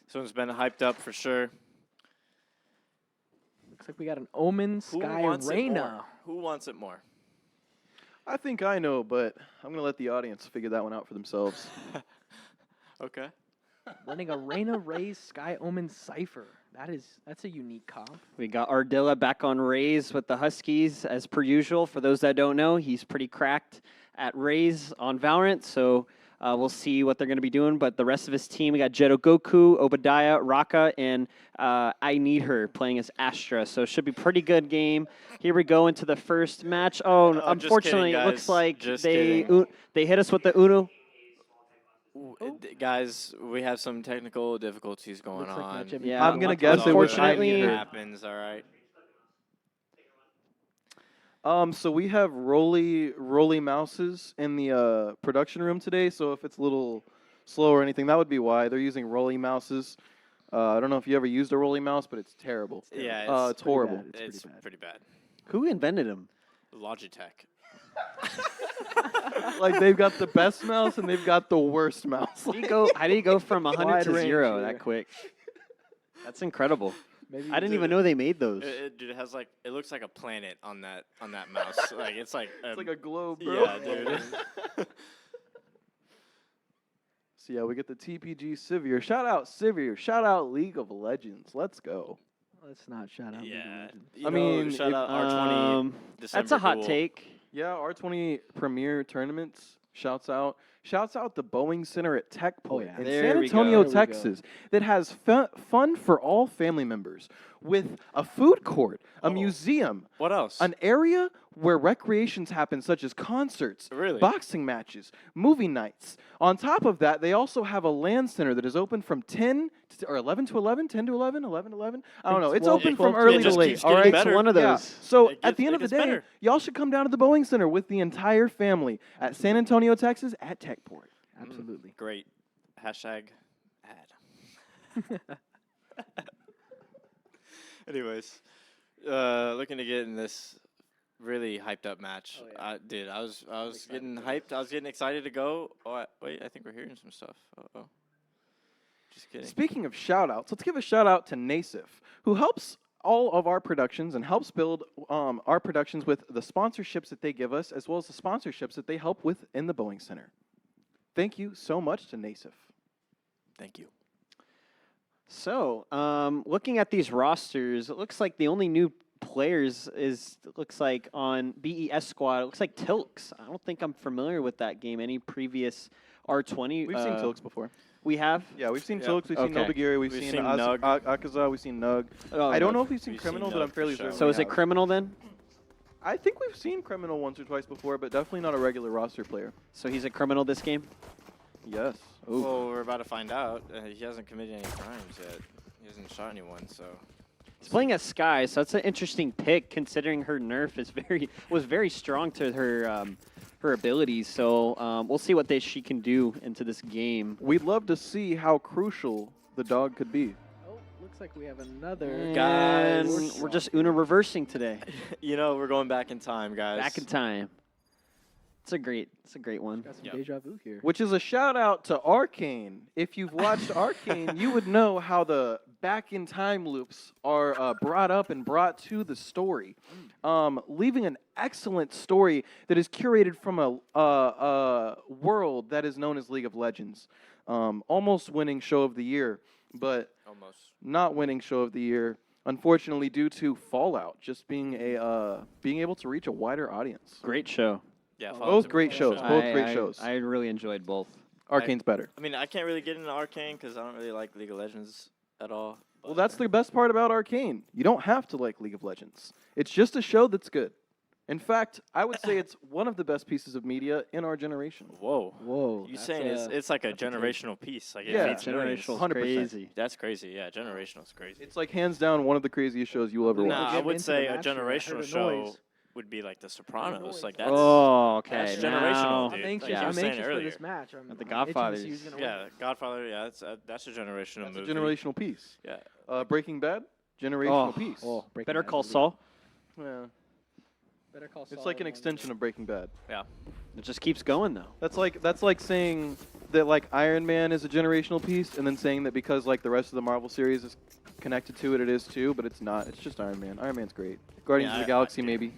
This one's been hyped up for sure. Looks like we got an Omen Sky Reyna. Who wants it more? I think I know, but I'm going to let the audience figure that one out for themselves. Okay. Running a Reyna Raze Sky Omen Cypher. That's a unique comp. We got Ardilla back on Raze with the Huskies as per usual. For those that don't know, he's pretty cracked at Raze on Valorant, so we'll see what they're going to be doing. But the rest of his team, we got Jeto Goku, Obadiah, Raka, and I Need Her playing as Astra. So it should be a pretty good game. Here we go into the first match. Oh, unfortunately, kidding, it looks like they hit us with the Uno. Guys, we have some technical difficulties going on. Yeah, I'm gonna guess it was unfortunately happens. All right. So we have Rolly mouses in the production room today. So if it's a little slow or anything, that would be why they're using Rolly mouses. I don't know if you ever used a Rolly mouse, but it's terrible. Yeah, it's horrible. Bad. It's pretty bad. Who invented him? Logitech. Like they've got the best mouse and they've got the worst mouse. How do you go from 100 Wide to range 0 here. that quick? That's incredible. Maybe I didn't even know they made those. Dude, it has it looks like a planet on that mouse. It's like a globe, bro. Yeah, dude. So yeah, we get the TPG Sivir. Shout out Sivir. Shout out League of Legends. Let's go. Let's not shout out. Yeah. I mean, shout out R20 December. That's a hot Duel. take. Yeah, R20 Premier Tournaments. Shouts out the Boeing Center at Techport in There San we go. Antonio, There we Texas, that has fun for all family members with a food court, a museum. What else? An area where recreations happen, such as concerts, Really? boxing matches, movie nights. On top of that, they also have a LAN center that is open from 10 or 11 to 11, 10 to 11, 11 to 11. I don't know. It's 12 open 12 from early it to just late. keeps All getting right, better. It's one of Yeah. those. So It at the gets- end it of the gets day, better. y'all should come down to the Boeing Center with the entire family at San Antonio, Texas, at Techport. Absolutely. Great. Hashtag ad. Anyways, looking to get in this really hyped up match. Oh, yeah. Dude, I was getting hyped. I was getting excited to go. Oh, wait, I think we're hearing some stuff. Uh-oh. Just kidding. Speaking of shout outs, let's give a shout out to Nasif, who helps all of our productions and helps build our productions with the sponsorships that they give us, as well as the sponsorships that they help with in the Boeing Center. Thank you so much to Nasif. Thank you. So, looking at these rosters, it looks like the only new players looks like on BES squad. It looks like Tilks. I don't think I'm familiar with that game. Any previous R20? We've seen Tilks before. We have? Yeah, we've seen Tilks, we've seen Nobagiri, we've seen Nug. Akaza, we've seen Nug. Oh, I don't Nug. know if we've seen We've Criminal, seen but Nug I'm fairly for sure. sure. So we is it have. Criminal then? I think we've seen Criminal once or twice before, but definitely not a regular roster player. So he's a criminal this game? Yes. Well, we're about to find out. He hasn't committed any crimes yet. He hasn't shot anyone, so. He's playing as Sky, so that's an interesting pick considering her nerf was very strong to her her abilities. So we'll see what she can do into this game. We'd love to see how crucial the dog could be. Oh, looks like we have another. And we're just Una reversing today. You know, we're going back in time, guys. Back in time. It's a great one. Got some deja vu here. Which is a shout out to Arcane. If you've watched Arcane, you would know how the back in time loops are brought up and brought to the story, leaving an excellent story that is curated from a world that is known as League of Legends. Almost winning Show of the Year, but not winning Show of the Year, unfortunately, due to Fallout just being able to reach a wider audience. Great show. Yeah, both great shows. Both great shows. I really enjoyed both. Arcane's better. I mean, I can't really get into Arcane because I don't really like League of Legends at all. Well, that's the best part about Arcane. You don't have to like League of Legends. It's just a show that's good. In fact, I would say it's one of the best pieces of media in our generation. Whoa. You saying it's like a generational piece? Like Yeah, it feeds millions. generational 100%. crazy. That's crazy. Yeah, generational is crazy. It's like hands down one of the craziest shows you'll ever Nah, watch. I would into say the a match here. I heard generational a show noise. would be like The Sopranos. Like that's Oh, okay. that's now- generational, I'm dude. anxious, Like you were I'm saying anxious for earlier. this match. I'm The itching to Godfathers. see who's gonna Yeah, win. Godfather. Yeah, that's a generational That's a movie. generational piece. Yeah. Breaking Bad, generational piece. Breaking Better Bad Call is elite. Saul. Yeah. Better Call Saul. It's like an extension of Breaking Bad. Yeah. It just keeps going though. That's like saying that like Iron Man is a generational piece, and then saying that because like the rest of the Marvel series is connected to it, it is too. But it's not. It's just Iron Man. Iron Man's great. Guardians of the Galaxy, maybe.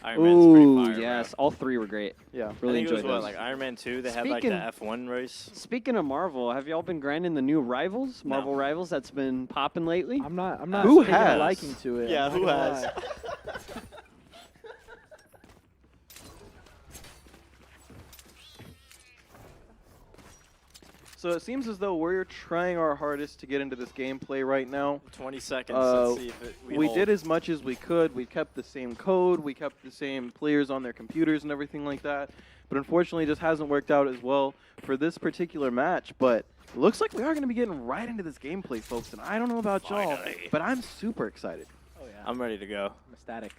Iron Man's pretty Ooh, fire, yes. bro. All three were great. Yeah. Really I think it was enjoyed those. like Iron Man 2. They had like Speaking- the F1 race. Speaking of Marvel, have y'all been grinding the new Rivals? Marvel Rivals that's been popping lately? I'm not Who taking a has? liking to it. Yeah, I'm who not gonna has? lie. So it seems as though we're trying our hardest to get into this gameplay right now. 20 seconds. Let's see if we did as much as we could. We kept the same code. We kept the same players on their computers and everything like that. But unfortunately, it just hasn't worked out as well for this particular match. But it looks like we are going to be getting right into this gameplay, folks. And I don't know about y'all, but I'm super excited. Oh yeah. I'm ready to go. I'm ecstatic.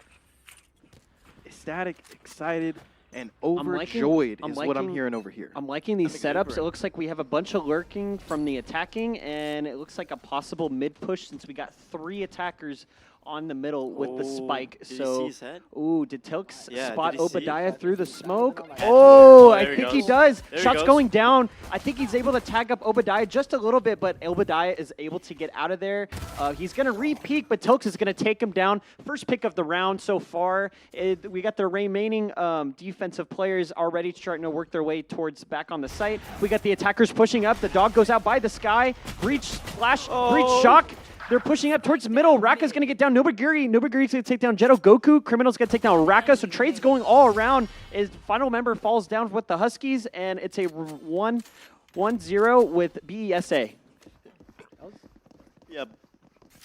Ecstatic, excited, and I'm overjoyed is what I'm liking- hearing over here. I'm liking these setups. It looks like we have a bunch of lurking from the attacking, and it looks like a possible mid push since we got 3 attackers on the middle with the spike. Did So, he see his head? ooh, did Tilks Yeah, spot did he see it? Obadiah through the smoke? Yeah. Oh, There I he think he goes. does. There he Shots goes. going down. I think he's able to tag up Obadiah just a little bit, but Obadiah is able to get out of there. He's going to re-peek, but Tilks is going to take him down. First pick of the round so far. We got the remaining defensive players already starting to work their way towards back on the site. We got the attackers pushing up. The dog goes out by the sky. Breach, flash, breach, shock. They're pushing up towards the middle. Raka's going to get down Nobagiri. Nobagiri's going to take down Jetto Goku. Criminal's going to take down Raka. So trade's going all around. His final member falls down with the Huskies, and it's a 1-0 with BESA. Yeah.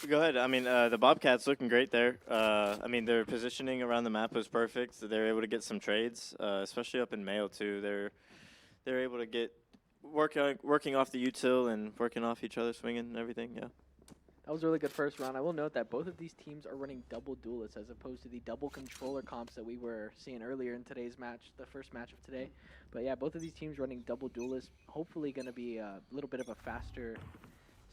Go ahead. I mean, the Bobcats looking great there. I mean, their positioning around the map was perfect. So they're able to get some trades, especially up in Mayo too. They're able to get working off the util and working off each other, swinging and everything. Yeah. That was a really good first round. I will note that both of these teams are running double duelists as opposed to the double controller comps that we were seeing earlier in today's match, the first match of today. But yeah, both of these teams running double duelists. Hopefully going to be a little bit of a faster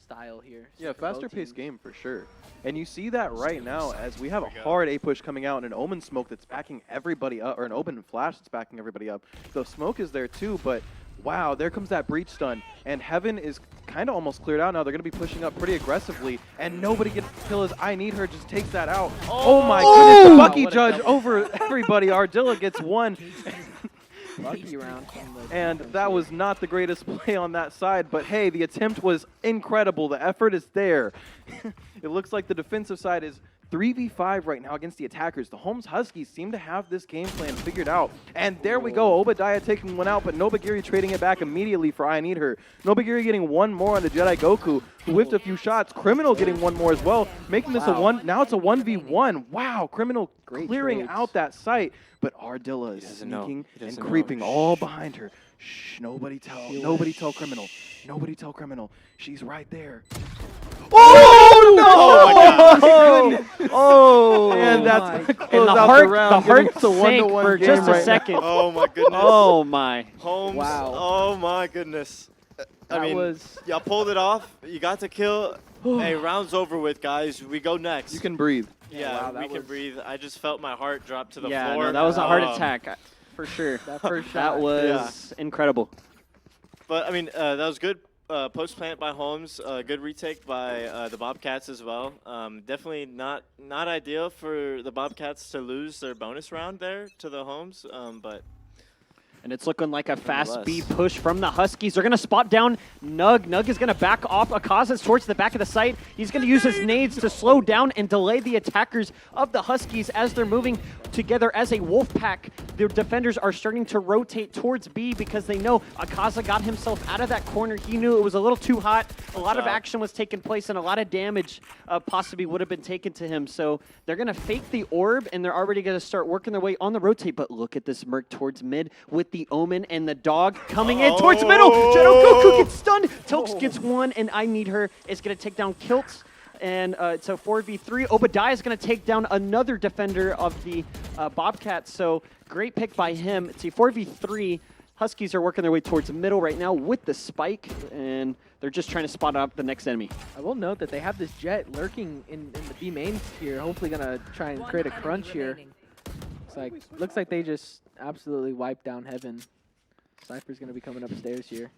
style here. Yeah, for both faster paced teams. game for sure. And you see that right now as we have a hard A push coming out and an Omen smoke that's backing everybody up, or an Omen flash that's backing everybody up. The smoke is there too, but wow, there comes that breach stun. And Heaven is kind of almost cleared out now. They're going to be pushing up pretty aggressively. And nobody gets to kill as I Need Her just takes that out. Oh, my goodness, the Bucky Judge over everybody. Ardilla gets one. Lucky round. And that was not the greatest play on that side, but hey, the attempt was incredible. The effort is there. It looks like the defensive side is 3v5 right now against the attackers. The Holmes Huskies seem to have this game plan figured out. And there we go, Obadiah taking one out, but Nobagiri trading it back immediately for I Need Her. Nobagiri getting one more on the Jedi Goku, who whiffed a few shots. Criminal getting one more as well, making this now it's a 1v1. Wow, Criminal clearing out that site, but Ardilla is sneaking and creeping all behind her. Shh, nobody tell Criminal. Nobody tell Criminal. She's right there. Oh, no! Oh, my God. Oh, and that's and the heart sank for just a second. Oh my goodness. Oh my. Holmes. Wow. Oh my goodness. I mean, y'all pulled it off. You got to kill. Hey, round's over with, guys. We go next. You can breathe. Yeah, we can breathe. I just felt my heart drop to the yeah, floor. No, that was a heart attack, for sure. That first shot. That was incredible. But I mean, that was good. Post plant by Holmes, good retake by the Bobcats as well. Definitely not ideal for the Bobcats to lose their bonus round there to the Holmes, but. And it's looking like a fast B push from the Huskies. They're going to spot down Nug. Nug is going to back off Akaza's towards the back of the site. He's going to use his nades to slow down and delay the attackers of the Huskies as they're moving together as a wolf pack. The defenders are starting to rotate towards B because they know Akaza got himself out of that corner. He knew it was a little too hot. A lot of action was taking place and a lot of damage possibly would have been taken to him. So they're going to fake the orb and they're already going to start working their way on the rotate. But look at this Merc towards mid with the Omen and the dog coming in towards the middle. Shadow Goku gets stunned. Tilks gets one, and I Need Her is going to take down Kilts. And it's a 4v3. Obadiah is going to take down another defender of the Bobcats. So great pick by him. It's a 4v3. Huskies are working their way towards the middle right now with the spike, and they're just trying to spot out the next enemy. I will note that they have this Jet lurking in the B main here, hopefully going to try and create a crunch here. Looks like they just absolutely wiped down Heaven. Cypher's going to be coming upstairs here.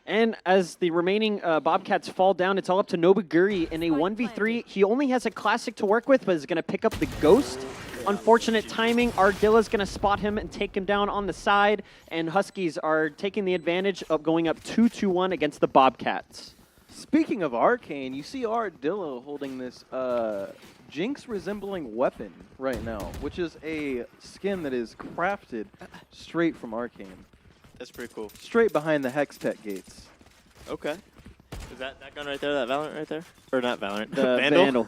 And as the remaining Bobcats fall down, it's all up to Nobagiri in a 1v3. He only has a classic to work with, but is going to pick up the Ghost. Unfortunate timing. Ardilla's going to spot him and take him down on the side. And Huskies are taking the advantage of going up 2-1 against the Bobcats. Speaking of Arcane, you see Ardilla holding this Jinx resembling weapon right now, which is a skin that is crafted straight from Arcane. That's pretty cool. Straight behind the Hex Tech gates. Okay. Is that gun right there, that Valorant right there? Or not Valorant, The Vandal?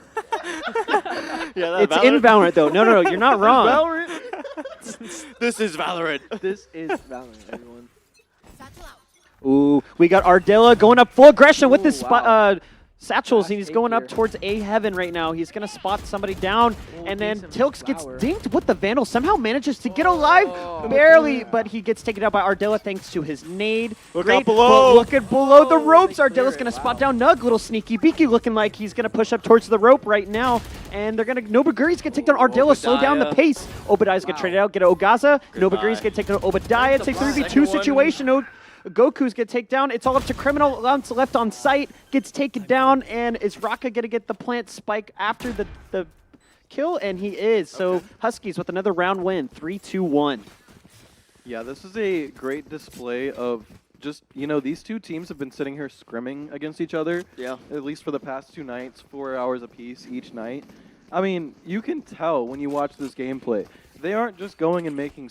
Yeah, that it's Valorant? in Valorant, though. No, you're not wrong. Valorant? This is Valorant. This is Valorant, everyone. Ooh, we got Ardilla going up full aggression with his satchels, and he's going up towards A Heaven right now. He's going to spot somebody down, and then Tilks gets dinked with the Vandal. Somehow manages to get alive, barely, but he gets taken out by Ardilla thanks to his nade. Look out below. Look at below the ropes. Ardilla's going to spot down Nug, little sneaky beaky, looking like he's going to push up towards the rope right now, and they're going to, Nobagiri's going to take down Ardilla, slow down the pace. Obadiah's going to trade it out, get an Ogaza. Nobagiri's going to take down Obadiah. It's a 3v2 situation. Goku's going to take down. It's all up to Criminal. Left on site. Gets taken down. And is Raka going to get the plant spike after the kill? And he is. So Huskies with another round win. 3-2-1. Yeah, this is a great display of just, these two teams have been sitting here scrimming against each other. Yeah. At least for the past 2 nights, 4 hours apiece each night. I mean, you can tell when you watch this gameplay. They aren't just going and making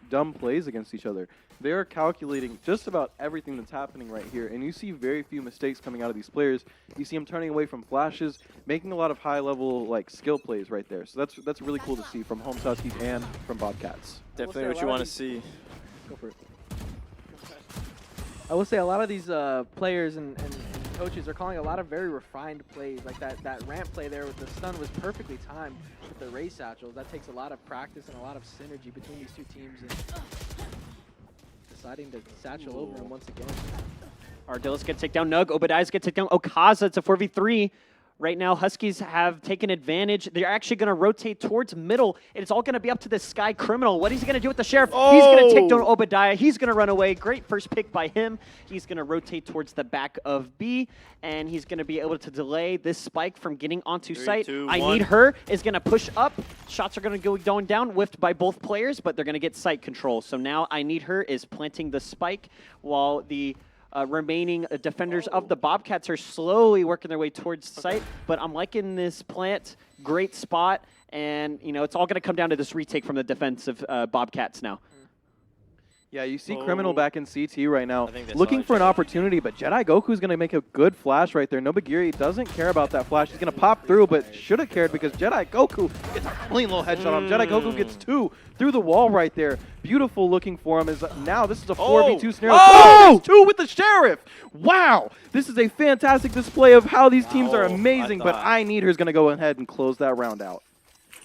dumb plays against each other. They are calculating just about everything that's happening right here, and you see very few mistakes coming out of these players. You see them turning away from flashes, making a lot of high-level skill plays right there. So that's really cool to see from Holmes Huskies and from Bobcats. Definitely what you want to see. Go for it. I will say a lot of these players and coaches are calling a lot of very refined plays. Like that ramp play there with the stun was perfectly timed with the Ray Satchels. That takes a lot of practice and a lot of synergy between these two teams. And deciding to satchel over him once again. Ardilla's going to take down Nug. Obadiah's going to take down Okaza. It's a 4v3. Right now, Huskies have taken advantage. They're actually going to rotate towards middle. It's all going to be up to this Sky Criminal. What is he going to do with the Sheriff? He's going to take down Obadiah. He's going to run away. Great first pick by him. He's going to rotate towards the back of B, and he's going to be able to delay this spike from getting onto site. I Need Her is going to push up. Shots are going to go going down, whiffed by both players, but they're going to get site control. So now I Need Her is planting the spike while the remaining defenders of the Bobcats are slowly working their way towards site, but I'm liking this plant. Great spot, and it's all going to come down to this retake from the defensive Bobcats now. Yeah, you see Criminal back in CT right now, looking for an opportunity, but Jedi Goku's going to make a good flash right there. Nobagiri doesn't care about that flash. He's going to pop through, but should have cared because Jedi Goku gets a clean little headshot on him. Jedi Goku gets 2 through the wall right there. Beautiful looking for him. Now this is a 4v2 scenario. Oh! 2 with the Sheriff! Wow! This is a fantastic display of how these teams are amazing, but I Need Her is going to go ahead and close that round out.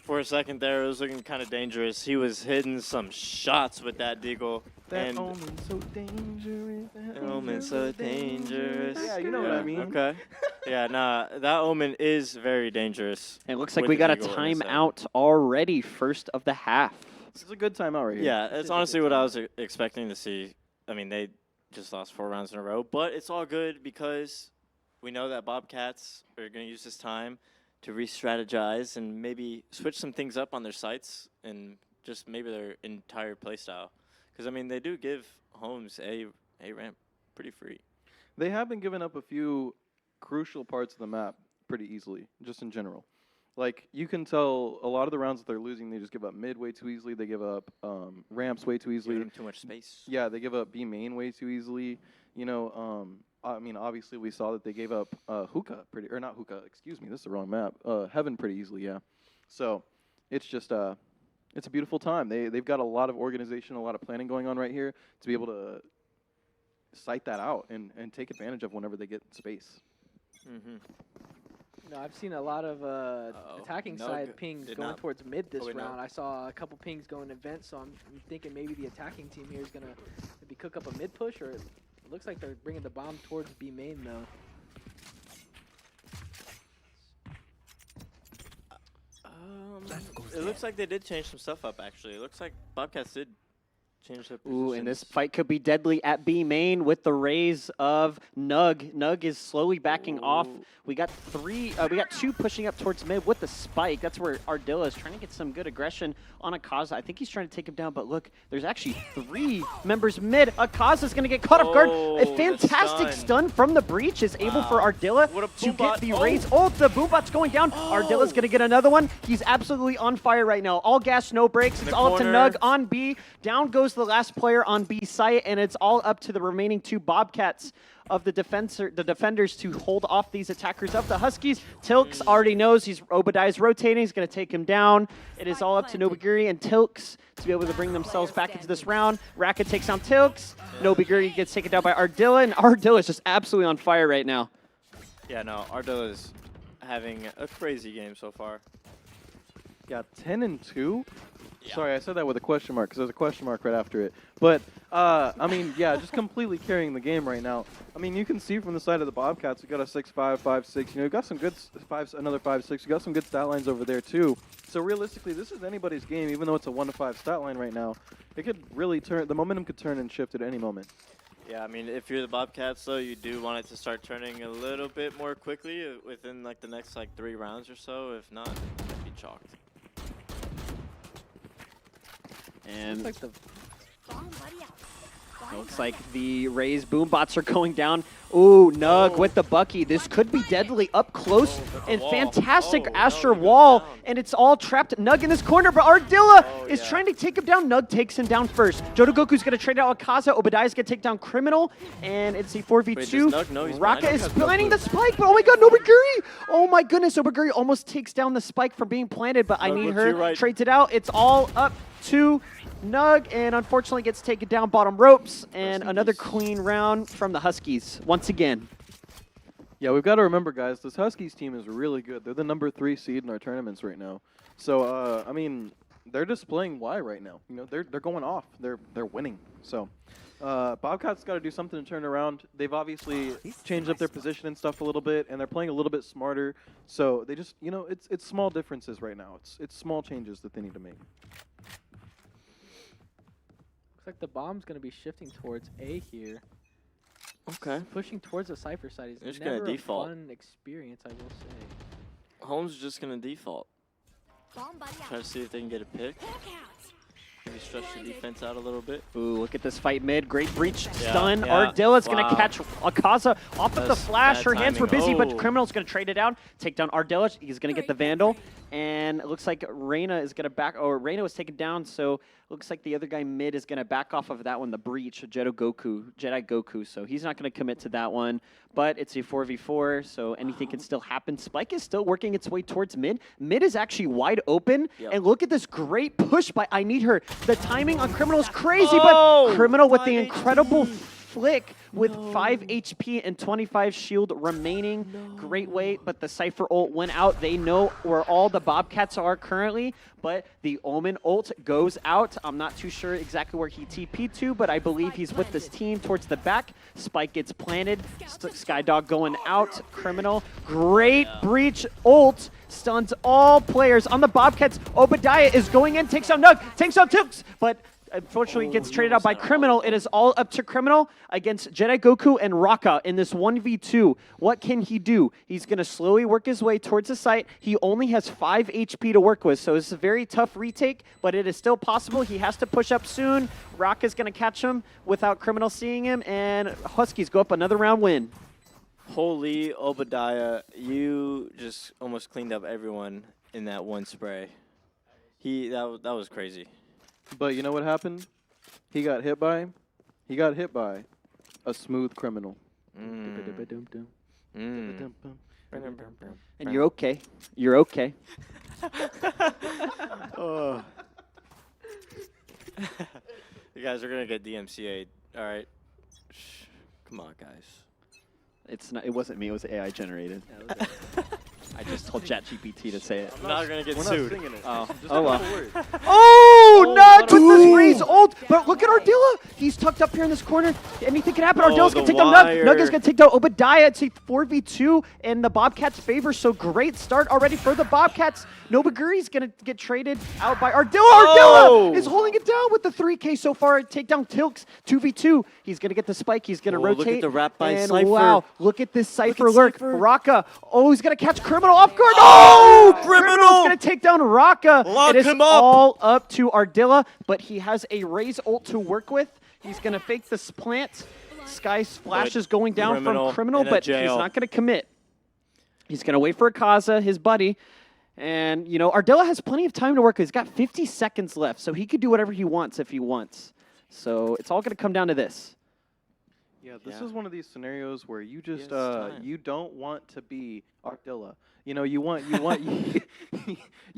For a second there, it was looking kind of dangerous. He was hitting some shots with that deagle. That omen's so dangerous. That omen's so dangerous. Yeah, you know what I mean. Okay. Yeah, nah, that omen is very dangerous. It looks like we got a timeout already, first of the half. This is a good timeout right here. Yeah, it's honestly what I was expecting to see. I mean, they just lost 4 rounds in a row, but it's all good because we know that Bobcats are going to use this time to re-strategize and maybe switch some things up on their sites and just maybe their entire playstyle. Because, I mean, they do give Holmes a ramp pretty free. They have been giving up a few crucial parts of the map pretty easily, just in general. Like, you can tell a lot of the rounds that they're losing, they just give up mid way too easily. They give up ramps way too easily. Give them too much space. Yeah, they give up B main way too easily. I mean, obviously we saw that they gave up Hookah not Hookah, excuse me, this is the wrong map. Heaven pretty easily, yeah. So it's just it's a beautiful time. They've got a lot of organization, a lot of planning going on right here to be able to site that out and take advantage of whenever they get space. No, I've seen a lot of attacking side pings going towards mid this round. I saw a couple pings going to vent, so I'm thinking maybe the attacking team here is going to maybe cook up a mid push, or it looks like they're bringing the bomb towards B main, though. It looks like they did change some stuff up, actually. It looks like Bobcats did change their Ooh, and this positions. fight could be deadly at B main with the raise of Nug. Nug is slowly backing off. We got 2 pushing up towards mid with the spike. That's where Ardilla is trying to get some good aggression on Akaza. I think he's trying to take him down, but look, there's actually 3 members mid. Akaza's going to get caught off guard. A fantastic stun from the breach is able for Ardilla to get the raise. Oh, the boombot's going down. Ardilla's going to get another one. He's absolutely on fire right now. All gas, no brakes. It's all up to Nug on B. Down goes the last player on B site, and it's all up to the remaining 2 Bobcats of the defenders to hold off these attackers of the Huskies. Tilks already knows Obadiah's rotating. He's going to take him down. It is all up to Nobagiri and Tilks to be able to bring themselves back into this round. Raka takes down Tilks. Nobagiri gets taken down by Ardilla, and Ardilla is just absolutely on fire right now. Yeah, no, Ardilla is having a crazy game so far. Yeah, 10-2. Yeah. Sorry, I said that with a question mark because there's a question mark right after it. But, I mean, yeah, just completely carrying the game right now. I mean, you can see from the side of the Bobcats, we got a 6-5, 5-6. You know, we got some good another 5-6. We got some good stat lines over there, too. So, realistically, this is anybody's game, even though it's a 1-5 stat line right now. It could really turn, the momentum could turn and shift at any moment. Yeah, I mean, if you're the Bobcats, though, you do want it to start turning a little bit more quickly within, like, the next, 3 rounds or so. If not, it'd be chalked. And looks like the Rays boombots are going down. Ooh, Nug with the Bucky. This could be deadly up close. And fantastic Astra Wall. And it's all trapped. Nug in this corner, but Ardilla is trying to take him down. Nug takes him down first. Jodogoku's going to trade out Akaza. Obadiah's going to take down Criminal. And it's a 4v2. Raka is planting the spike, but oh my god, Nobagiri! Oh my goodness, Nobagiri almost takes down the spike from being planted, but I Need Her trades it out. It's all up to Nug, and unfortunately gets taken down bottom ropes, and another clean round from the Huskies once again. Yeah, we've got to remember, guys, this Huskies team is really good. They're the number 3 seed in our tournaments right now. So, I mean, they're displaying why right now. You know, they're going off. They're winning. So, Bobcats got to do something to turn around. They've obviously changed up their position and stuff a little bit, and they're playing a little bit smarter. So they just, you know, it's small differences right now. It's small changes that they need to make. Looks like the bomb's going to be shifting towards A here. Okay. Pushing towards the Cypher side is Just never gonna default. a fun experience, I will say. Holmes is just gonna default. Try to see if they can get a pick. Maybe stretch the defense out a little bit. Ooh, look at this fight mid. Great breach. Yeah, Stun. yeah. Ardilla's Wow. going to catch Akaza off of the flash. bad Her hands were timing. busy, but Oh. Criminal's going to trade it down. Take down Ardilla. He's going to get the Vandal. And it looks like Reyna is going to back. Or Reyna was taken down, so looks like the other guy mid is going to back off of that one, the breach, Jedi Goku. So he's not going to commit to that one. But it's a 4v4, so anything can still happen. Spike is still working its way towards mid. Mid is actually wide open. Yep. And look at this great push by I Need Her. The timing on Criminal is crazy, Oh, but Criminal with the 5 incredible flick with 5 HP and 25 shield remaining. Great weight, but the Cypher ult went out. They know where all the Bobcats are currently, but the Omen ult goes out. I'm not too sure exactly where he TP'd to, but I believe he's with this team towards the back. Spike gets planted. Skydog going out. Criminal. Great breach ult. Stuns all players on the Bobcats. Obadiah is going in, takes out Nug, takes out Tips, but unfortunately gets traded out by Criminal. It is all up to Criminal against Jedi Goku and Raka in this 1v2. What can he do? He's going to slowly work his way towards the site. He only has 5 HP to work with, so it's a very tough retake, but it is still possible. He has to push up soon. Raka's going to catch him without Criminal seeing him, and Huskies go up another round win. Holy Obadiah, you just almost cleaned up everyone in that one spray. That was crazy. But you know what happened? He got hit by a smooth Criminal. And And you're okay. You're okay. Oh. You guys are gonna get DMCA'd. All right. Shh. Come on, guys. It's not. It wasn't me. It was AI generated. I just told ChatGPT to say it. I'm not gonna get We're sued. not singing it. Oh, Just oh a well. couple words. Oh, Nug with Ooh. this raise ult. But look at Ardilla. He's tucked up here in this corner. Anything can happen. Oh, Ardilla's going to the take down Nug. wire. Nug is going to take down Obadiah. It's a 4v2 in the Bobcats' favor. So great start already for the Bobcats. Nobaguri's going to get traded out by Ardilla. Oh. Ardilla is holding it down with the 3K so far. Take down Tilks 2v2. He's going to get the spike. He's going to Oh, rotate. look at the wrap by and Cypher. wow, look at this Cypher at lurk. Cypher. Raka. Oh, he's going to catch Criminal off guard. Oh, Criminal's Criminal. going to take down Raka. Lock It is him up. all up to Ardilla, but he has a raise ult to work with. He's going to fake this plant. Sky Splash But is going down Criminal from Criminal, in a but he's jail. not going to commit. He's going to wait for Akaza, his buddy. And, you know, Ardilla has plenty of time to work with. He's got 50 seconds left, so he could do whatever he wants if he wants. So it's all going to come down to this. Yeah, this is one of these scenarios where you just it's time. you don't want to be Ardilla. You know, you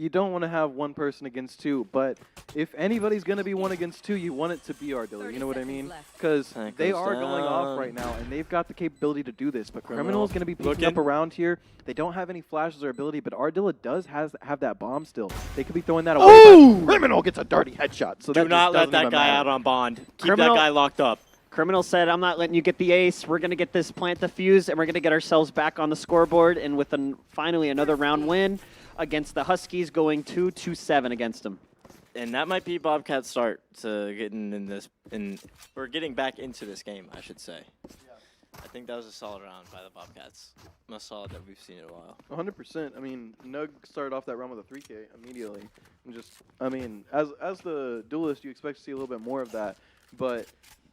don't want to have one person against two, but if anybody's going to be one against two, you want it to be Ardilla. You know what I mean? Because That they goes are going off down. right now, and they've got the capability to do this. But Criminal Criminal's going to be picking looking. up around here. They don't have any flashes or ability, but Ardilla does have that bomb still. They could be throwing that away. Ooh! but Criminal gets a dirty headshot. So Do that not just let doesn't that even guy matter. out on bond. Keep Criminal- that guy locked up. Criminal said, I'm not letting you get the ace. We're going to get this plant defused, and we're going to get ourselves back on the scoreboard. And with finally another round win against the Huskies, going 2-7 against them. And that might be Bobcat's start to getting back into this game, I should say. I think that was a solid round by the Bobcats. Most solid that we've seen in a while. 100%. I mean, Nug started off that round with a 3K immediately. And just, I mean, as the duelist, you expect to see a little bit more of that. But,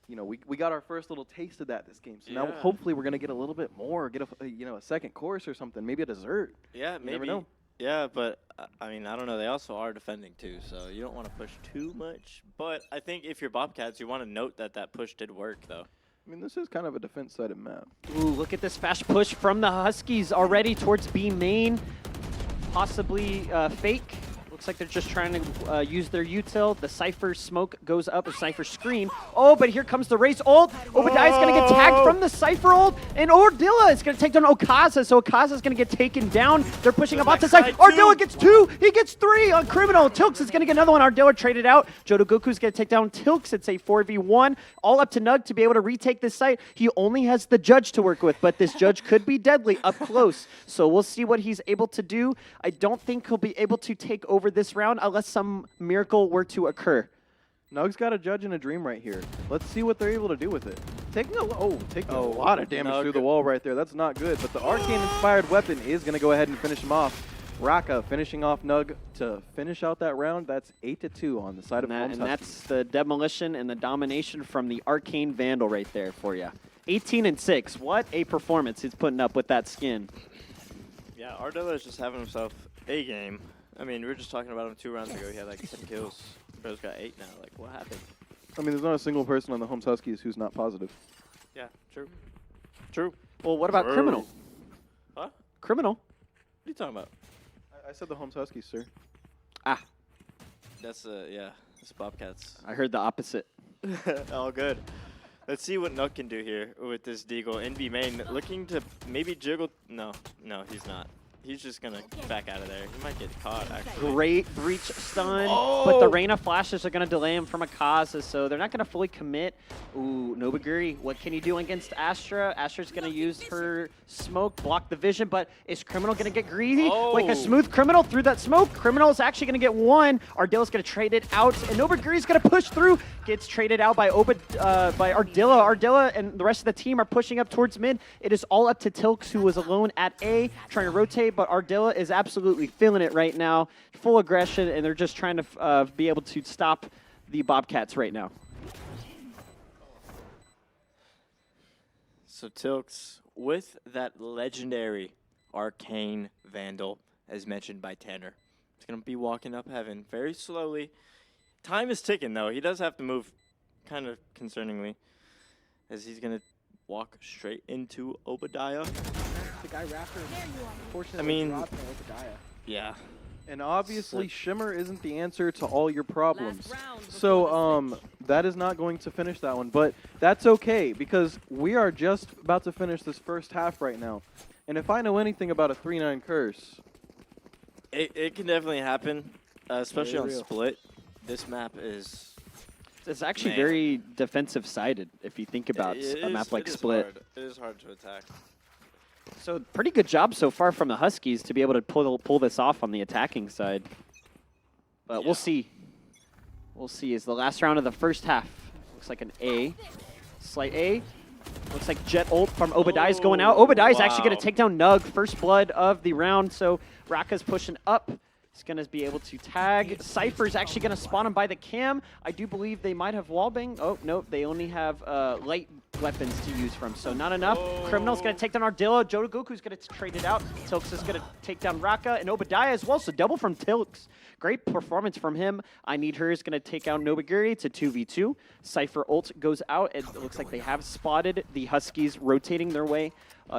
you know, we got our first little taste of that this game. So now Yeah. hopefully we're going to get a little bit more, get a second course or something, maybe a dessert. Yeah, You never maybe. know. Yeah, but I mean, I don't know. They also are defending too, so you don't want to push too much. But I think if you're Bobcats, you want to note that push did work, though. I mean, this is kind of a defense-sided map. Ooh, look at this fast push from the Huskies already towards B main. Possibly fake. Looks like they're just trying to use their util. The Cypher smoke goes up, a Cypher scream. Oh, but here comes the race ult. Obadiah's going to get tagged from the Cypher ult, and Ordilla is going to take down Okaza, so Okaza's going to get taken down. They're pushing up onto the side. Ardilla gets 2. He gets 3 on Criminal. Tilks is going to get another one. Ardilla traded out. Jodogoku's going to take down Tilks. It's a 4v1. All up to Nug to be able to retake this site. He only has the Judge to work with, but this Judge could be deadly up close. So we'll see what he's able to do. I don't think he'll be able to take over this round unless some miracle were to occur. Nug's got a Judge and a Dream right here. Let's see what they're able to do with it. Taking a lot of damage through the wall right there. That's not good, but the Arcane-inspired weapon is going to go ahead and finish him off. Raka finishing off Nug to finish out that round. That's 8-2 on the side of Holmes. And that's the demolition and the domination from the Arcane Vandal right there for you. 18-6. What a performance he's putting up with that skin. Yeah, Ardilla is just having himself a game. I mean, we were just talking about him 2 rounds ago. He had like 10 kills. Bro's got 8 now. Like, what happened? I mean, there's not a single person on the Holmes Huskies who's not positive. Yeah, true. True. Well, what about Criminal? Huh? Criminal? What are you talking about? I said the Holmes Huskies, sir. Ah. That's, yeah, that's Bobcats. I heard the opposite. All good. Let's see what Nuck can do here with this Deagle. NB main looking to maybe jiggle. No, he's not. He's just going to back out of there. He might get caught, actually. Great breach stun, but the Reyna flashes are going to delay him from Akaza, so they're not going to fully commit. Ooh, Nobaguri, what can you do against Astra? Astra's going to use her smoke, block the vision, but is Criminal going to get greedy? Like a smooth Criminal through that smoke. Criminal is actually going to get 1. Ardilla's going to trade it out, and Nobaguri's going to push through. Gets traded out by Ardilla. Ardilla and the rest of the team are pushing up towards mid. It is all up to Tilks, who was alone at A, trying to rotate, but Ardilla is absolutely feeling it right now. Full aggression, and they're just trying to be able to stop the Bobcats right now. So Tilks with that legendary Arcane Vandal, as mentioned by Tanner. He's going to be walking up heaven very slowly. Time is ticking, though. He does have to move kind of concerningly, as he's going to walk straight into Obadiah. The guy Raptor, I mean, dropped Obadiah. Yeah. And obviously, Shimmer isn't the answer to all your problems. So that is not going to finish that one. But that's okay, because we are just about to finish this first half right now. And if I know anything about a 3-9 curse... It can definitely happen, especially on real. Split. This map is... It's actually very defensive-sided, if you think about a map like Split. It is hard to attack. So pretty good job so far from the Huskies to be able to pull this off on the attacking side. But we'll see. We'll see. Is the last round of the first half. Looks like an A. Slight A. Looks like Jet ult from Obadiah's going out. Obadiah's actually going to take down Nug. First blood of the round. So Raka's pushing up. He's going to be able to tag. Cypher's actually going to spawn him by the cam. I do believe they might have wallbang. Oh, no, they only have light weapons to use from, so not enough. Criminal's going to take down Ardilla. Jodogoku's going to trade it out. Tilks is going to take down Raka and Obadiah as well, so double from Tilks. Great performance from him. I Need Her is going to take out Nobaguri. It's a 2v2. Cypher ult goes out. It looks like they have spotted the Huskies rotating their way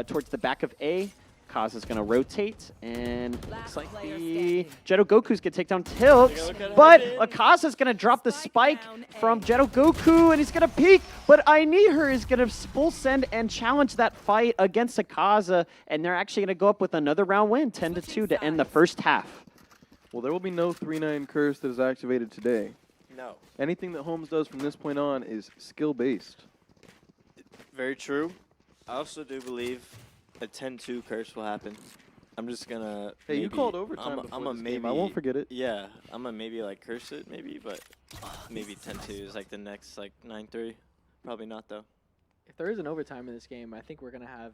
towards the back of A. Kaz is going to rotate, and looks like the Jodogoku's going to take down Tilks, but Kaz is going to drop the spike from Jodogoku, and he's going to peek, but I Need Her is going to full send and challenge that fight against Akaza, and they're actually going to go up with another round win, 10-2 to end the first half. Well, there will be no 3-9 curse that is activated today. No. Anything that Holmes does from this point on is skill-based. Very true. I also do believe a 10-2 curse will happen. I'm just gonna. Hey, you called overtime before this game. I won't forget it. Yeah, I'm gonna maybe like curse it, maybe, but maybe 10-2 is like the next like 9-3. Probably not though. If there is an overtime in this game, I think we're gonna have,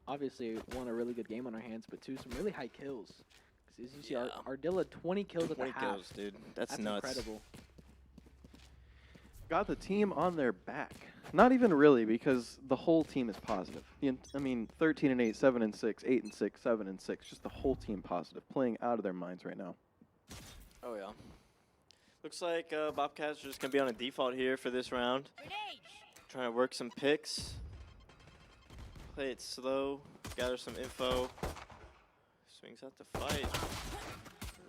obviously, one, a really good game on our hands, but two, some really high kills. Because as you see, Ardilla 20 kills at the half. 20 kills, dude. That's nuts. Incredible. Got the team on their back. Not even really, because the whole team is positive. I mean, 13-8, 7-6, 8-6, 7-6. Just the whole team positive, playing out of their minds right now. Oh yeah. Looks like Bobcats are just gonna be on a default here for this round. Trying to work some picks. Play it slow. Gather some info. Swings out the fight.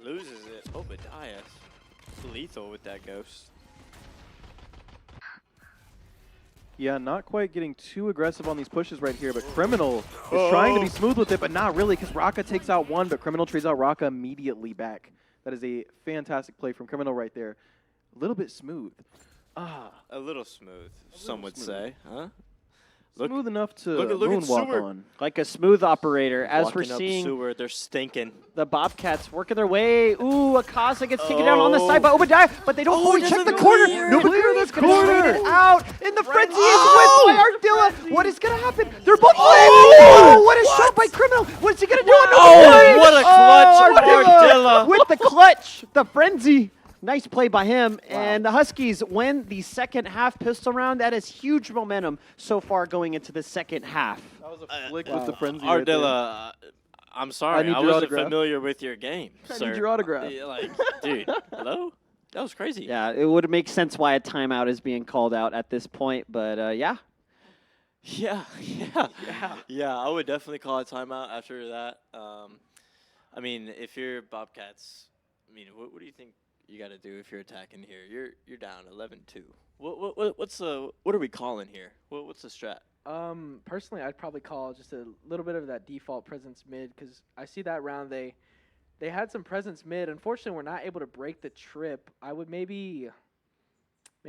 Loses it. Obadiah. Lethal with that ghost. Yeah, not quite getting too aggressive on these pushes right here, but Criminal is trying to be smooth with it, but not really, because Raka takes out one, but Criminal trades out Raka immediately back. That is a fantastic play from Criminal right there. A little bit smooth. A little smooth, some would say, huh? Smooth enough to look at moonwalk Seward. on. Like a smooth operator. As we're Walking up seeing Seward, they're stinking. the Bobcats working their way. Ooh, Akasa gets taken down on the side by Obadiah, but they don't fully check the corner. No clear this corner. Out in the frenzy is whipped by Ardilla. What is gonna happen? They're both oh, what a shot by Criminal. What's he gonna do? Oh, what a clutch, Ardilla. With the clutch, the frenzy. Nice play by him, and the Huskies win the second half pistol round. That is huge momentum so far going into the second half. That was a flick with the frenzy. Ardilla, I'm sorry, I wasn't familiar with your game, sir. I need your autograph. Like, dude, hello? That was crazy. Yeah, it would make sense why a timeout is being called out at this point, but yeah. Yeah, I would definitely call a timeout after that. I mean, if you're Bobcats, I mean, what do you think you got to do if you're attacking here? You're down 11-2. What are we calling here? What's the strat? Personally, I'd probably call just a little bit of that default presence mid, because I see that round they had some presence mid. Unfortunately, we're not able to break the trip. I would maybe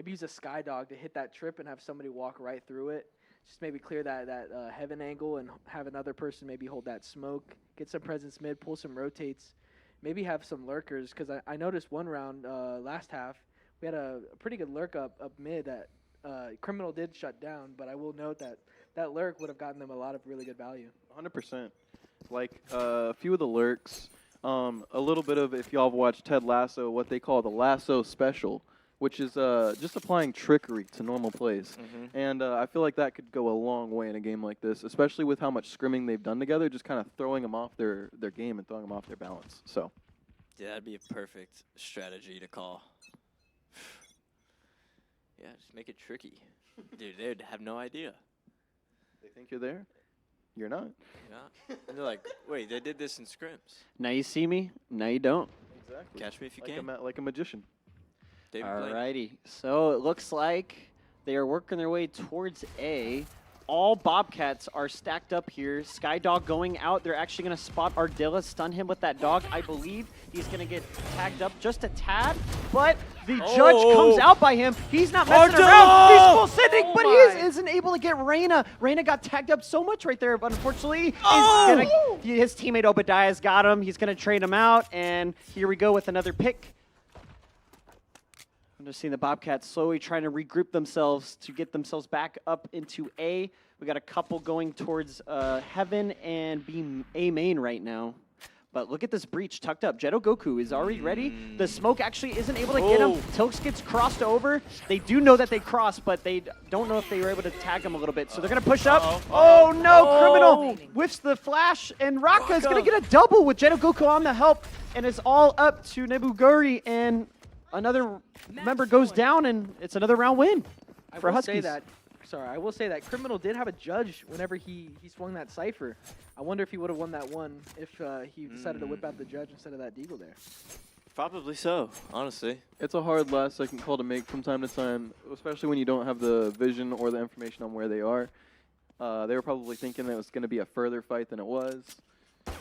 use a Skydog to hit that trip and have somebody walk right through it. Just maybe clear that heaven angle and have another person maybe hold that smoke, get some presence mid, pull some rotates. Maybe have some lurkers, because I noticed one round last half, we had a pretty good lurk up mid that Criminal did shut down, but I will note that lurk would have gotten them a lot of really good value. 100%. Like a few of the lurks, a little bit of, if y'all have watched Ted Lasso, what they call the Lasso Special, which is just applying trickery to normal plays. And I feel like that could go a long way in a game like this, especially with how much scrimming they've done together, just kind of throwing them off their game and throwing them off their balance. So, Yeah, that'd be a perfect strategy to call. Yeah, just make it tricky. Dude, they'd have no idea. They think you're there? You're not. You're not. And they're like, wait, they did this in scrims. Now you see me, now you don't. Exactly. Catch me if you like can. Like a magician. Alrighty, so it looks like they are working their way towards A. All Bobcats are stacked up here. Skydog going out. They're actually going to spot Ardilla, stun him with that dog. I believe he's going to get tagged up just a tad, but the judge comes out by him. He's not messing around. He's full sending, but he isn't able to get Reyna. Reyna got tagged up so much right there, but unfortunately, his teammate Obadiah's got him. He's going to trade him out, and here we go with another pick. I'm just seeing the Bobcats slowly trying to regroup themselves to get themselves back up into A. We got a couple going towards Heaven and B A main right now. But look at this breach tucked up. Jetto Goku is already ready. The smoke actually isn't able to get him. Tilks gets crossed over. They do know that they crossed, but they don't know if they were able to tag him a little bit. So they're going to push up. Oh, no. Criminal whiffs the flash, and Raka is going to get a double with Jetto Goku on the help. And it's all up to Nebuguri, and another member goes down, and it's another round win for Huskies. I will say that Criminal did have a judge whenever he swung that Cypher. I wonder if he would have won that one if he decided to whip out the judge instead of that Deagle there. Probably so, honestly. It's a hard last-second call to make from time to time, especially when you don't have the vision or the information on where they are. They were probably thinking that it was going to be a further fight than it was.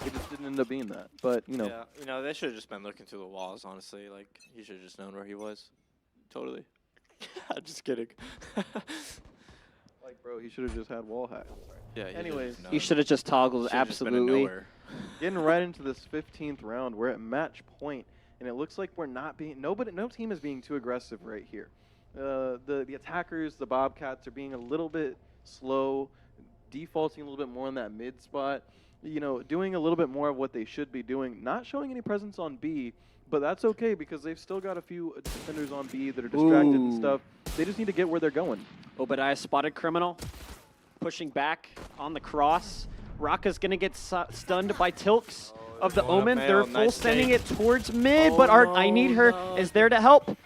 It just didn't end up being that. But, you know. Yeah, they should have just been looking through the walls, honestly. Like, he should have just known where he was. Totally. I'm just kidding. Like, bro, he should have just had wall hack. Yeah. Anyways, he should have just toggled, absolutely. Getting right into this 15th round, we're at match point, and it looks like we're not being. No team is being too aggressive right here. The attackers, the Bobcats, are being a little bit slow, defaulting a little bit more in that mid spot. You know, doing a little bit more of what they should be doing. Not showing any presence on B, but that's okay because they've still got a few defenders on B that are distracted and stuff. They just need to get where they're going. Obadiah spotted Criminal, pushing back on the cross. Raka's going to get stunned by Tilks of the Omen. They're full sending it towards mid, but I Need Her is there to help.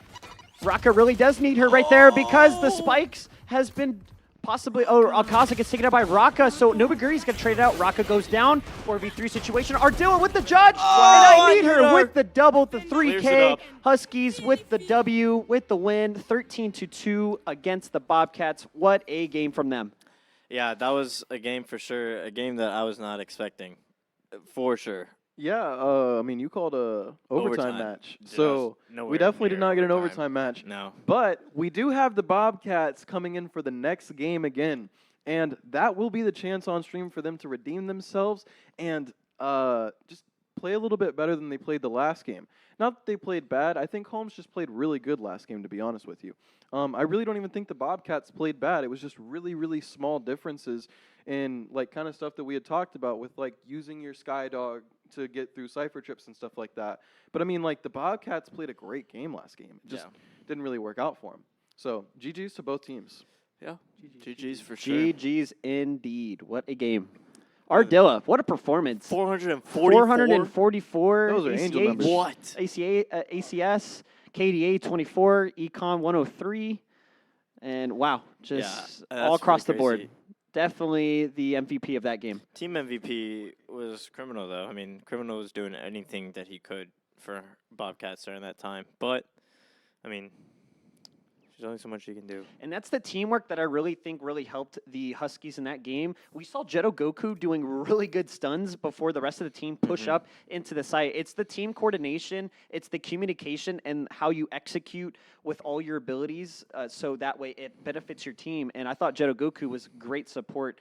Raka really does need her right there because the spikes has been Possibly, Alcázar gets taken out by Raka, so Nobaguri's going to trade it out. Raka goes down, 4v3 situation. Ardilla with the judge, and I need her with the double, the 3K. Huskies with the W, with the win, 13-2 against the Bobcats. What a game from them. Yeah, that was a game for sure, a game that I was not expecting, for sure. Yeah, I mean, you called a overtime match, Dude, so we definitely did not get an overtime match. No. But we do have the Bobcats coming in for the next game again, and that will be the chance on stream for them to redeem themselves and just play a little bit better than they played the last game. Not that they played bad. I think Holmes just played really good last game, to be honest with you. I really don't even think the Bobcats played bad. It was just really, really small differences in like kind of stuff that we had talked about with like using your Skydog to get through cipher trips and stuff like that. But I mean, like the Bobcats played a great game last game. It just didn't really work out for them. So GG's to both teams. Yeah, GG's for sure. GG's indeed. What a game. Ardilla, what a performance. 444. Those are angel numbers. What? ACS, KDA 24, Econ 103. And wow, just all across the board. Definitely the MVP of that game. Team MVP was Criminal, though. I mean, Criminal was doing anything that he could for Bobcats during that time. But, I mean, there's only so much you can do. And that's the teamwork that I really think really helped the Huskies in that game. We saw Jeto Goku doing really good stuns before the rest of the team push up into the site. It's the team coordination, it's the communication, and how you execute with all your abilities, so that way it benefits your team. And I thought Jeto Goku was great support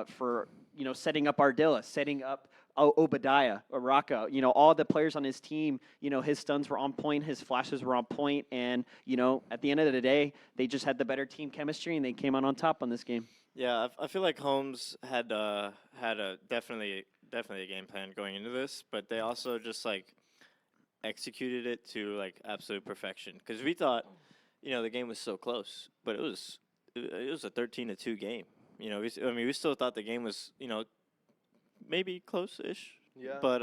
for setting up Ardilla, setting up Obadiah, Raka, all the players on his team, his stuns were on point, his flashes were on point, and, at the end of the day, they just had the better team chemistry, and they came out on top on this game. Yeah, I feel like Holmes had a definitely a game plan going into this, but they also just, like, executed it to, like, absolute perfection. Because we thought, the game was so close, but it was a 13-2 game. We still thought the game was, maybe close-ish. Yeah. But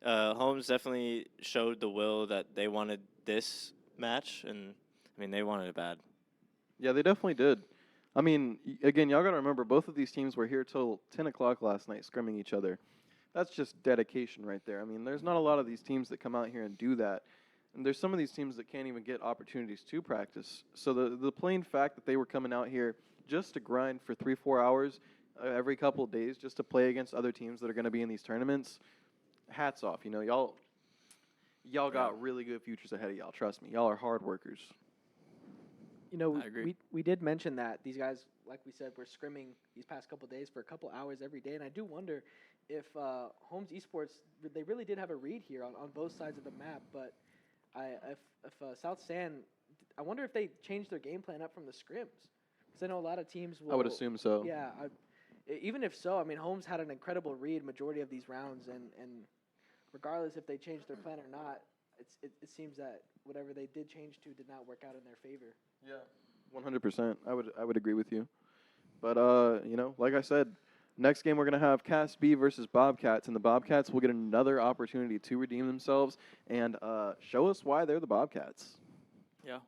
Holmes definitely showed the will that they wanted this match, and I mean they wanted it bad. Yeah, they definitely did. I mean, again, y'all gotta remember both of these teams were here till 10 o'clock last night, scrimming each other. That's just dedication right there. I mean, there's not a lot of these teams that come out here and do that, and there's some of these teams that can't even get opportunities to practice. So the plain fact that they were coming out here just to grind for 3-4 hours. Every couple of days just to play against other teams that are going to be in these tournaments, hats off. Y'all got really good futures ahead of y'all. Trust me. Y'all are hard workers. I agree. We did mention that these guys, like we said, were scrimming these past couple of days for a couple hours every day, and I do wonder if Holmes Esports, they really did have a read here on both sides of the map, but if South San, I wonder if they changed their game plan up from the scrims, because I know a lot of teams will. I would assume so. Yeah, even if so, I mean, Holmes had an incredible read majority of these rounds, and regardless if they changed their plan or not, it seems that whatever they did change to did not work out in their favor. Yeah, 100%. I would agree with you. But like I said, next game we're gonna have Cast B versus Bobcats, and the Bobcats will get another opportunity to redeem themselves and show us why they're the Bobcats. Yeah,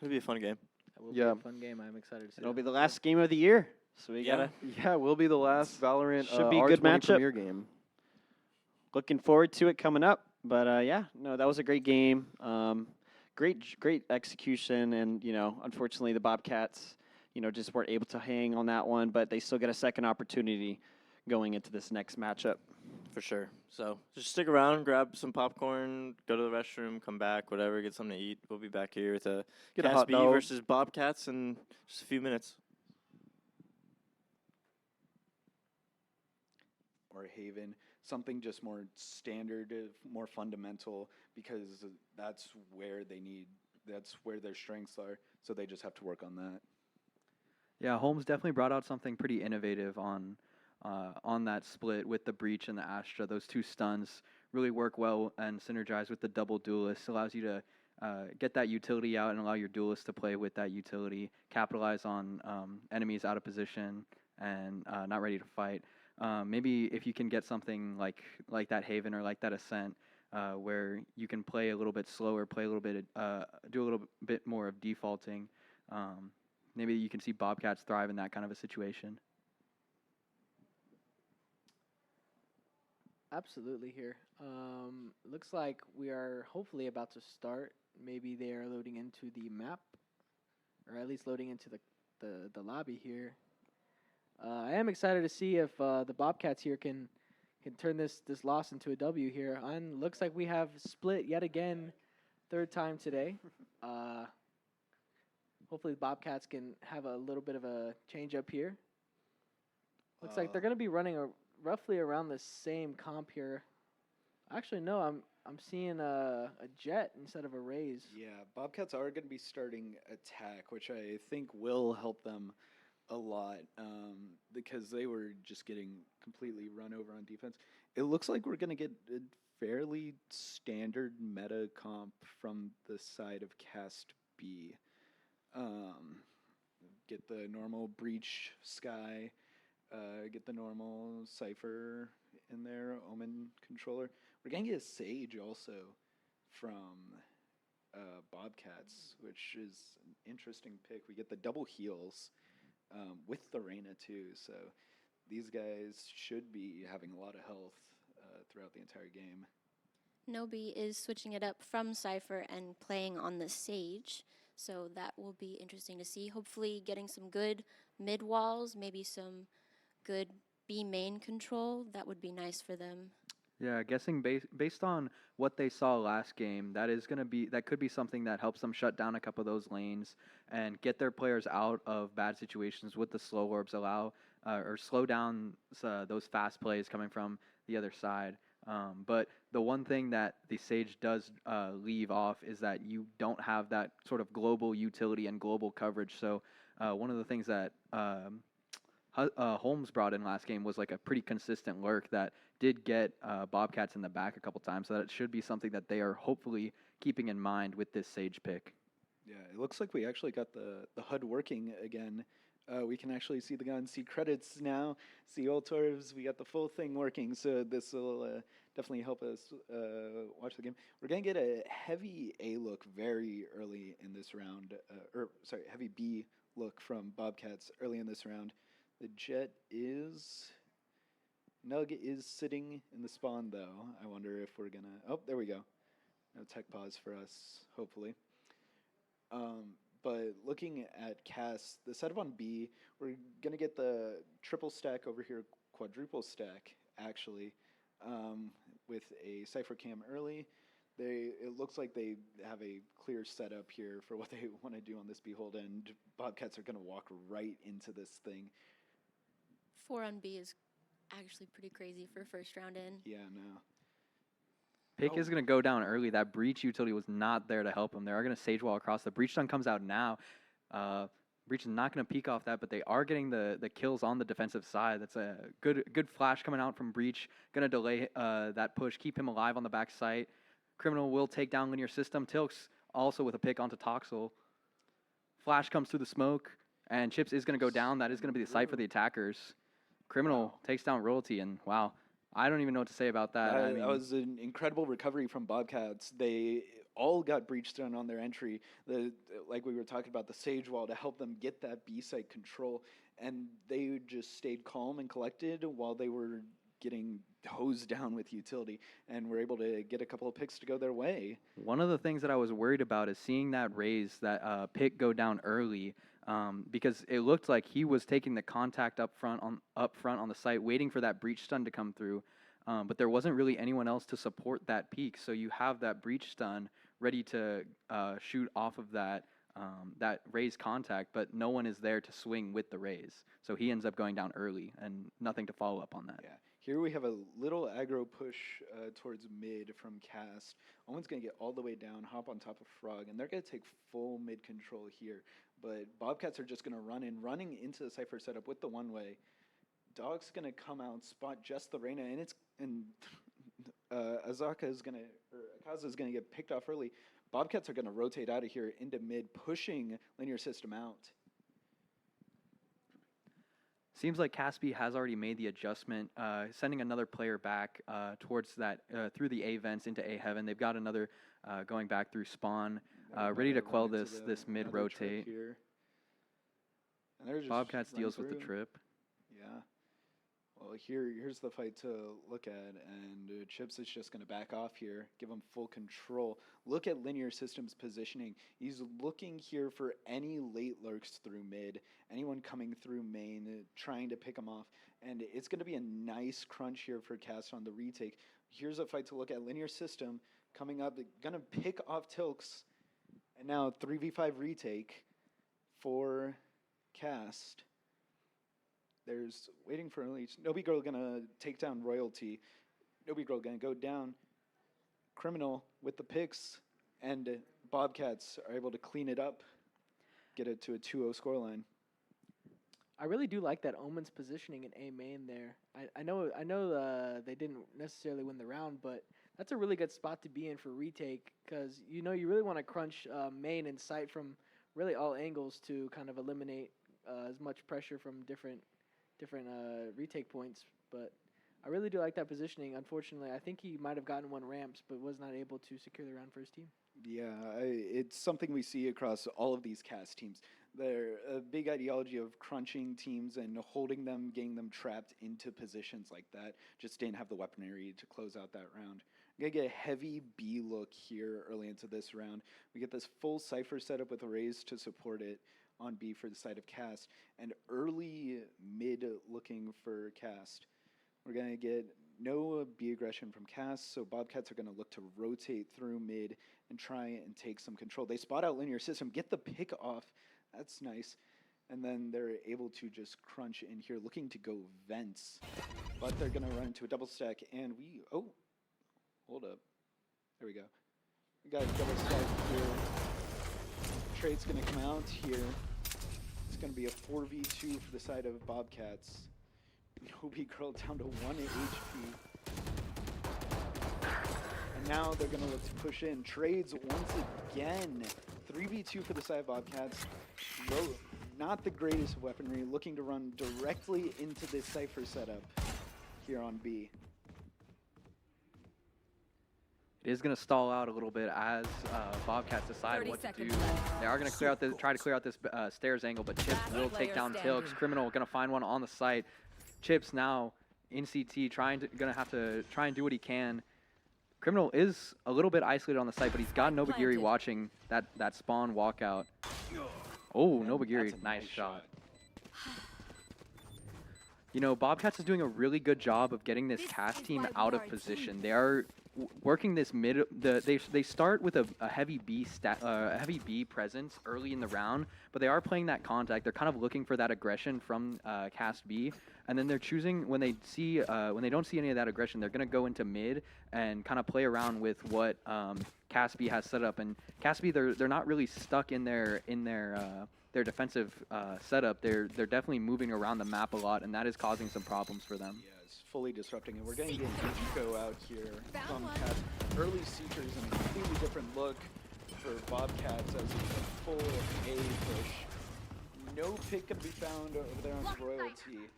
it'll be a fun game. That will be a fun game. I'm excited to see. It'll be the last game of the year. So we gotta. Yeah, we'll be the last Valorant should be a good R20 matchup. Premier game. Looking forward to it coming up. But that was a great game. Great execution, and unfortunately the Bobcats, just weren't able to hang on that one. But they still get a second opportunity going into this next matchup. For sure. So just stick around, grab some popcorn, go to the restroom, come back, whatever, get something to eat. We'll be back here with a Get a Cast hot B dog. versus Bobcats in just a few minutes. Or Haven, something just more standard, more fundamental, because that's where their strengths are, so they just have to work on that. Yeah, Holmes definitely brought out something pretty innovative on that split with the Breach and the Astra. Those two stuns really work well and synergize with the double duelist. Allows you to get that utility out and allow your duelist to play with that utility, capitalize on enemies out of position and not ready to fight. Maybe if you can get something like that Haven or like that Ascent, where you can play a little bit slower, play a little bit, do a little bit more of defaulting. maybe you can see Bobcats thrive in that kind of a situation. Absolutely here. Looks like we are hopefully about to start. Maybe they are loading into the map, or at least loading into the lobby here. I am excited to see if the Bobcats here can turn this loss into a W here. And looks like we have split yet again, third time today. Hopefully the Bobcats can have a little bit of a change up here. Looks like they're going to be running roughly around the same comp here. Actually, no, I'm seeing a Jet instead of a Raze. Yeah, Bobcats are going to be starting attack, which I think will help them a lot because they were just getting completely run over on defense. It looks like we're going to get a fairly standard meta comp from the side of Cast B. Get the normal Breach Sky, get the normal Cypher in there, Omen controller. We're going to get a Sage also from Bobcats, which is an interesting pick. We get the double heals with the Reyna too, so these guys should be having a lot of health throughout the entire game. Nobi is switching it up from Cypher and playing on the Sage, so that will be interesting to see. Hopefully getting some good mid walls, maybe some good B main control. That would be nice for them. Yeah, guessing based on what they saw last game, that could be something that helps them shut down a couple of those lanes and get their players out of bad situations with the slow orbs, or slow down those fast plays coming from the other side. But the one thing that the Sage does leave off is that you don't have that sort of global utility and global coverage. So one of the things that Holmes brought in last game was like a pretty consistent lurk that did get Bobcats in the back a couple times. So that it should be something that they are hopefully keeping in mind with this Sage pick. Yeah, it looks like we actually got the HUD working again. We can actually see the gun, see credits now, see old Torvs. We got the full thing working, so this will definitely help us watch the game. We're going to get a heavy A look very early in this round, heavy B look from Bobcats early in this round. The Jet is... Nug is sitting in the spawn, though. I wonder if we're going to... Oh, there we go. No tech pause for us, hopefully. But looking at Cass, the setup on B, we're going to get the triple stack over here, quadruple stack, actually, with a Cypher Cam early. It looks like they have a clear setup here for what they want to do on this Behold, and Bobcats are going to walk right into this thing. 4 on B is actually pretty crazy for first round in. Yeah, no. Pick is going to go down early. That Breach utility was not there to help him. They are going to Sage Wall across. The Breach stun comes out now. Breach is not going to peek off that, but they are getting the kills on the defensive side. That's a good flash coming out from Breach. Going to delay that push, keep him alive on the back site. Criminal will take down Linear System. Tilks also with a pick onto Toxel. Flash comes through the smoke, and Chips is going to go down. That is going to be the site for the attackers. Criminal takes down Royalty, and wow. I don't even know what to say about that. That was an incredible recovery from Bobcats. They all got Breach Stun on their entry, like we were talking about, the Sage Wall to help them get that B-site control, and they just stayed calm and collected while they were getting hosed down with utility, and were able to get a couple of picks to go their way. One of the things that I was worried about is seeing that Raze, that pick go down early, because it looked like he was taking the contact up front on the site, waiting for that Breach Stun to come through. But there wasn't really anyone else to support that peak, so you have that Breach Stun ready to shoot off of that Raze contact, but no one is there to swing with the Raze. So he ends up going down early, and nothing to follow up on that. Yeah. Here we have a little aggro push towards mid from Cast. Owen's going to get all the way down, hop on top of Frog, and they're going to take full mid control here. But Bobcats are just going to running into the Cypher setup with the one-way. Dog's going to come out, spot just the Reyna, and Akaza is going to get picked off early. Bobcats are going to rotate out of here into mid, pushing Linear System out. Seems like Caspi has already made the adjustment, sending another player back towards that, through the A vents into A heaven. They've got another going back through spawn, ready to quell this mid rotate. And they're just Bobcats running deals with the through. trip. Yeah. Well, here's the fight to look at, and Chips is just going to back off here, give him full control. Look at Linear Systems' positioning. He's looking here for any late lurks through mid, anyone coming through main, trying to pick him off, and it's going to be a nice crunch here for Cast on the retake. Here's a fight to look at. Linear System coming up, going to pick off Tilks, and now 3v5 retake for Cast. There's waiting for Elite. Nobi Girl gonna take down Royalty. Nobi Girl gonna go down. Criminal with the picks, and Bobcats are able to clean it up, get it to a 2-0 scoreline. I really do like that Omen's positioning in A main there. I know they didn't necessarily win the round, but that's a really good spot to be in for retake, because you really want to crunch main and site from really all angles to kind of eliminate as much pressure from different retake points. But I really do like that positioning. Unfortunately, I think he might have gotten one ramps, but was not able to secure the round for his team. Yeah, it's something we see across all of these Cast teams. They're a big ideology of crunching teams and holding them, getting them trapped into positions like that. Just didn't have the weaponry to close out that round. We're going to get a heavy B look here early into this round. We get this full Cypher setup with arrays to support it on B for the side of Cast, and early mid looking for Cast. We're going to get no B aggression from Cast, so Bobcats are going to look to rotate through mid and try and take some control. They spot out Linear System, get the pick off. That's nice. And then they're able to just crunch in here, looking to go vents. But they're going to run into a double stack, and oh, hold up. There we go. We got a double stack here. Trade's going to come out here. It's going to be a 4v2 for the side of Bobcats. Nobi Girl down to 1 HP. And now they're going to look to push in. Trades once again. 3v2 for the side of Bobcats. Not the greatest of weaponry. Looking to run directly into this Cypher setup here on B. It is going to stall out a little bit as Bobcats decide what to do. They are going to try to clear out this stairs angle, but Chips will take down Tilks. Criminal going to find one on the site. Chips now in CT going to have to try and do what he can. Criminal is a little bit isolated on the site, but he's got Nobagiri watching that spawn walkout. Oh, Nobagiri, nice shot. You know, Bobcats is doing a really good job of getting this Cast team out of position. They are working this mid. They start with a heavy B presence early in the round, but they are playing that contact. They're kind of looking for that aggression from Cast B, and then they're choosing when they don't see any of that aggression, they're gonna go into mid and kind of play around with what Cast B has set up. And Cast B, they're not really stuck in their defensive setup. They're definitely moving around the map a lot, and that is causing some problems for them. Yeah, it's fully disrupting it. We're going to get Eco out here from Cast. Early Seekers and a completely different look for Bobcats as it's a full A push. No pick can be found over there on Royalty.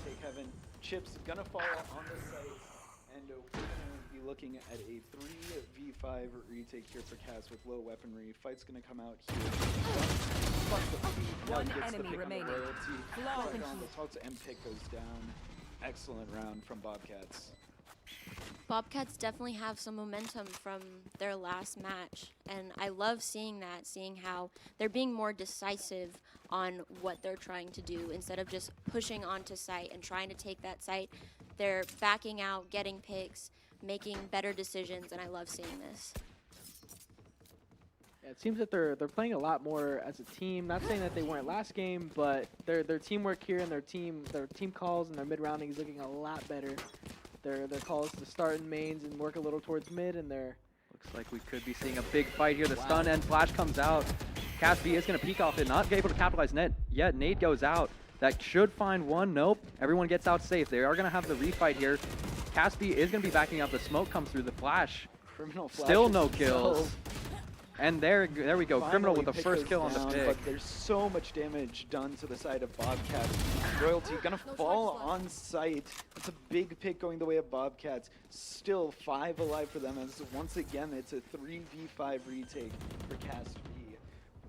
Take Heaven. Chips gonna fall on the site, and we're gonna be looking at a 3v5 retake here for Cast with low weaponry. Fight's gonna come out here. One gets enemy the pick remaining. on the Royalty. Flawless. On the Talks and pick goes down. Excellent round from Bobcats. Bobcats definitely have some momentum from their last match, and I love seeing that, seeing how they're being more decisive on what they're trying to do instead of just pushing onto site and trying to take that site. They're backing out, getting picks, making better decisions, and I love seeing this. Yeah, it seems that they're playing a lot more as a team. Not saying that they weren't last game, but their teamwork here and their team calls and their mid rounding is looking a lot better. Their calls to start in mains and work a little towards mid, and they're Looks like we could be seeing a big fight here. The stun and flash comes out. Cast B is going to peek off it, not able to capitalize net yet. Nade goes out. That should find one. Nope. Everyone gets out safe. They are going to have the refight here. Cast B is going to be backing up. The smoke comes through. The flash. Criminal flash Still no kills. And there we go. Finally, Criminal with the pick first goes kill on the down, pick. But there's so much damage done to the side of Bobcats. Royalty gonna fall on site. It's a big pick going the way of Bobcats. Still 5 alive for them as once again it's a 3v5 retake for Cast B.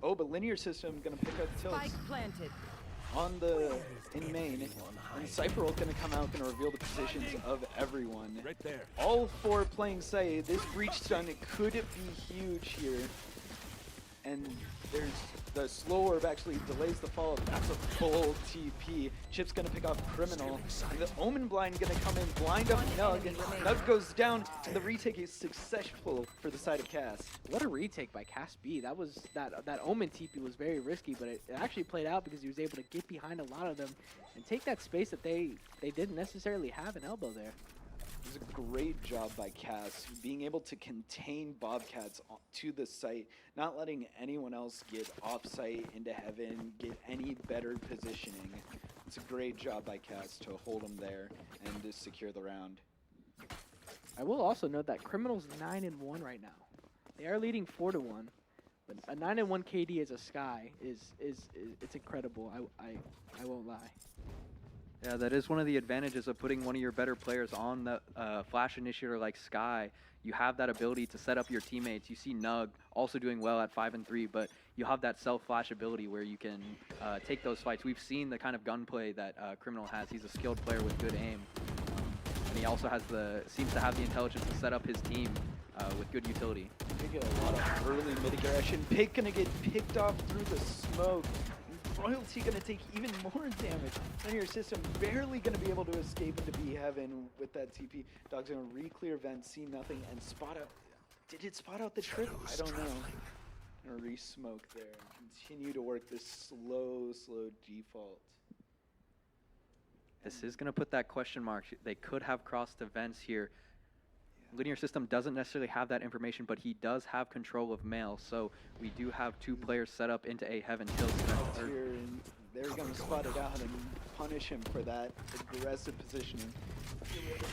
Oh, but Linear System gonna pick up tilts Spike planted. on the in main, and Cypher ult gonna come out, gonna reveal the positions of everyone. Right there. All four playing Say. This breach stun, it could be huge here. And there's the slow orb actually delays the fall. That's a full TP. Chip's gonna pick off Criminal. And the Omen Blind gonna come in, blind up Nug, and Nug goes down, and the retake is successful for the side of Cass. What a retake by Cass B. That was that Omen TP was very risky, but it actually played out because he was able to get behind a lot of them and take that space that they didn't necessarily have an elbow there. It was a great job by Cass, being able to contain Bobcats to the site, not letting anyone else get off-site into heaven, get any better positioning. It's a great job by Cass to hold him there and to secure the round. I will also note that Criminal's 9-1 right now. They are leading 4-1, but a 9-1 KD as a Sky is it's incredible. I won't lie. Yeah, that is one of the advantages of putting one of your better players on the flash initiator like Sky. You have that ability to set up your teammates. You see Nug also doing well at 5 and 3, but you have that self-flash ability where you can take those fights. We've seen the kind of gunplay that Criminal has. He's a skilled player with good aim, and he also has seems to have the intelligence to set up his team with good utility. They get a lot of early mid aggression. Pig gonna get picked off through the smoke. Royalty gonna take even more damage. Linear System barely gonna be able to escape into B Heaven with that TP. Dog's gonna re-clear vent, see nothing, and spot out. Did it spot out the trip? I don't know. Gonna re-smoke there and continue to work this slow default. This is going to put that question mark. They could have crossed events here. Linear System doesn't necessarily have that information, but he does have control of Mail, so we do have two players set up into A Heaven. Here, and they're going to spot it out and punish him for that aggressive positioning.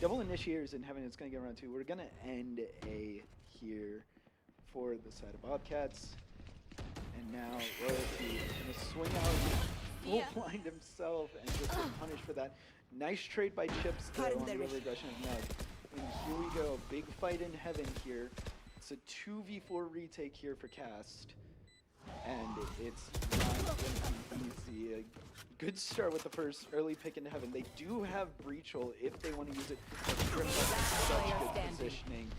Double Initiators in Heaven is going to get around 2. We're going to end A here for the side of Bobcats. And now Royalty going to swing out full blind himself and just get punished for that. Nice trade by Chips though on the aggression of Nug. And here we go, big fight in Heaven here. It's a 2v4 retake here for Cast. And it's not going to be easy. A good start with the first early pick into Heaven. They do have Breach Hole if they want to use it. But Criminal has such good positioning.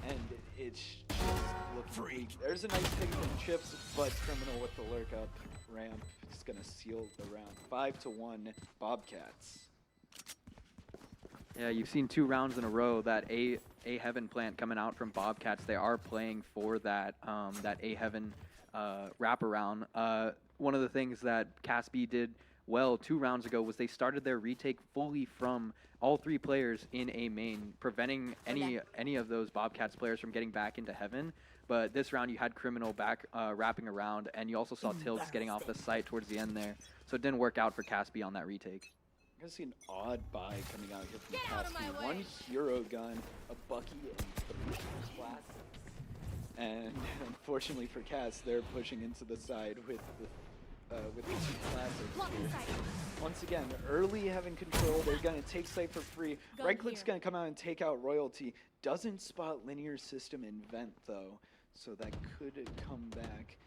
And it's just looking weak. There's a nice pick from Chips, but Criminal with the lurk up ramp is going to seal the round. 5-1 Bobcats. Yeah, you've seen 2 rounds in a row that A Heaven plant coming out from Bobcats. They are playing for that that A Heaven wraparound. One of the things that Caspi did well 2 rounds ago was they started their retake fully from all 3 players in A main, preventing any of those Bobcats players from getting back into Heaven. But this round you had Criminal back wrapping around, and you also saw Tilts getting off the site towards the end there. So it didn't work out for Caspi on that retake. I'm gonna see an odd buy coming out here from Caspi. 1 hero gun, a Bucky, and 3 classics. And unfortunately for Cass, they're pushing into the side with the 2 classics here. Once again, early having control, they're gonna take site for free. Right click's gonna come out and take out Royalty. Doesn't spot Linear System in vent though, so that could come back.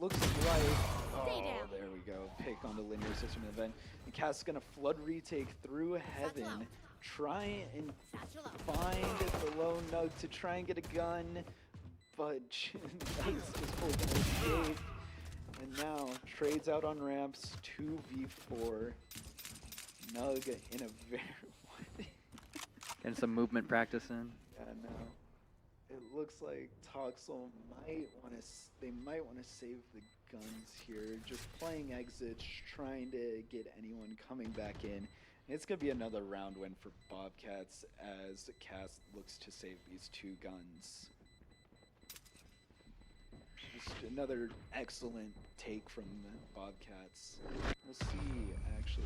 Looks like, oh, there we go. Pick on the Linear System event. And Cass is going to flood retake through Heaven. Try and find the low Nug to try and get a gun. But Nug's just fully going to escape. And now trades out on ramps. 2v4. Nug in a very... Getting some movement practice in. Yeah, no. It looks like Toxel might want to. They might want to save the guns here. Just playing exits, trying to get anyone coming back in. And it's gonna be another round win for Bobcats as Cass looks to save these 2 guns. Just another excellent take from the Bobcats. We'll see. Actually,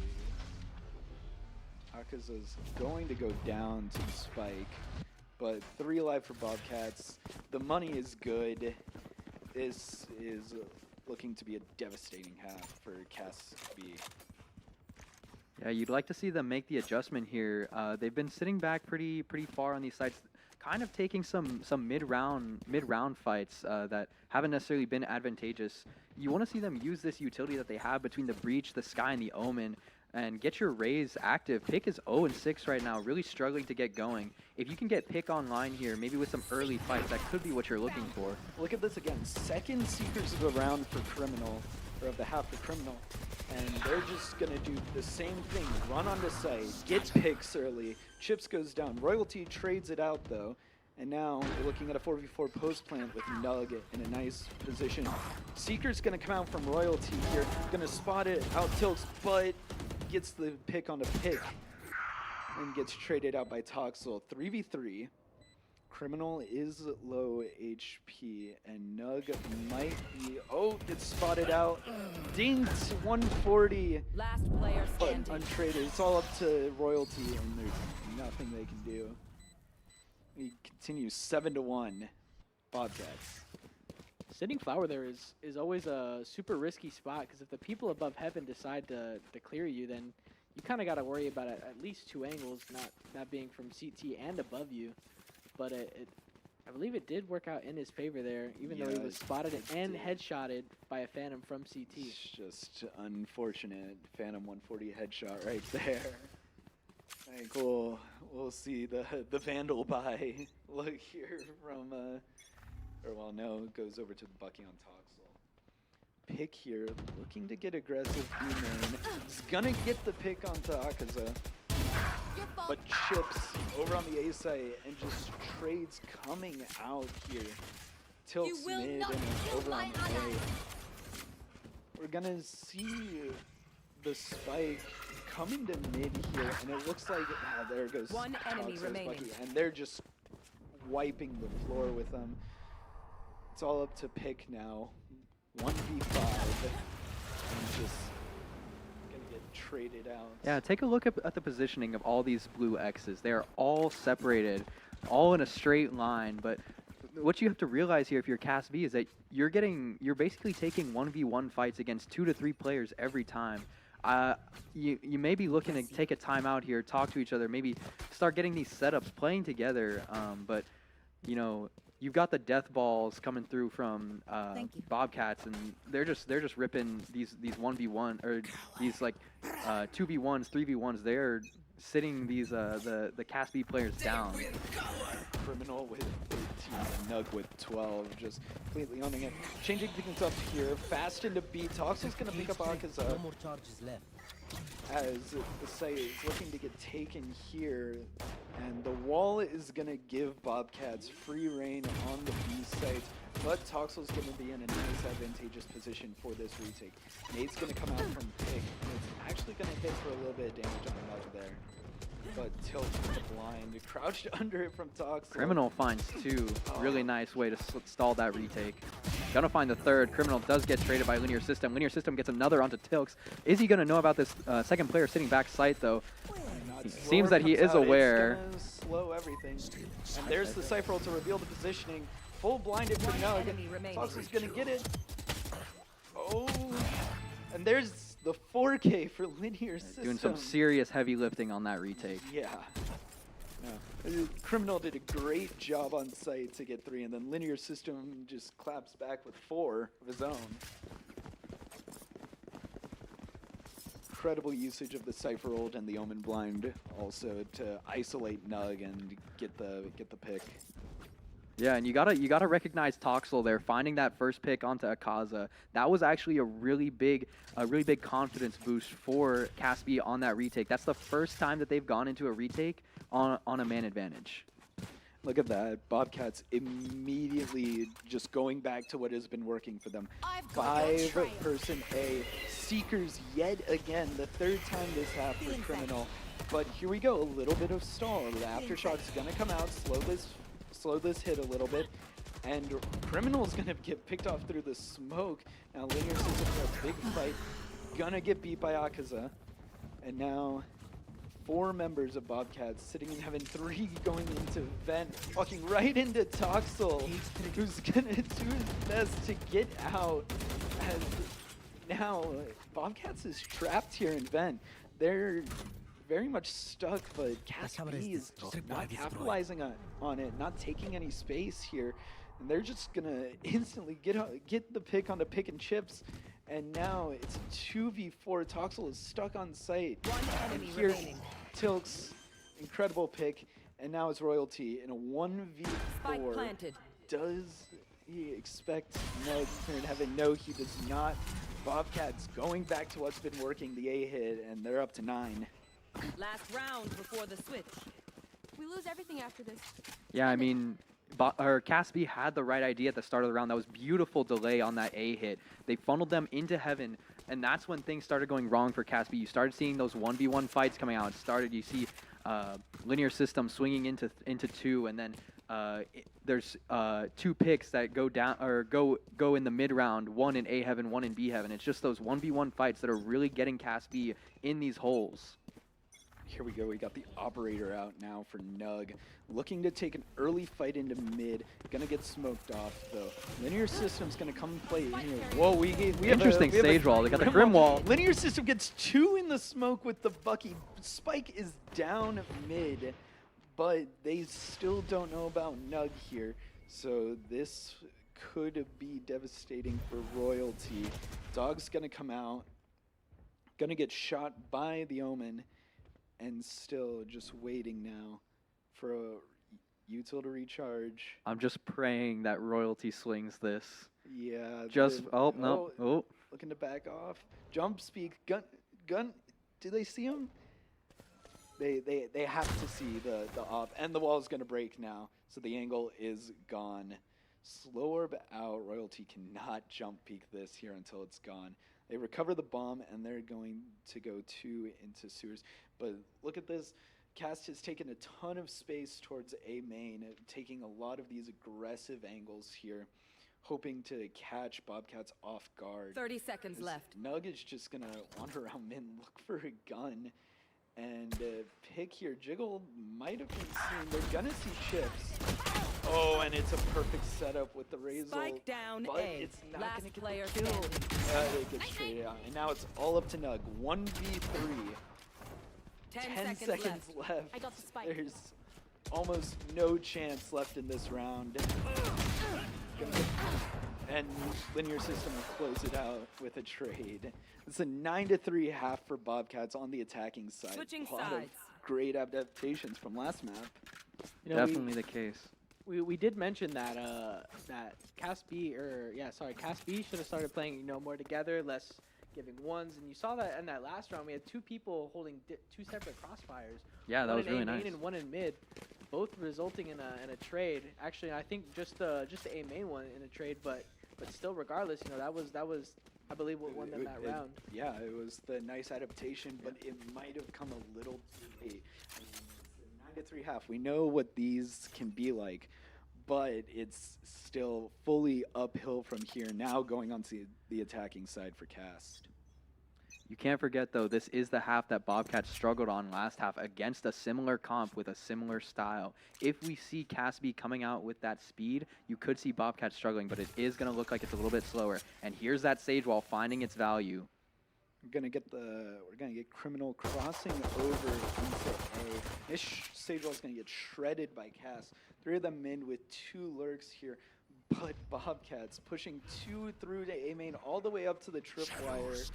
Akaza's going to go down to the spike. But 3 alive for Bobcats. The money is good. This is looking to be a devastating half for Cass B. Yeah, you'd like to see them make the adjustment here. They've been sitting back pretty far on these sites. kind of taking some mid-round fights that haven't necessarily been advantageous. You want to see them use this utility that they have between the Breach, the Sky, and the Omen, and get your Raze active. Pick is 0-6 right now, really struggling to get going. If you can get Pick online here, maybe with some early fights, that could be what you're looking for. Look at this again. Second Seekers of the round for Criminal, or of the half for Criminal. And they're just going to do the same thing. Run onto site, get picks early. Chips goes down. Royalty trades it out, though. And now we're looking at a 4v4 post plant with Nug in a nice position. Seeker's going to come out from Royalty here. Going to spot it, out tilts, but gets the pick on the pick. And gets traded out by Toxel. 3v3. Criminal is low HP, and Nug might be. Oh, it's spotted out. Dinked 140. Last player standing. But untraded. It's all up to Royalty, and there's nothing they can do. He continues 7-1. Bobcats. Sitting Flower there is always a super risky spot, because if the people above Heaven decide to clear you, then you kind of got to worry about at least 2 angles, not being from CT and above you. But I believe it did work out in his favor there, even though he was spotted and headshotted by a Phantom from CT. It's just unfortunate. Phantom 140 headshot right there. I think we'll see the Vandal buy look here from, or well, no, it goes over to Bucky on Toxel. Pick here, looking to get aggressive B-main. He's gonna get the pick onto Akaza. But Chips over on the A site and just trades coming out here. Tilts mid and over on A. We're gonna see the spike coming to mid here, and it looks like there goes one enemy Toxel's remaining. Bucky, and they're just wiping the floor with them. It's all up to Pick now. 1v5 and just traded out. Yeah, take a look at the positioning of all these blue X's. They are all separated, all in a straight line, but what you have to realize here if you're Cas V is that you're basically taking 1v1 fights against 2 to 3 players every time. You may be looking to take a timeout here, talk to each other, maybe start getting these setups, playing together, but you know, you've got the death balls coming through from Bobcats, and they're just ripping these 1v1 or these like 2v1s, 3v1s. They're sitting these the Cas B players down. Criminal with 13, Nug with 12, just completely owning it. Changing things up here, fast into B. Toxel's gonna pick up Akaza. No more charges left. As the site is looking to get taken here, and the wall is going to give Bobcats free reign on the B site, but Toxel's going to be in a nice advantageous position for this retake. Nate's going to come out from Pick, and it's actually going to hit for a little bit of damage on the Nug there. But Tilt with the blind, crouched under it from Toxel. Criminal finds 2. Really nice way to stall that retake. Gonna find the 3rd. Criminal does get traded by Linear System. Linear System gets another onto Tilks. Is he gonna know about this second player sitting back site though? It seems that he is aware. It's gonna slow everything. And there's the Cypher ult to reveal the positioning. Full blinded for Nug. Toxel's gonna get it. Oh, and there's the 4K for Linear System. Doing some serious heavy lifting on that retake. Yeah. No. Criminal did a great job on site to get 3, and then Linear System just claps back with 4 of his own. Incredible usage of the Cypher ult and the Omen blind also to isolate Nug and get the pick. Yeah, and you gotta recognize Toxel there, finding that first pick onto Akaza. That was actually a really big confidence boost for Cas B on that retake. That's the first time that they've gone into a retake on a man advantage. Look at that. Bobcats immediately just going back to what has been working for them. 5-person A. Seekers yet again, the 3rd time this half for Criminal. But here we go, a little bit of stall. The Aftershock's gonna come out, slow this hit a little bit, and Criminal's gonna get picked off through the smoke. Now Linear System for a big fight, gonna get beat by Akaza, and now 4 members of Bobcats sitting in heaven, 3 going into Vent, walking right into Toxel, who's gonna do his best to get out. As now Bobcats is trapped here in Vent. They're very much stuck, but Caspi is just not capitalizing on it, not taking any space here. And they're just going to instantly get the pick on the pick and chips. And now it's a 2v4. Toxel is stuck on site. And here's Tilk's incredible pick. And now it's Royalty in a 1v4. Does he expect Nug here in heaven? No, he does not. Bobcats going back to what's been working, the A hit, and they're up to 9. Last round before the switch. We lose everything after this. Yeah, I mean, Caspi had the right idea at the start of the round. That was beautiful delay on that A hit. They funneled them into heaven, and that's when things started going wrong for Caspi. You started seeing those 1v1 fights coming out. You see linear system swinging into 2, and then there's 2 picks that go down or go in the mid round, 1 in A heaven, 1 in B heaven. It's just those 1v1 fights that are really getting Caspi in these holes. Here we go. We got the operator out now for Nug. Looking to take an early fight into mid. Gonna get smoked off though. Linear System's gonna come and play in here. Whoa, we have interesting stage wall. They got the Grim Wall. Linear System gets 2 in the smoke with the Bucky. Spike is down mid, but they still don't know about Nug here. So this could be devastating for Royalty. Dog's gonna come out. Gonna get shot by the Omen. And still just waiting now for a util to recharge. I'm just praying that Royalty swings this. Yeah. No. Looking to back off. Jump speak. Gun. Do they see him? They have to see the off. And the wall is going to break now. So the angle is gone. Slow orb out. Royalty cannot jump peek this here until it's gone. They recover the bomb, and they're going to go 2 into sewers. But look at this. Cast has taken a ton of space towards A main, taking a lot of these aggressive angles here, hoping to catch Bobcats off guard. 30 seconds left. Nug is just going to wander around mid and look for a gun. And pick here. Jiggle might have been seen. They're going to see shifts. Oh, and it's a perfect setup with the Razor. Spike down but A. It's not Last going to player get the kill. It gets straight out. And now it's all up to Nug. 1v3. 10 seconds left. I got the spike. There's almost no chance left in this round. And Linear System will close it out with a trade. It's a 9-3 half for Bobcats on the attacking side. Switching a lot sides. of great adaptations from last map. You know, Definitely the case. We did mention that that Cas B should have started playing more together, less giving ones, and you saw that in that last round we had 2 people holding 2 separate crossfires. Yeah, that was really nice. nice. And 1 in mid, both resulting in a trade. Actually, I think just the A main one in a trade, but still, regardless, that was I believe what won them that round. Yeah, it was the nice adaptation, but it might have come a little too late. I mean, it's a 9-3 half. We know what these can be like, but it's still fully uphill from here. Now going on to the attacking side for Cast. You can't forget, though, this is the half that Bobcats struggled on last half against a similar comp with a similar style. If we see Caspi coming out with that speed, you could see Bobcats struggling, but it is going to look like it's a little bit slower. And here's that Sage Wall finding its value. We're gonna get Criminal crossing over into A. This Sage Wall's gonna get shredded by Cass. 3 of them in with 2 lurks here. But Bobcats pushing 2 through to A main all the way up to the tripwire.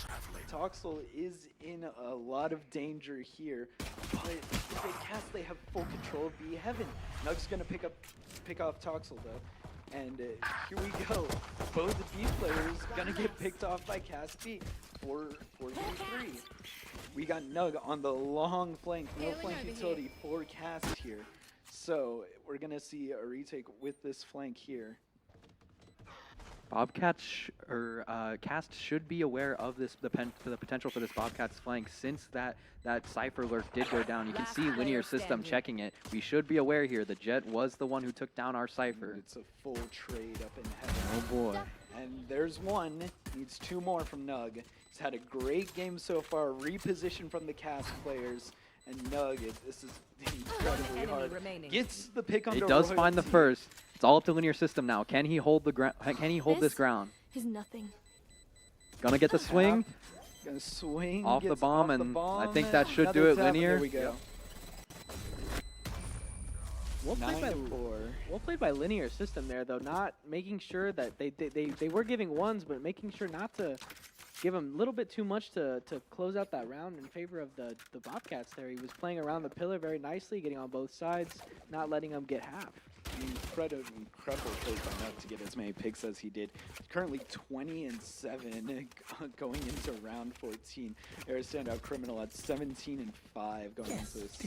Toxel is in a lot of danger here. But if they cast, they have full control of B heaven. Nug's gonna pick off Toxel though. And here we go. Both B players gonna get picked off by Cast B for 4v3. We got Nug on the long flank. No flank utility for Cast here. So we're gonna see a retake with this flank here. Bobcats Cast should be aware of the potential for this Bobcats flank since that Cypher lurk did go down. You can see Linear System checking it. We should be aware here. The Jet was the one who took down our Cypher. It's a full trade up in heaven. Oh boy. And there's 1. Needs 2 more from Nug. He's had a great game so far. Reposition from the Cast players. And Nug, this is incredibly hard. Gets the pick on the He does Royalty. find the first. It's all up to Linear System now. Can he hold the ground? Can he hold this ground? Is nothing. Gonna get the swing. Gonna swing Off the gets bomb, off the and bomb. I think that should Another do it tap, and linear. There we go. Well played, by, 9-4. well played by Linear System there, though, not making sure that they were giving ones, but making sure not to give him a little bit too much to close out that round in favor of the Bobcats there. He was playing around the pillar very nicely, getting on both sides, not letting them get half. Incredible play by Nug to get as many picks as he did. Currently 20-7 going into round 14. Air standout criminal at 17-5 going into this.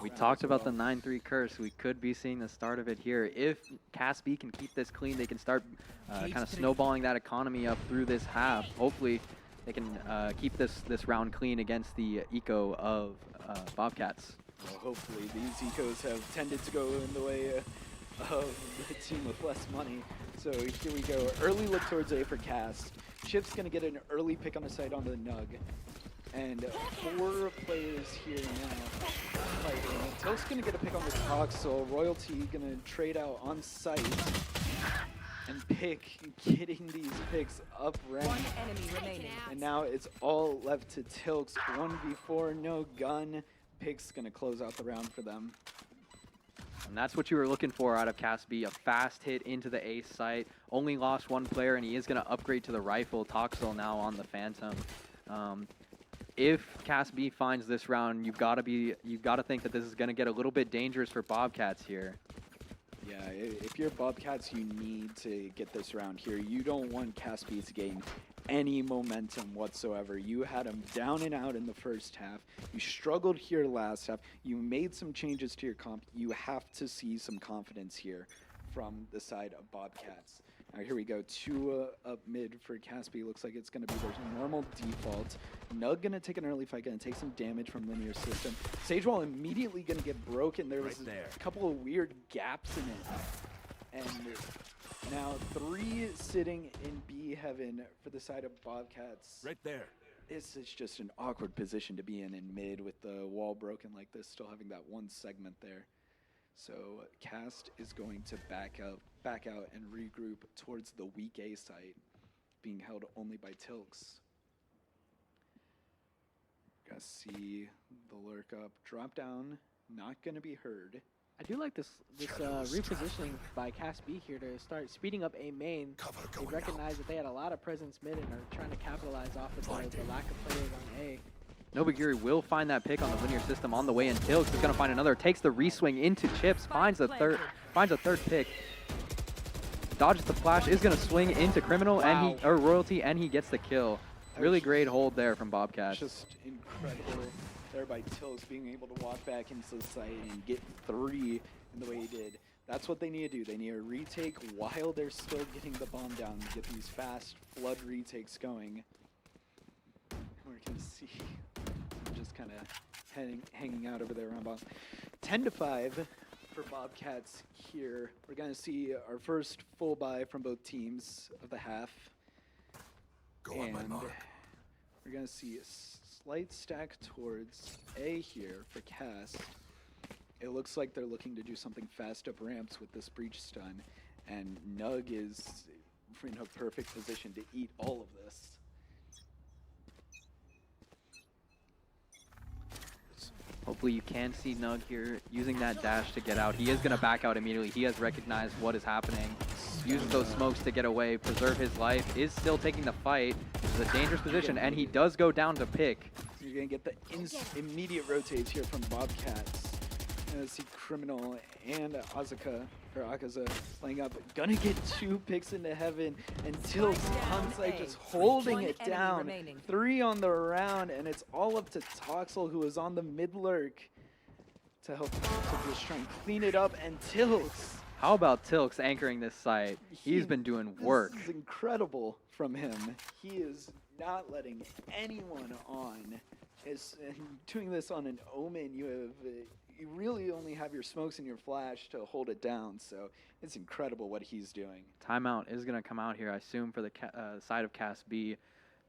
We round talked as about well. the 9-3 curse. We could be seeing the start of it here. If Cas B can keep this clean, they can start kind of snowballing that economy up through this half. Hopefully, they can keep this round clean against the eco of Bobcats. Well, hopefully these ecos have tended to go in the way of the team with less money. So here we go. Early look towards A for Cast. Chip's going to get an early pick on the side onto the Nug. And 4 players here now fighting. Tilt's going to get a pick on the Toxel. Royalty going to trade out on site. And Pick getting these picks up rank. One enemy remaining. And now it's all left to Tilks. 1v4, no gun. Pick's going to close out the round for them. And that's what you were looking for out of Cas B, a fast hit into the A site. Only lost 1 player, and he is going to upgrade to the rifle. Toxel now on the Phantom. If Cas B finds this round, you've got to think that this is going to get a little bit dangerous for Bobcats here. Yeah, if you're Bobcats, you need to get this round here. You don't want Caspi to gain any momentum whatsoever. You had him down and out in the first half. You struggled here last half. You made some changes to your comp. You have to see some confidence here from the side of Bobcats. Now here we go, 2 up mid for Caspi. Looks like it's going to be their normal default. Nug going to take an early fight, going to take some damage from Linear System. Sagewall immediately going to get broken. There was a couple of weird gaps in it. And now 3 sitting in B heaven for the side of Bobcats. Right there. This is just an awkward position to be in mid with the wall broken like this, still having that 1 segment there. So Cast is going to back out and regroup towards the weak A site, being held only by Tilks. Gonna see the lurk up, drop down, not gonna be heard. I do like this repositioning by Cas B here to start speeding up A main. They recognize that they had a lot of presence mid and are trying to capitalize off of the lack of players on A. Nobagiri will find that pick on the Linear System on the way, and Tilks is going to find another. Takes the reswing into Chips, finds a third pick. Dodges the flash, is going to swing into Criminal and Royalty, and he gets the kill. Really great hold there from Bobcats. Just incredible there by Tilks being able to walk back into the site and get 3 in the way he did. That's what they need to do. They need a retake while they're still getting the bomb down to get these fast flood retakes going. We're going to see just kind of hanging out over there around bottom. 10-5 for Bobcats here. We're going to see our first full buy from both teams of the half. Go on my mark. We're going to see a slight stack towards A here for Cast. It looks like they're looking to do something fast up ramps with this breach stun, and Nug is in a perfect position to eat all of this. Hopefully you can see Nug here using that dash to get out. He is going to back out immediately. He has recognized what is happening. Uses those smokes to get away, preserve his life, is still taking the fight. It's a dangerous position, and he does go down to pick. So you're going to get the immediate rotates here from Bobcats. You're going to see Criminal and Akaza playing up. Gonna get 2 picks into heaven, and Tilts on site just holding it down. 3 on the round, and it's all up to Toxel, who is on the mid lurk, to help to just try and clean it up, and Tilts. How about Tilks anchoring this site? He's been doing work. This is incredible from him. He is not letting anyone on. And doing this on an Omen, you really only have your smokes and your flash to hold it down. So it's incredible what he's doing. Timeout is going to come out here, I assume, for the side of Cas B.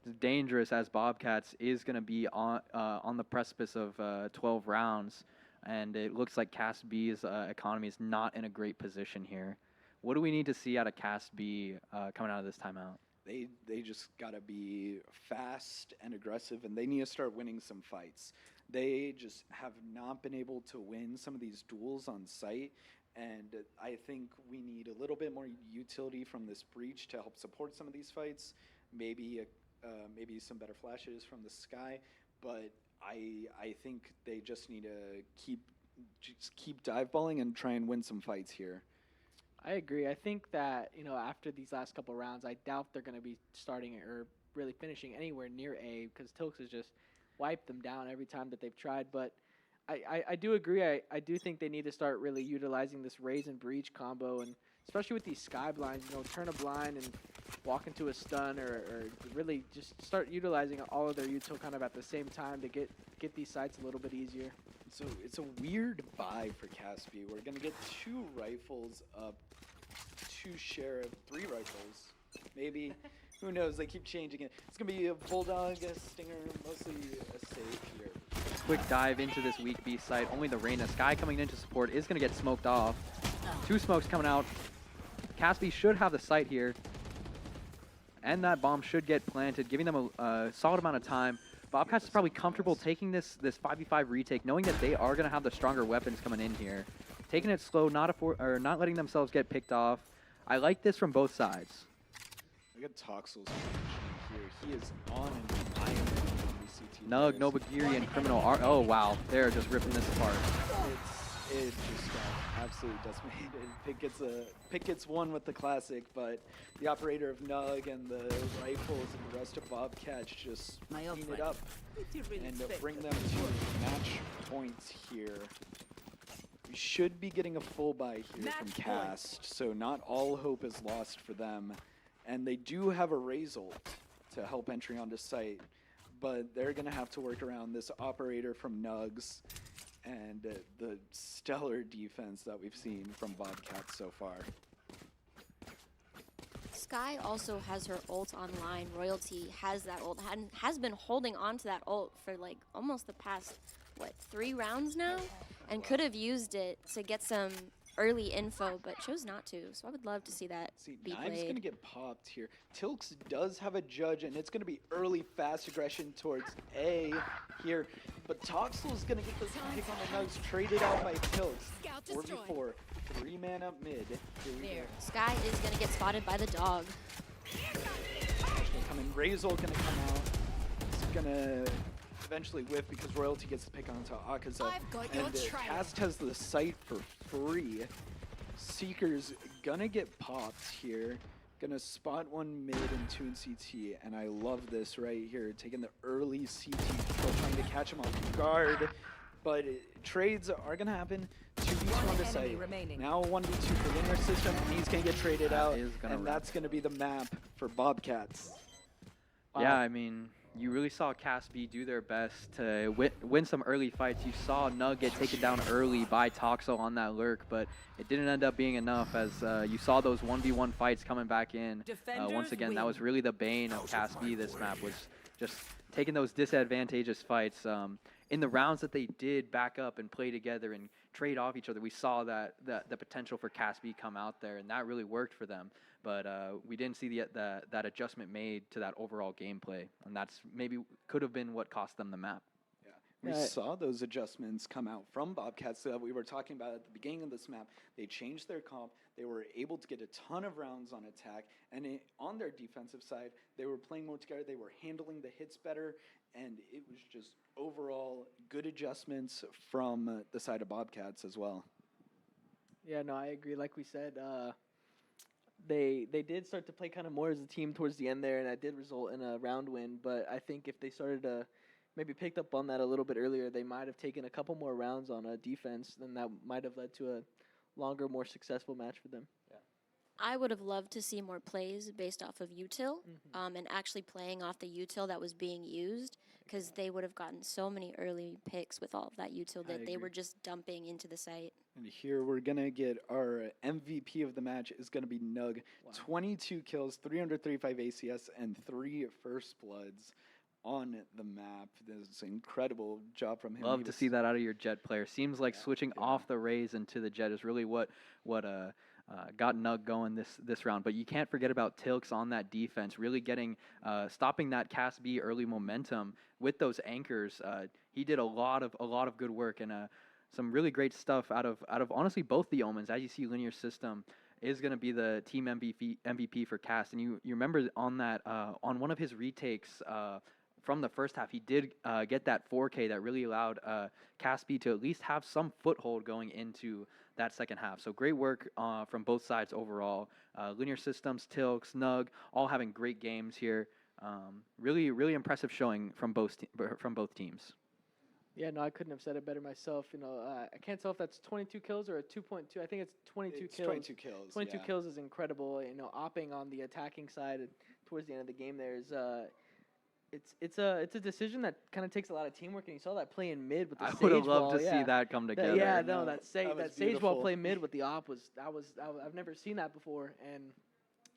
It's dangerous, as Bobcats is going to be on the precipice of 12 rounds. And it looks like Cas B's economy is not in a great position here. What do we need to see out of Cas B coming out of this timeout? They just gotta be fast and aggressive, and they need to start winning some fights. They just have not been able to win some of these duels on site, and I think we need a little bit more utility from this breach to help support some of these fights. Maybe some better flashes from the sky, but I think they just need to keep dive balling and try and win some fights here. I agree. I think that, after these last couple rounds, I doubt they're going to be starting or really finishing anywhere near A, because Tilks has just wiped them down every time that they've tried. But I do agree. I do think they need to start really utilizing this raise and breach combo, and especially with these sky blinds, turn a blind and walk into a stun, or really just start utilizing all of their util kind of at the same time to get these sites a little bit easier. So it's a weird buy for Caspi. We're going to get 2 rifles up, 2 sheriff, 3 rifles. Maybe. Who knows? They keep changing it. It's going to be a Bulldog, a Stinger, mostly a safe here. Quick dive into this weak B site. Only the Reyna. Sky coming into support is going to get smoked off. 2 smokes coming out. Caspi should have the site here. And that bomb should get planted, giving them a solid amount of time. Bobcats is probably comfortable taking this 5v5 retake, knowing that they are going to have the stronger weapons coming in here. Taking it slow, not letting themselves get picked off. I like this from both sides. Look at Toxel's here. He is on and eyeing CT. Nug, Nobagiri, and Criminal are... Oh, wow. They're just ripping this apart. It just got absolutely decimated. Pick gets one with the classic, but the operator of Nug and the rifles and the rest of Bobcats just clean it up and bring them to match points here. We should be getting a full buy here from Cast, so not all hope is lost for them. And they do have a raise ult to help entry onto site, but they're going to have to work around this operator from Nugs and the stellar defense that we've seen from Bobcats so far. Sky also has her ult online. Royalty has that ult, has been holding on to that ult for like almost the past, 3 rounds now? And could have used it to get some early info, but chose not to. So I would love to see that be Knives played. going to get popped here. Tilks does have a judge, and it's going to be early fast aggression towards A here. But Toxel's going to get this pick on the Nugs, traded out by Tilks. 4v4, 3-man up mid. Here. Sky is going to get spotted by the dog. Come in. Razor going to come out. It's going to eventually whiff because Royalty gets the pick onto Akaza. And Cast has the site for free. Seeker's gonna get popped here. Gonna spot one mid and 2 in CT, and I love this right here. Taking the early CT control, trying to catch him off guard. But trades are gonna happen. 2v2 on the site. Now 1v2 for linear system, and he's gonna get traded out, and that's gonna be the map for Bobcats. Wow. Yeah, I mean, you really saw Caspi do their best to win some early fights. You saw Nug get taken down early by Toxel on that lurk, but it didn't end up being enough as you saw those 1v1 fights coming back in. Once again, that was really the bane of Caspi this map, was just taking those disadvantageous fights. In the rounds that they did back up and play together and trade off each other, we saw that the potential for Caspi come out there, and that really worked for them. But we didn't see that adjustment made to that overall gameplay, and that's maybe could have been what cost them the map. We saw those adjustments come out from Bobcats that we were talking about at the beginning of this map. They changed their comp. They were able to get a ton of rounds on attack. And on their defensive side, they were playing more together. They were handling the hits better. And it was just overall good adjustments from the side of Bobcats as well. Yeah, no, I agree. Like we said, they did start to play kind of more as a team towards the end there, and that did result in a round win. But I think if they started to maybe picked up on that a little bit earlier, they might have taken a couple more rounds on defense, and that might have led to a longer, more successful match for them. Yeah. I would have loved to see more plays based off of util, and actually playing off the util that was being used, because they would have gotten so many early picks with all of that util that they were just dumping into the site. And here we're going to get our MVP of the match is going to be Nug. Wow. 22 kills, 335 ACS, and 3 first bloods. on the map. This incredible job from him. Love He to was- see that out of your Jet player. Seems like switching off the Rays into the Jet is really what got Nug going this round. But you can't forget about Tilks on that defense, really getting stopping that Cas B early momentum with those anchors. He did a lot of good work and some really great stuff out of honestly both the Omens. As you see, Linear System is going to be the team MVP for Cast. And you remember on that on one of his retakes from the first half, he did get that 4K that really allowed Caspi to at least have some foothold going into that second half. So great work from both sides overall. Linear Systems, Tilks, Nug, all having great games here. Really impressive showing from both teams. Yeah, no, I couldn't have said it better myself. You know, I can't tell if that's 22 kills or a 2.2. I think it's 22 It's kills. 22 kills, 22 yeah. kills is incredible. You know, opping on the attacking side towards the end of the game there is it's a decision that kind of takes a lot of teamwork, and you saw that play in mid with the I Sage would have wall. loved to see that come together. Yeah, no, that was Sage beautiful. wall play mid with the op was I've never seen that before, and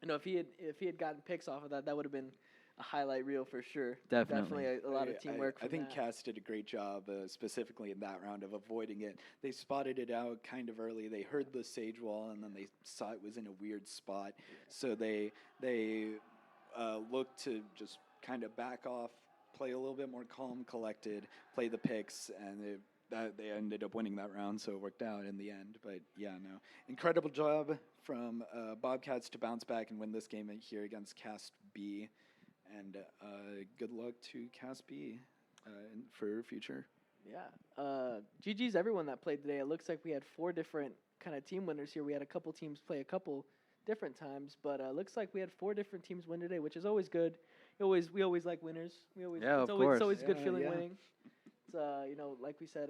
you know if he had gotten picks off of that, that would have been a highlight reel for sure. Definitely. a lot of teamwork. I from think that. Cass did a great job, specifically in that round, of avoiding it. They spotted it out kind of early. They heard the Sage wall, and then they saw it was in a weird spot. So they looked to just kind of back off, play a little bit more calm, collected, play the picks, and they ended up winning that round, so it worked out in the end. But yeah, no, incredible job from Bobcats to bounce back and win this game here against Cast B. And good luck to Cast B for future. Yeah. GG's everyone that played today. It looks like we had 4 different kind of team winners here. We had a couple teams play a couple different times, but looks like we had 4 different teams win today, which is always good. We always like winners. It's always good feeling winning. It's you know, like we said,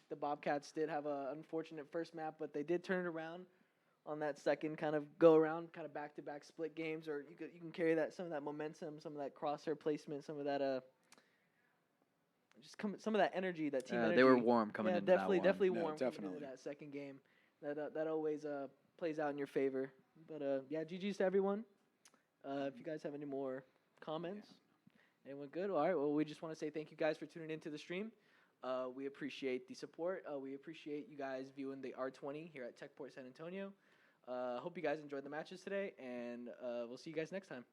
the Bobcats did have an unfortunate first map, but they did turn it around on that second kind of go around, kind of back-to-back split games, or you can carry some of that momentum, some of that crosshair placement, some of that some of that energy, that team energy. They were warm coming into definitely, that one. definitely No, warm coming definitely. into that second game. That always plays out in your favor. But yeah, GG's to everyone. If you guys have any more comments, anyone good? All right. Well, we just want to say thank you guys for tuning into the stream. We appreciate the support. We appreciate you guys viewing the R20 here at Techport San Antonio. Hope you guys enjoyed the matches today, and we'll see you guys next time.